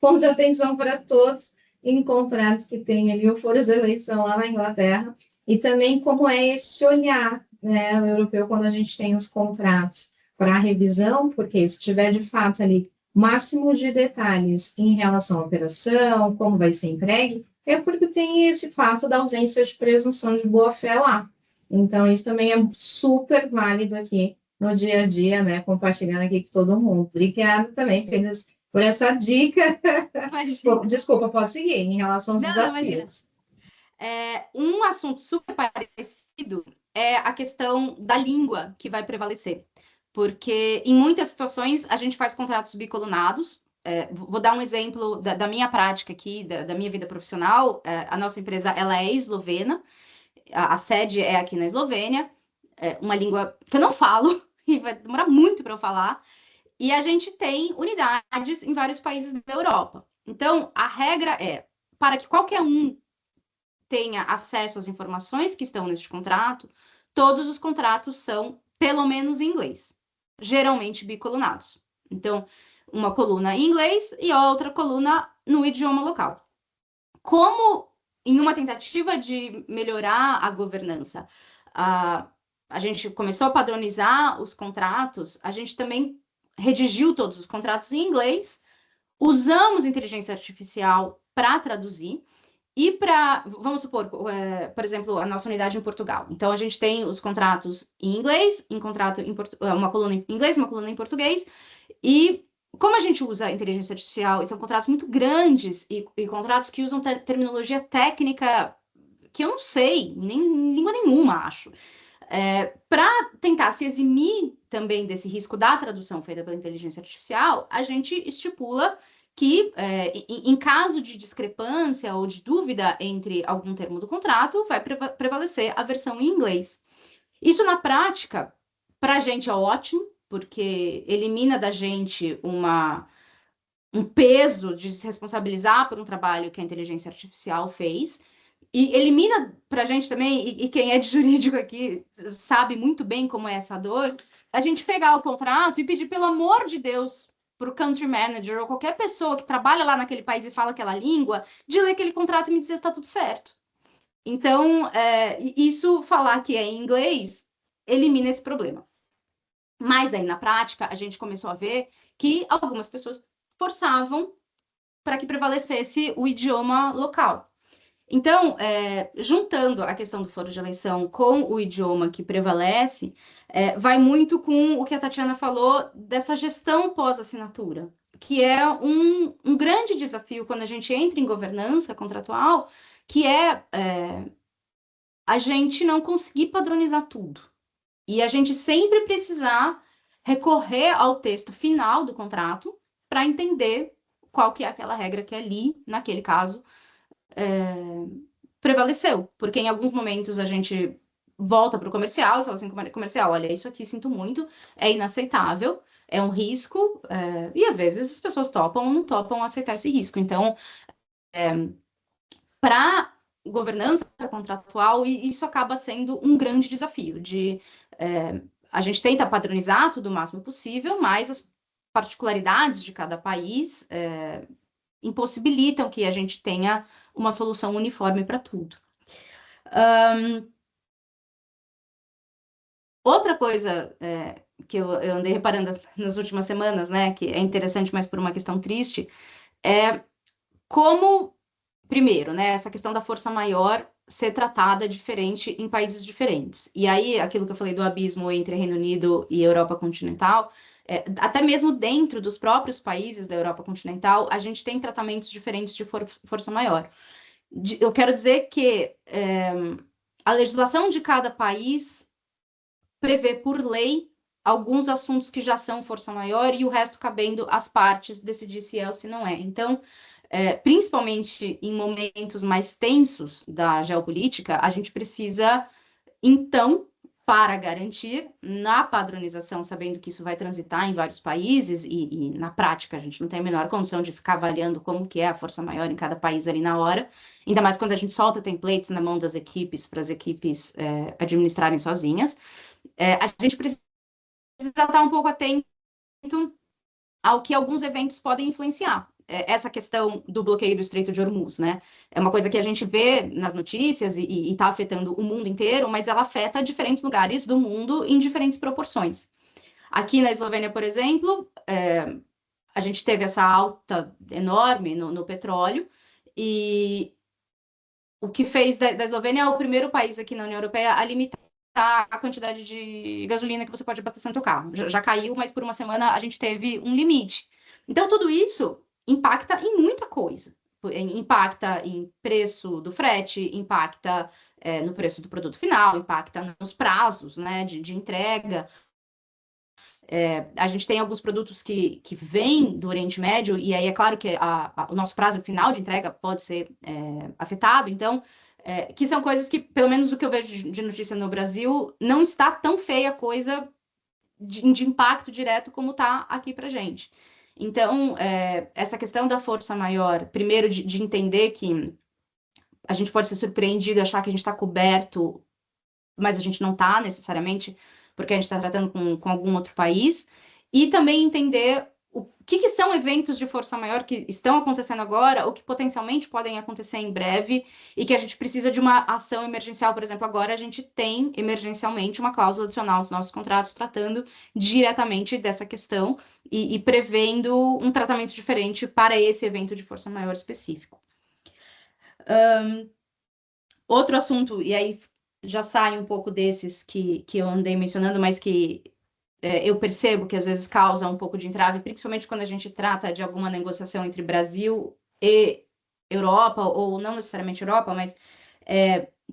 ponto de atenção para todos em contratos que tem ali o foro de eleição lá na Inglaterra, e também como é esse olhar, né, europeu, quando a gente tem os contratos para revisão, porque se tiver de fato ali máximo de detalhes em relação à operação, como vai ser entregue, é porque tem esse fato da ausência de presunção de boa-fé lá. Então, isso também é super válido aqui no dia a dia, né? Compartilhando aqui com todo mundo. Obrigada também por essa dica. Desculpa, pode seguir em relação aos desafios. Um assunto super parecido é a questão da língua que vai prevalecer. Porque em muitas situações a gente faz contratos bicolunados. Vou dar um exemplo da minha prática aqui, da minha vida profissional. A nossa empresa ela é eslovena, a sede é aqui na Eslovênia, uma língua que eu não falo, e vai demorar muito para eu falar, e a gente tem unidades em vários países da Europa. Então, a regra é, para que qualquer um tenha acesso às informações que estão neste contrato, todos os contratos são, pelo menos em inglês, geralmente bicolunados. Então, uma coluna em inglês e outra coluna no idioma local. Como, em uma tentativa de melhorar a governança, a gente começou a padronizar os contratos, a gente também redigiu todos os contratos em inglês, usamos inteligência artificial para traduzir, e vamos supor, por exemplo, a nossa unidade em Portugal. Então, a gente tem os contratos em inglês, uma coluna em inglês, uma coluna em português, e como a gente usa a inteligência artificial, e são contratos muito grandes, e contratos que usam terminologia técnica que eu não sei, nem em língua nenhuma, acho. Para tentar se eximir também desse risco da tradução feita pela inteligência artificial, a gente estipula que, em caso de discrepância ou de dúvida entre algum termo do contrato, vai prevalecer a versão em inglês. Isso, na prática, para a gente é ótimo, porque elimina da gente um peso de se responsabilizar por um trabalho que a inteligência artificial fez, e elimina para a gente também, e quem é de jurídico aqui sabe muito bem como é essa dor, a gente pegar o contrato e pedir, pelo amor de Deus, para o country manager ou qualquer pessoa que trabalha lá naquele país e fala aquela língua, de ler aquele contrato e me dizer se está tudo certo. Então, isso falar que é em inglês elimina esse problema. Mas aí, na prática, a gente começou a ver que algumas pessoas forçavam para que prevalecesse o idioma local. Então, juntando a questão do foro de eleição com o idioma que prevalece, vai muito com o que a Tatiana falou dessa gestão pós-assinatura, que é um grande desafio quando a gente entra em governança contratual, que é a gente não conseguir padronizar tudo. E a gente sempre precisar recorrer ao texto final do contrato para entender qual que é aquela regra que ali, naquele caso, prevaleceu. Porque em alguns momentos a gente volta para o comercial e fala assim, comercial, olha, isso aqui sinto muito, é inaceitável, é um risco, e às vezes as pessoas topam ou não topam aceitar esse risco. Então, para governança contratual, e isso acaba sendo um grande desafio a gente tenta padronizar tudo o máximo possível, mas as particularidades de cada país impossibilitam que a gente tenha uma solução uniforme para tudo. Outra coisa que eu andei reparando nas últimas semanas, né, que é interessante, mas por uma questão triste, é como, primeiro, né, essa questão da força maior ser tratada diferente em países diferentes. E aí, aquilo que eu falei do abismo entre Reino Unido e Europa continental, até mesmo dentro dos próprios países da Europa continental, a gente tem tratamentos diferentes de força maior. Eu quero dizer que a legislação de cada país prevê por lei alguns assuntos que já são força maior e o resto cabendo às partes decidir se é ou se não é. Então, principalmente em momentos mais tensos da geopolítica, a gente precisa, então, para garantir na padronização, sabendo que isso vai transitar em vários países e na prática a gente não tem a menor condição de ficar avaliando como que é a força maior em cada país ali na hora, ainda mais quando a gente solta templates na mão das equipes, para as equipes administrarem sozinhas, a gente precisa estar um pouco atento ao que alguns eventos podem influenciar. Essa questão do bloqueio do Estreito de Hormuz, né? É uma coisa que a gente vê nas notícias e está afetando o mundo inteiro, mas ela afeta diferentes lugares do mundo em diferentes proporções. Aqui na Eslovênia, por exemplo, a gente teve essa alta enorme no petróleo, e o que fez da Eslovênia é o primeiro país aqui na União Europeia a limitar a quantidade de gasolina que você pode abastecer no seu carro. Já caiu, mas por uma semana a gente teve um limite. Então, tudo isso impacta em muita coisa. Impacta em preço do frete, impacta no preço do produto final, impacta nos prazos, né, de entrega. A gente tem alguns produtos que vêm do Oriente Médio, e aí é claro que o nosso prazo final de entrega pode ser afetado, então, que são coisas que, pelo menos o que eu vejo de notícia no Brasil, não está tão feia a coisa de impacto direto como está aqui para gente. Então, essa questão da força maior, primeiro de entender que a gente pode ser surpreendido, achar que a gente está coberto, mas a gente não está necessariamente, porque a gente está tratando com algum outro país, e também entender o que são eventos de força maior que estão acontecendo agora, ou que potencialmente podem acontecer em breve, e que a gente precisa de uma ação emergencial. Por exemplo, agora a gente tem emergencialmente uma cláusula adicional nos nossos contratos tratando diretamente dessa questão e prevendo um tratamento diferente para esse evento de força maior específico. Outro assunto, e aí já sai um pouco desses que eu andei mencionando, mas que eu percebo que às vezes causa um pouco de entrave, principalmente quando a gente trata de alguma negociação entre Brasil e Europa, ou não necessariamente Europa, mas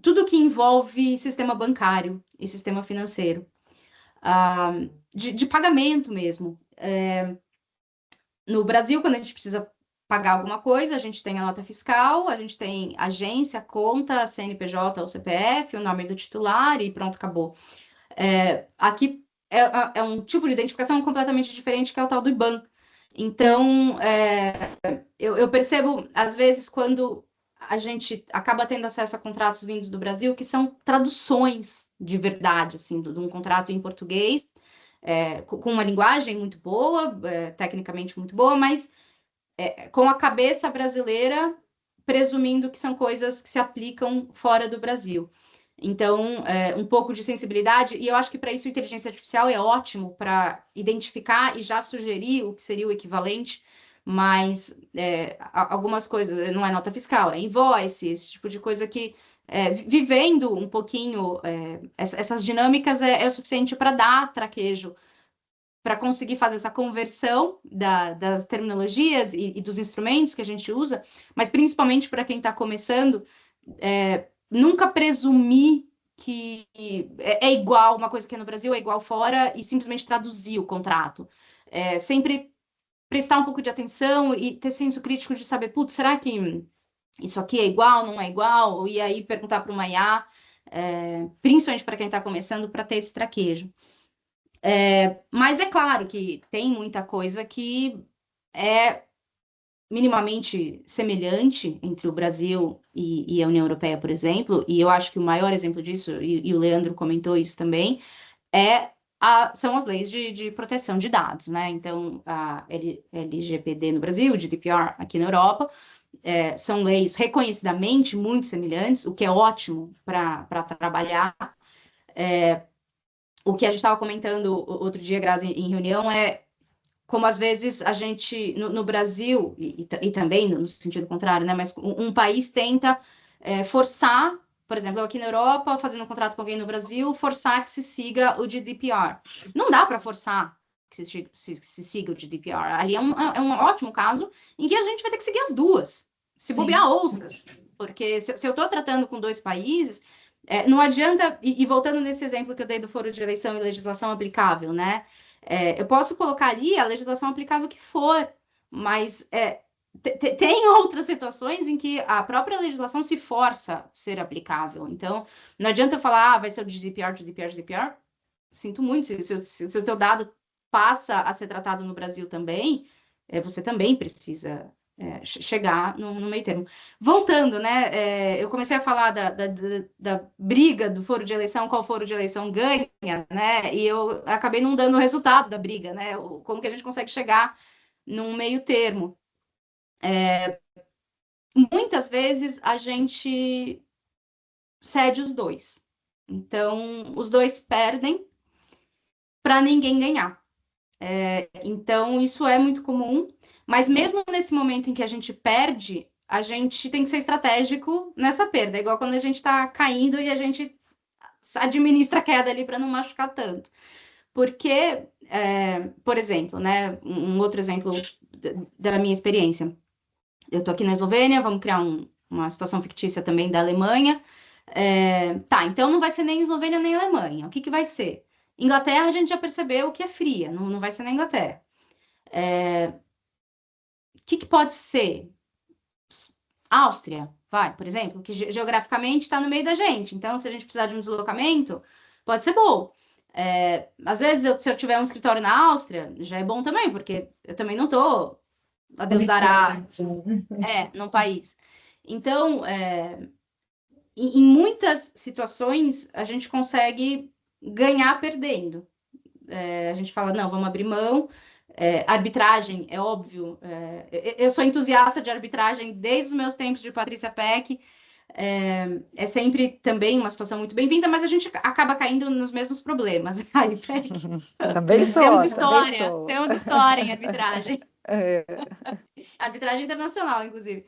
tudo que envolve sistema bancário e sistema financeiro, de pagamento mesmo. No Brasil, quando a gente precisa pagar alguma coisa, a gente tem a nota fiscal, a gente tem agência, conta, CNPJ ou CPF, o nome do titular e pronto, acabou. Aqui é um tipo de identificação completamente diferente, que é o tal do IBAN. Então, eu percebo, às vezes, quando a gente acaba tendo acesso a contratos vindos do Brasil, que são traduções de verdade, assim, de um contrato em português, com uma linguagem muito boa, tecnicamente muito boa, mas com a cabeça brasileira, presumindo que são coisas que se aplicam fora do Brasil. Então, um pouco de sensibilidade, e eu acho que para isso a inteligência artificial é ótimo para identificar e já sugerir o que seria o equivalente, mas algumas coisas, não é nota fiscal, é invoice, esse tipo de coisa que, vivendo um pouquinho essas dinâmicas, é o suficiente para dar traquejo, para conseguir fazer essa conversão das terminologias e dos instrumentos que a gente usa, mas principalmente para quem está começando, nunca presumir que é igual, uma coisa que é no Brasil é igual fora, e simplesmente traduzir o contrato. Sempre prestar um pouco de atenção e ter senso crítico de saber, putz, será que isso aqui é igual, não é igual? E aí perguntar para uma IA, principalmente para quem está começando, para ter esse traquejo. Mas é claro que tem muita coisa que é minimamente semelhante entre o Brasil e a União Europeia, por exemplo, e eu acho que o maior exemplo disso, e o Leandro comentou isso também, são as leis de proteção de dados, né? Então, a LGPD no Brasil, o GDPR aqui na Europa, são leis reconhecidamente muito semelhantes, o que é ótimo para trabalhar. O que a gente estava comentando outro dia, Grazi, em reunião, como às vezes a gente, no Brasil, e também no sentido contrário, né? Mas um país tenta forçar, por exemplo, aqui na Europa, fazendo um contrato com alguém no Brasil, forçar que se siga o GDPR. Não dá para forçar que se siga o GDPR. Ali é um ótimo caso em que a gente vai ter que seguir as duas, se bobear outras. Porque se eu estou tratando com dois países, não adianta, e voltando nesse exemplo que eu dei do foro de eleição e legislação aplicável, né? Eu posso colocar ali a legislação aplicável que for, mas tem outras situações em que a própria legislação se força a ser aplicável. Então, não adianta eu falar, vai ser o GDPR, GDPR, GDPR. Sinto muito, se o teu dado passa a ser tratado no Brasil também, você também precisa chegar no meio termo. Voltando, né? Eu comecei a falar da briga do foro de eleição, qual foro de eleição ganha, né? E eu acabei não dando o resultado da briga, né? Como que a gente consegue chegar num meio termo. Muitas vezes a gente cede os dois. Então, os dois perdem para ninguém ganhar. Então, isso é muito comum, mas mesmo nesse momento em que a gente perde, a gente tem que ser estratégico nessa perda, igual quando a gente está caindo e a gente administra a queda ali para não machucar tanto. Porque, por exemplo, né, um outro exemplo da minha experiência. Eu estou aqui na Eslovênia, vamos criar uma situação fictícia também da Alemanha. Tá, então não vai ser nem Eslovênia nem Alemanha. O que vai ser? Inglaterra, a gente já percebeu que é fria, não vai ser na Inglaterra. O que pode ser? Áustria, por exemplo, que geograficamente está no meio da gente. Então, se a gente precisar de um deslocamento, pode ser bom. Às vezes, se eu tiver um escritório na Áustria, já é bom também, porque eu também não estou, a Deus dará, no país. Então, em muitas situações, a gente consegue ganhar perdendo. A gente fala, não, vamos abrir mão. Arbitragem, é óbvio. Eu sou entusiasta de arbitragem desde os meus tempos de Patrícia Peck. É sempre também uma situação muito bem-vinda, mas a gente acaba caindo nos mesmos problemas. Aí, Peck, Também sou. Temos história em arbitragem. Arbitragem internacional, inclusive.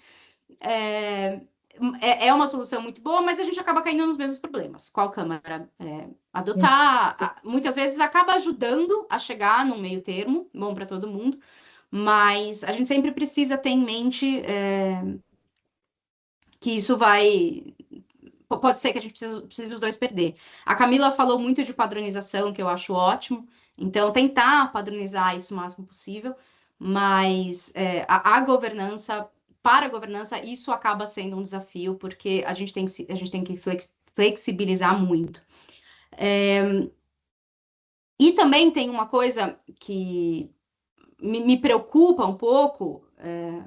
É uma solução muito boa, mas a gente acaba caindo nos mesmos problemas. Qual Câmara adotar, muitas vezes acaba ajudando a chegar num meio termo, bom para todo mundo, mas a gente sempre precisa ter em mente que isso pode ser que a gente precise os dois perder. A Camila falou muito de padronização, que eu acho ótimo, então tentar padronizar isso o máximo possível, mas a governança, para a governança, isso acaba sendo um desafio, porque a gente tem que flexibilizar muito. E também tem uma coisa que me preocupa um pouco,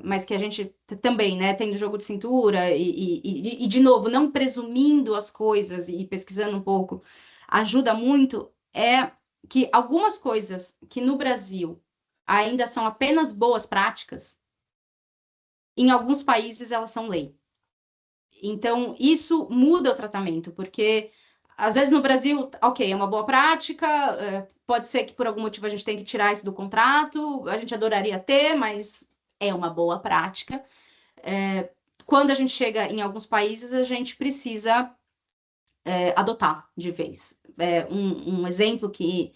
mas que a gente também, né, tem do jogo de cintura e, de novo, não presumindo as coisas e pesquisando um pouco, ajuda muito, é que algumas coisas que no Brasil ainda são apenas boas práticas, em alguns países elas são lei. Então, isso muda o tratamento, porque às vezes no Brasil, ok, é uma boa prática, pode ser que por algum motivo a gente tenha que tirar isso do contrato, a gente adoraria ter, mas é uma boa prática. Quando a gente chega em alguns países, a gente precisa adotar de vez. Um exemplo que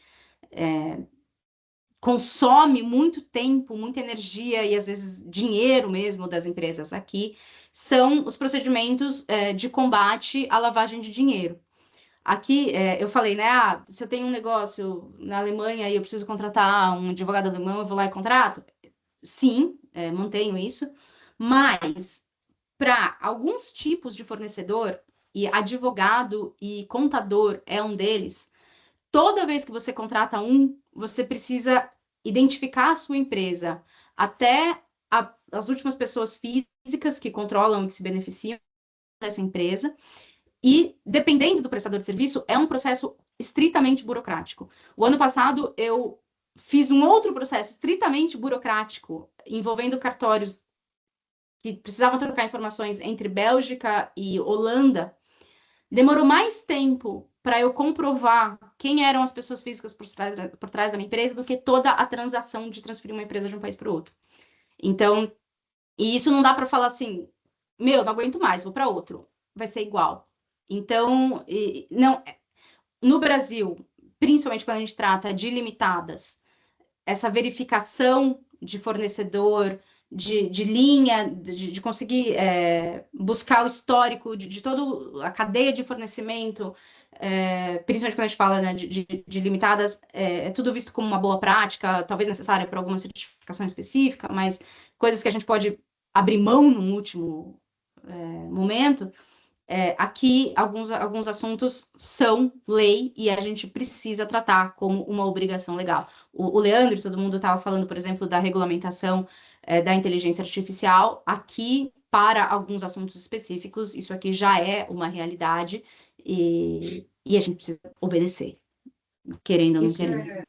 consome muito tempo, muita energia e às vezes dinheiro mesmo das empresas aqui, são os procedimentos de combate à lavagem de dinheiro. Aqui, eu falei, né, se eu tenho um negócio na Alemanha e eu preciso contratar um advogado alemão, eu vou lá e contrato? Sim, mantenho isso, mas para alguns tipos de fornecedor, e advogado e contador é um deles, toda vez que você contrata você precisa identificar a sua empresa, até as últimas pessoas físicas que controlam e que se beneficiam dessa empresa, e, dependendo do prestador de serviço, é um processo estritamente burocrático. O ano passado, eu fiz um outro processo estritamente burocrático, envolvendo cartórios que precisavam trocar informações entre Bélgica e Holanda. Demorou mais tempo para eu comprovar quem eram as pessoas físicas por trás da minha empresa do que toda a transação de transferir uma empresa de um país para o outro. Então, e isso não dá para falar assim, não aguento mais, vou para outro. Vai ser igual. Então, não, no Brasil, principalmente quando a gente trata de limitadas, essa verificação de fornecedor, de linha, de conseguir buscar o histórico de toda a cadeia de fornecimento, principalmente quando a gente fala, né, de limitadas, é tudo visto como uma boa prática, talvez necessária para alguma certificação específica, mas coisas que a gente pode abrir mão num último momento. Aqui, alguns assuntos são lei e a gente precisa tratar como uma obrigação legal. O Leandro e todo mundo estava falando, por exemplo, da regulamentação da inteligência artificial. Aqui, para alguns assuntos específicos, isso aqui já é uma realidade e a gente precisa obedecer, querendo ou não Isso querendo.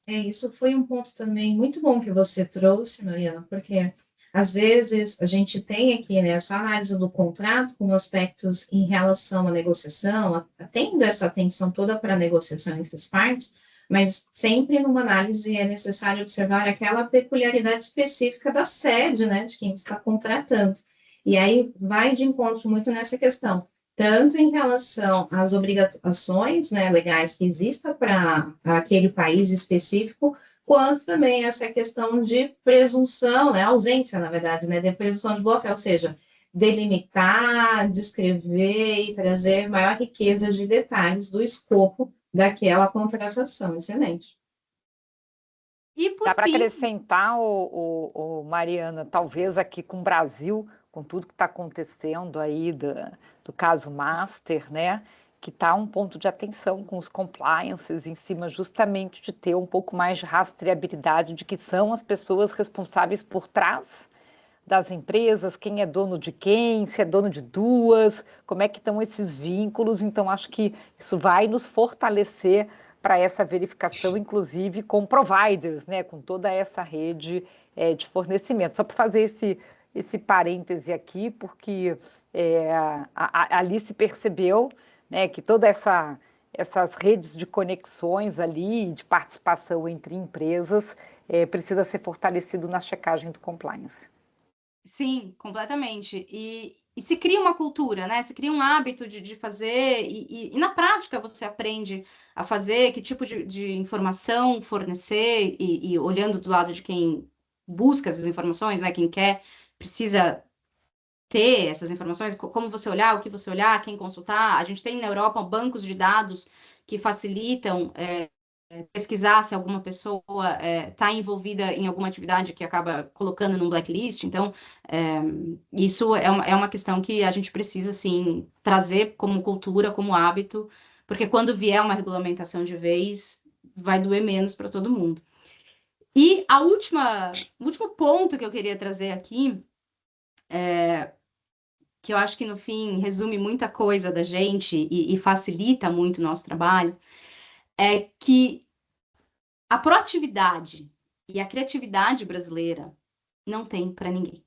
Isso foi um ponto também muito bom que você trouxe, Mariana, porque às vezes a gente tem aqui, né, só a análise do contrato com aspectos em relação à negociação, tendo essa atenção toda para a negociação entre as partes, mas sempre numa análise é necessário observar aquela peculiaridade específica da sede, né, de quem está contratando. E aí vai de encontro muito nessa questão, tanto em relação às obrigações, né, legais que existam para aquele país específico, quanto também essa questão de presunção, né, ausência, na verdade, né, de presunção de boa-fé, ou seja, delimitar, descrever e trazer maior riqueza de detalhes do escopo daquela contratação. Excelente. E por Dá para fim, acrescentar, Mariana, talvez aqui com o Brasil, com tudo que está acontecendo aí do caso Master, né? Que está um ponto de atenção com os compliances em cima justamente de ter um pouco mais de rastreabilidade de que são as pessoas responsáveis por trás das empresas, quem é dono de quem, se é dono de duas, como é que estão esses vínculos. Então, acho que isso vai nos fortalecer para essa verificação, inclusive com providers, né, com toda essa rede de fornecimento. Só para fazer esse parêntese aqui, porque ali se percebeu, né, que toda essas redes de conexões ali, de participação entre empresas, precisa ser fortalecido na checagem do compliance. sim, completamente. E se cria uma cultura, né? Se cria um hábito de fazer, e na prática você aprende a fazer, que tipo de informação fornecer, e olhando do lado de quem busca essas informações, né? Quem quer, precisa ter essas informações, como você olhar, o que você olhar, quem consultar. A gente tem na Europa bancos de dados que facilitam pesquisar se alguma pessoa está envolvida em alguma atividade que acaba colocando num blacklist. Então, isso é uma questão que a gente precisa, assim, trazer como cultura, como hábito, porque quando vier uma regulamentação de vez, vai doer menos para todo mundo. E o último ponto que eu queria trazer aqui, que eu acho que no fim resume muita coisa da gente e facilita muito o nosso trabalho, é que a proatividade e a criatividade brasileira não tem para ninguém.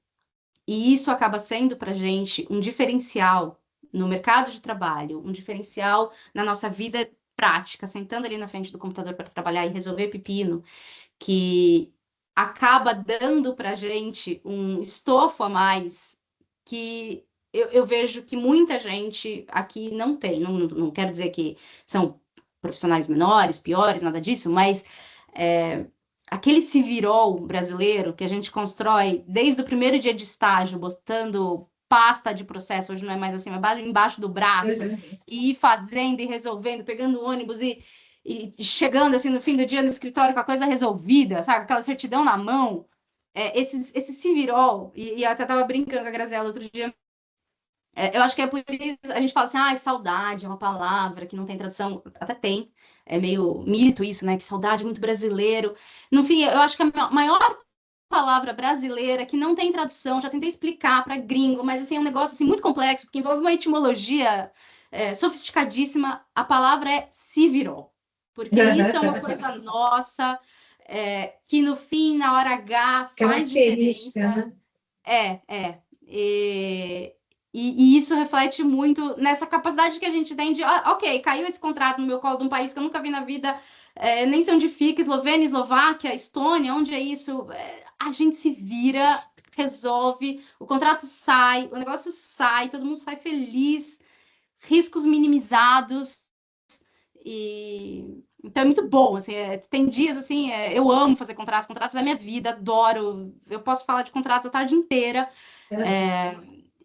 E isso acaba sendo para a gente um diferencial no mercado de trabalho, um diferencial na nossa vida prática, sentando ali na frente do computador para trabalhar e resolver pepino, que acaba dando para a gente um estofo a mais que eu vejo que muita gente aqui não tem. Não quero dizer que são profissionais menores, piores, nada disso, mas aquele civirol brasileiro que a gente constrói desde o primeiro dia de estágio, botando pasta de processo, hoje não é mais assim, mas embaixo do braço, e ir fazendo e resolvendo, pegando ônibus e chegando assim no fim do dia no escritório com a coisa resolvida, sabe? Aquela certidão na mão. Esse civirol, e eu até estava brincando com a Graziela outro dia, eu acho que é por isso a gente fala assim, saudade é uma palavra que não tem tradução, até tem, é meio mito isso, né? Que saudade é muito brasileiro. No fim, eu acho que a maior palavra brasileira que não tem tradução, já tentei explicar para gringo, mas assim, é um negócio assim, muito complexo, porque envolve uma etimologia sofisticadíssima. A palavra é civirol, porque isso é uma coisa nossa, que no fim, na hora H, faz diferença. Né? E isso reflete muito nessa capacidade que a gente tem de, ok, caiu esse contrato no meu colo de um país que eu nunca vi na vida, nem sei onde fica, Eslovênia, Eslováquia, Estônia, onde é isso? A gente se vira, resolve, o contrato sai, o negócio sai, todo mundo sai feliz, riscos minimizados, então é muito bom, assim, tem dias assim, eu amo fazer contratos é minha vida, adoro, eu posso falar de contratos a tarde inteira,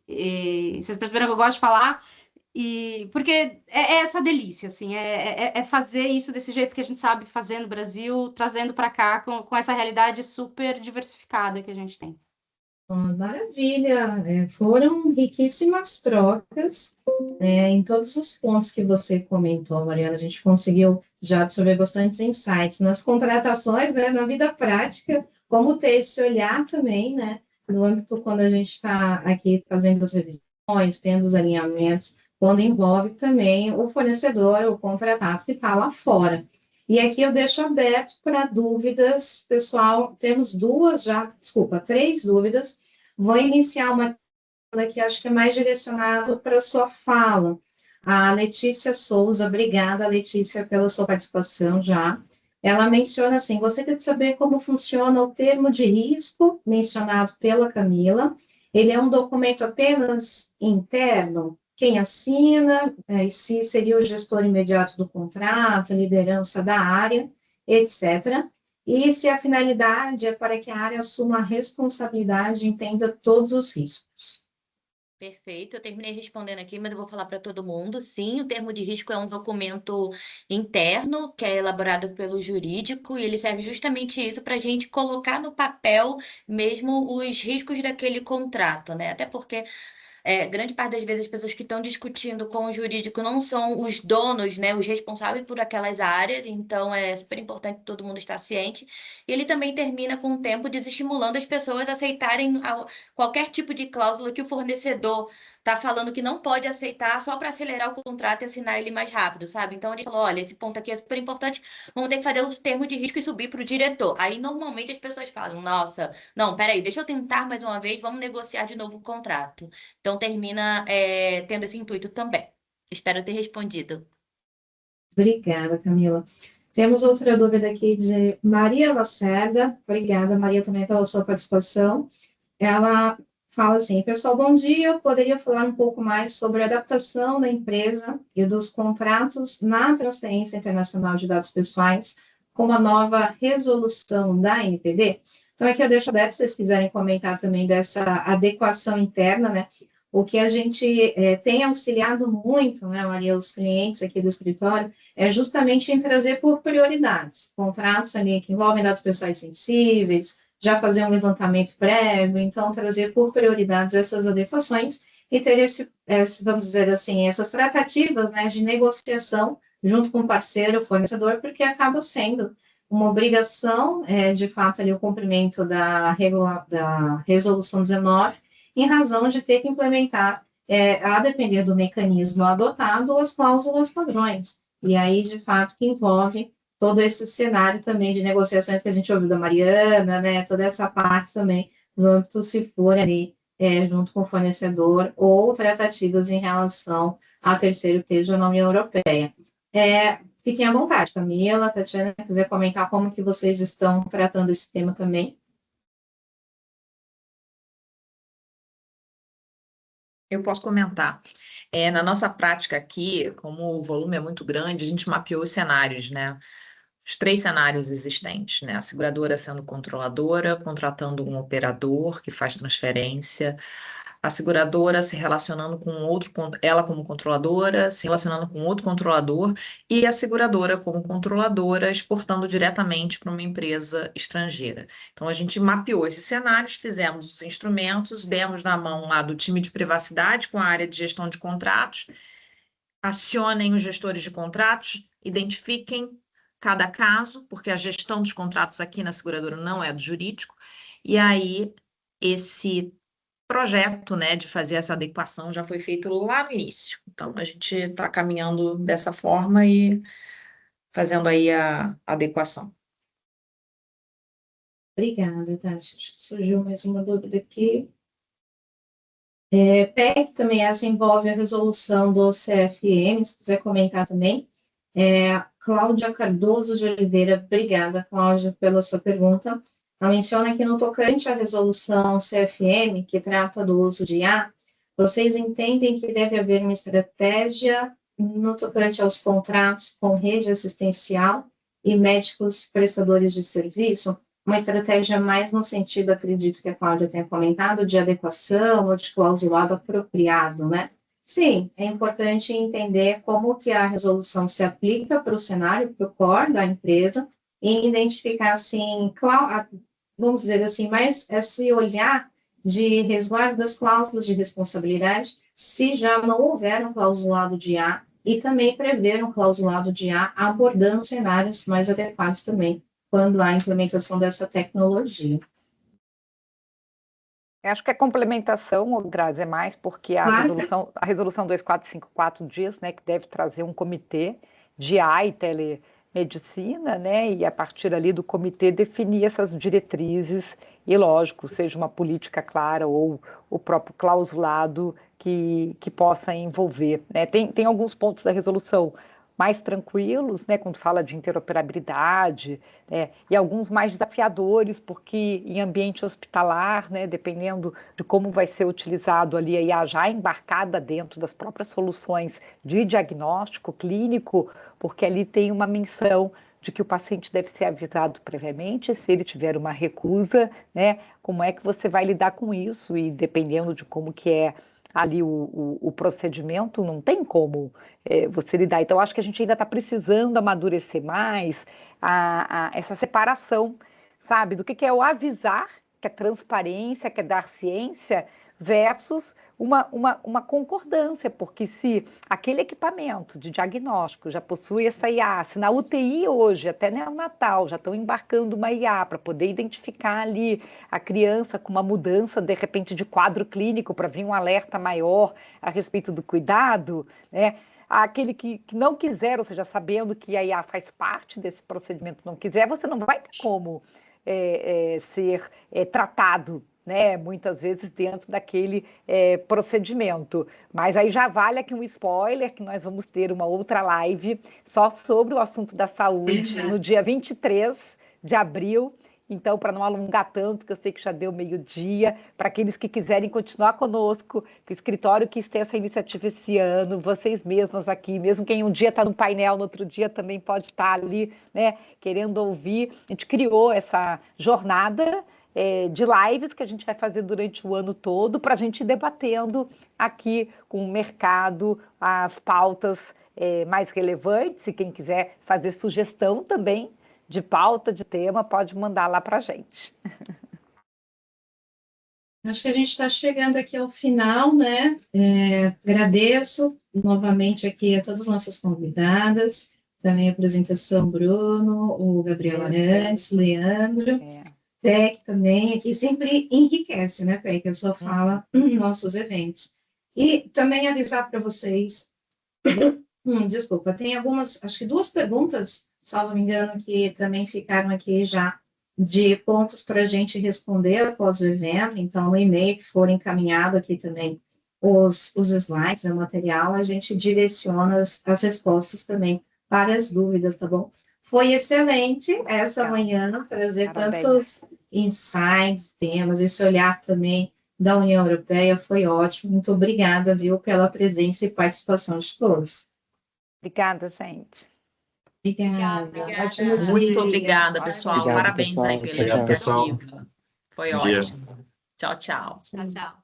e vocês perceberam que eu gosto de falar, porque é essa delícia, assim, é fazer isso desse jeito que a gente sabe fazer no Brasil, trazendo para cá com essa realidade super diversificada que a gente tem. Maravilha, foram riquíssimas trocas em todos os pontos que você comentou, Mariana. A gente conseguiu já absorver bastantes insights nas contratações, né, na vida prática, como ter esse olhar também, né, no âmbito quando a gente está aqui fazendo as revisões, tendo os alinhamentos, quando envolve também o fornecedor, o contratado que está lá fora. E aqui eu deixo aberto para dúvidas, pessoal, temos três dúvidas. Vou iniciar uma que acho que é mais direcionado para a sua fala. A Letícia Souza, obrigada, Letícia, pela sua participação já. Ela menciona assim, você quer saber como funciona o termo de risco mencionado pela Camila? Ele é um documento apenas interno? Quem assina? E se seria o gestor imediato do contrato, liderança da área, etc. E se a finalidade é para que a área assuma a responsabilidade e entenda todos os riscos. Perfeito, eu terminei respondendo aqui, mas eu vou falar para todo mundo. Sim, o termo de risco é um documento interno que é elaborado pelo jurídico e ele serve justamente isso para a gente colocar no papel mesmo os riscos daquele contrato, né? Até porque grande parte das vezes as pessoas que estão discutindo com o jurídico não são os donos, né, os responsáveis por aquelas áreas, então é super importante que todo mundo estar ciente. E ele também termina com o tempo desestimulando as pessoas a aceitarem qualquer tipo de cláusula que o fornecedor está falando que não pode aceitar só para acelerar o contrato e assinar ele mais rápido, sabe? Então ele falou, olha, esse ponto aqui é super importante, vamos ter que fazer os termos de risco e subir para o diretor. Aí normalmente as pessoas falam, nossa, não, peraí, deixa eu tentar mais uma vez, vamos negociar de novo o contrato. Então, termina tendo esse intuito também. Espero ter respondido. Obrigada, Camila. Temos outra dúvida aqui de Maria Lacerda. Obrigada, Maria, também pela sua participação. Ela fala assim, pessoal, bom dia, eu poderia falar um pouco mais sobre a adaptação da empresa e dos contratos na transferência internacional de dados pessoais com a nova resolução da NPD? Então, aqui eu deixo aberto, se vocês quiserem comentar também dessa adequação interna, né? O que a gente tem auxiliado muito, né, Maria, os clientes aqui do escritório, é justamente em trazer por prioridades, contratos ali que envolvem dados pessoais sensíveis, já fazer um levantamento prévio, então trazer por prioridades essas adequações e ter vamos dizer assim, essas tratativas, né, de negociação junto com o parceiro, o fornecedor, porque acaba sendo uma obrigação, de fato, ali o cumprimento da resolução 19, em razão de ter que implementar, a depender do mecanismo adotado, as cláusulas padrões. E aí, de fato, que envolve todo esse cenário também de negociações que a gente ouviu da Mariana, né, toda essa parte também, no âmbito, se for ali, junto com o fornecedor, ou tratativas em relação a terceiro esteja na União Europeia. Fiquem à vontade, Camila, Tatiana, quiser comentar como que vocês estão tratando esse tema também. Eu posso comentar. Na nossa prática aqui, como o volume é muito grande, a gente mapeou os cenários, né? Os 3 cenários existentes, né? A seguradora sendo controladora, contratando um operador que faz transferência, a seguradora se relacionando com outro, ela como controladora, se relacionando com outro controlador, e a seguradora como controladora exportando diretamente para uma empresa estrangeira. Então, a gente mapeou esses cenários, fizemos os instrumentos, demos na mão lá do time de privacidade com a área de gestão de contratos, acionem os gestores de contratos, identifiquem cada caso, porque a gestão dos contratos aqui na seguradora não é do jurídico, e aí esse projeto, né, de fazer essa adequação já foi feito lá no início. Então, a gente está caminhando dessa forma e fazendo aí a adequação. Obrigada, Tati. Surgiu mais uma dúvida aqui. PEC também, essa envolve a resolução do CFM, se quiser comentar também. Cláudia Cardoso de Oliveira, obrigada, Cláudia, pela sua pergunta. Ela menciona que no tocante à resolução CFM, que trata do uso de IA, vocês entendem que deve haver uma estratégia no tocante aos contratos com rede assistencial e médicos prestadores de serviço? Uma estratégia mais no sentido, acredito que a Cláudia tenha comentado, de adequação ou de clausulado apropriado, né? Sim, é importante entender como que a resolução se aplica para o cenário, para o core da empresa, e identificar, assim, vamos dizer assim, mais esse olhar de resguardo das cláusulas de responsabilidade, se já não houver um clausulado de A, e também prever um clausulado de A, abordando cenários mais adequados também quando há implementação dessa tecnologia. Eu acho que a complementação, Grazi, é mais porque a resolução 2454 diz, né, que deve trazer um comitê de AI e telemedicina, né, e a partir ali do comitê definir essas diretrizes e, lógico, seja uma política clara ou o próprio clausulado que possa envolver, né. Tem alguns pontos da resolução mais tranquilos, né, quando fala de interoperabilidade, né, e alguns mais desafiadores, porque em ambiente hospitalar, né, dependendo de como vai ser utilizado ali a IA já embarcada dentro das próprias soluções de diagnóstico clínico, porque ali tem uma menção de que o paciente deve ser avisado previamente, se ele tiver uma recusa, né, como é que você vai lidar com isso, e dependendo de como que é ali o procedimento, não tem como você lidar. Então, acho que a gente ainda está precisando amadurecer mais essa separação, sabe, do que é o avisar, que é transparência, que é dar ciência, versus uma concordância, porque se aquele equipamento de diagnóstico já possui essa IA, se na UTI hoje, até neonatal, já estão embarcando uma IA para poder identificar ali a criança com uma mudança, de repente, de quadro clínico, para vir um alerta maior a respeito do cuidado, né? Aquele que não quiser, ou seja, sabendo que a IA faz parte desse procedimento, não quiser, você não vai ter como ser tratado, né, muitas vezes dentro daquele procedimento. Mas aí já vale aqui um spoiler, que nós vamos ter uma outra live só sobre o assunto da saúde no dia 23 de abril. Então, para não alongar tanto, que eu sei que já deu meio-dia, para aqueles que quiserem continuar conosco, que o escritório quis ter essa iniciativa esse ano, vocês mesmas aqui, mesmo quem um dia está no painel, no outro dia também pode estar ali, né, querendo ouvir. A gente criou essa jornada de lives que a gente vai fazer durante o ano todo, para a gente ir debatendo aqui com o mercado as pautas mais relevantes, e quem quiser fazer sugestão também de pauta, de tema, pode mandar lá para a gente. Acho que a gente está chegando aqui ao final, né? Agradeço novamente aqui a todas as nossas convidadas, também a apresentação Bruno, o Gabriel Arantes, Leandro, Peck também, aqui sempre enriquece, né, Peck, a sua fala em nossos eventos. E também avisar para vocês, desculpa, tem algumas, acho que 2 perguntas, salvo me engano, que também ficaram aqui já de pontos para a gente responder após o evento. Então, no e-mail que for encaminhado aqui também os slides, o material, a gente direciona as respostas também para as dúvidas, tá bom? Foi excelente essa manhã trazer tantos insights, temas, esse olhar também da União Europeia, foi ótimo. Muito obrigada, viu, pela presença e participação de todos. Obrigada, gente. Obrigada. Obrigada. Muito obrigada, pessoal. Obrigado, Parabéns pessoal. aí pela Obrigado, pessoal. iniciativa. Foi Bom dia. ótimo. Tchau, tchau. Tchau, tchau.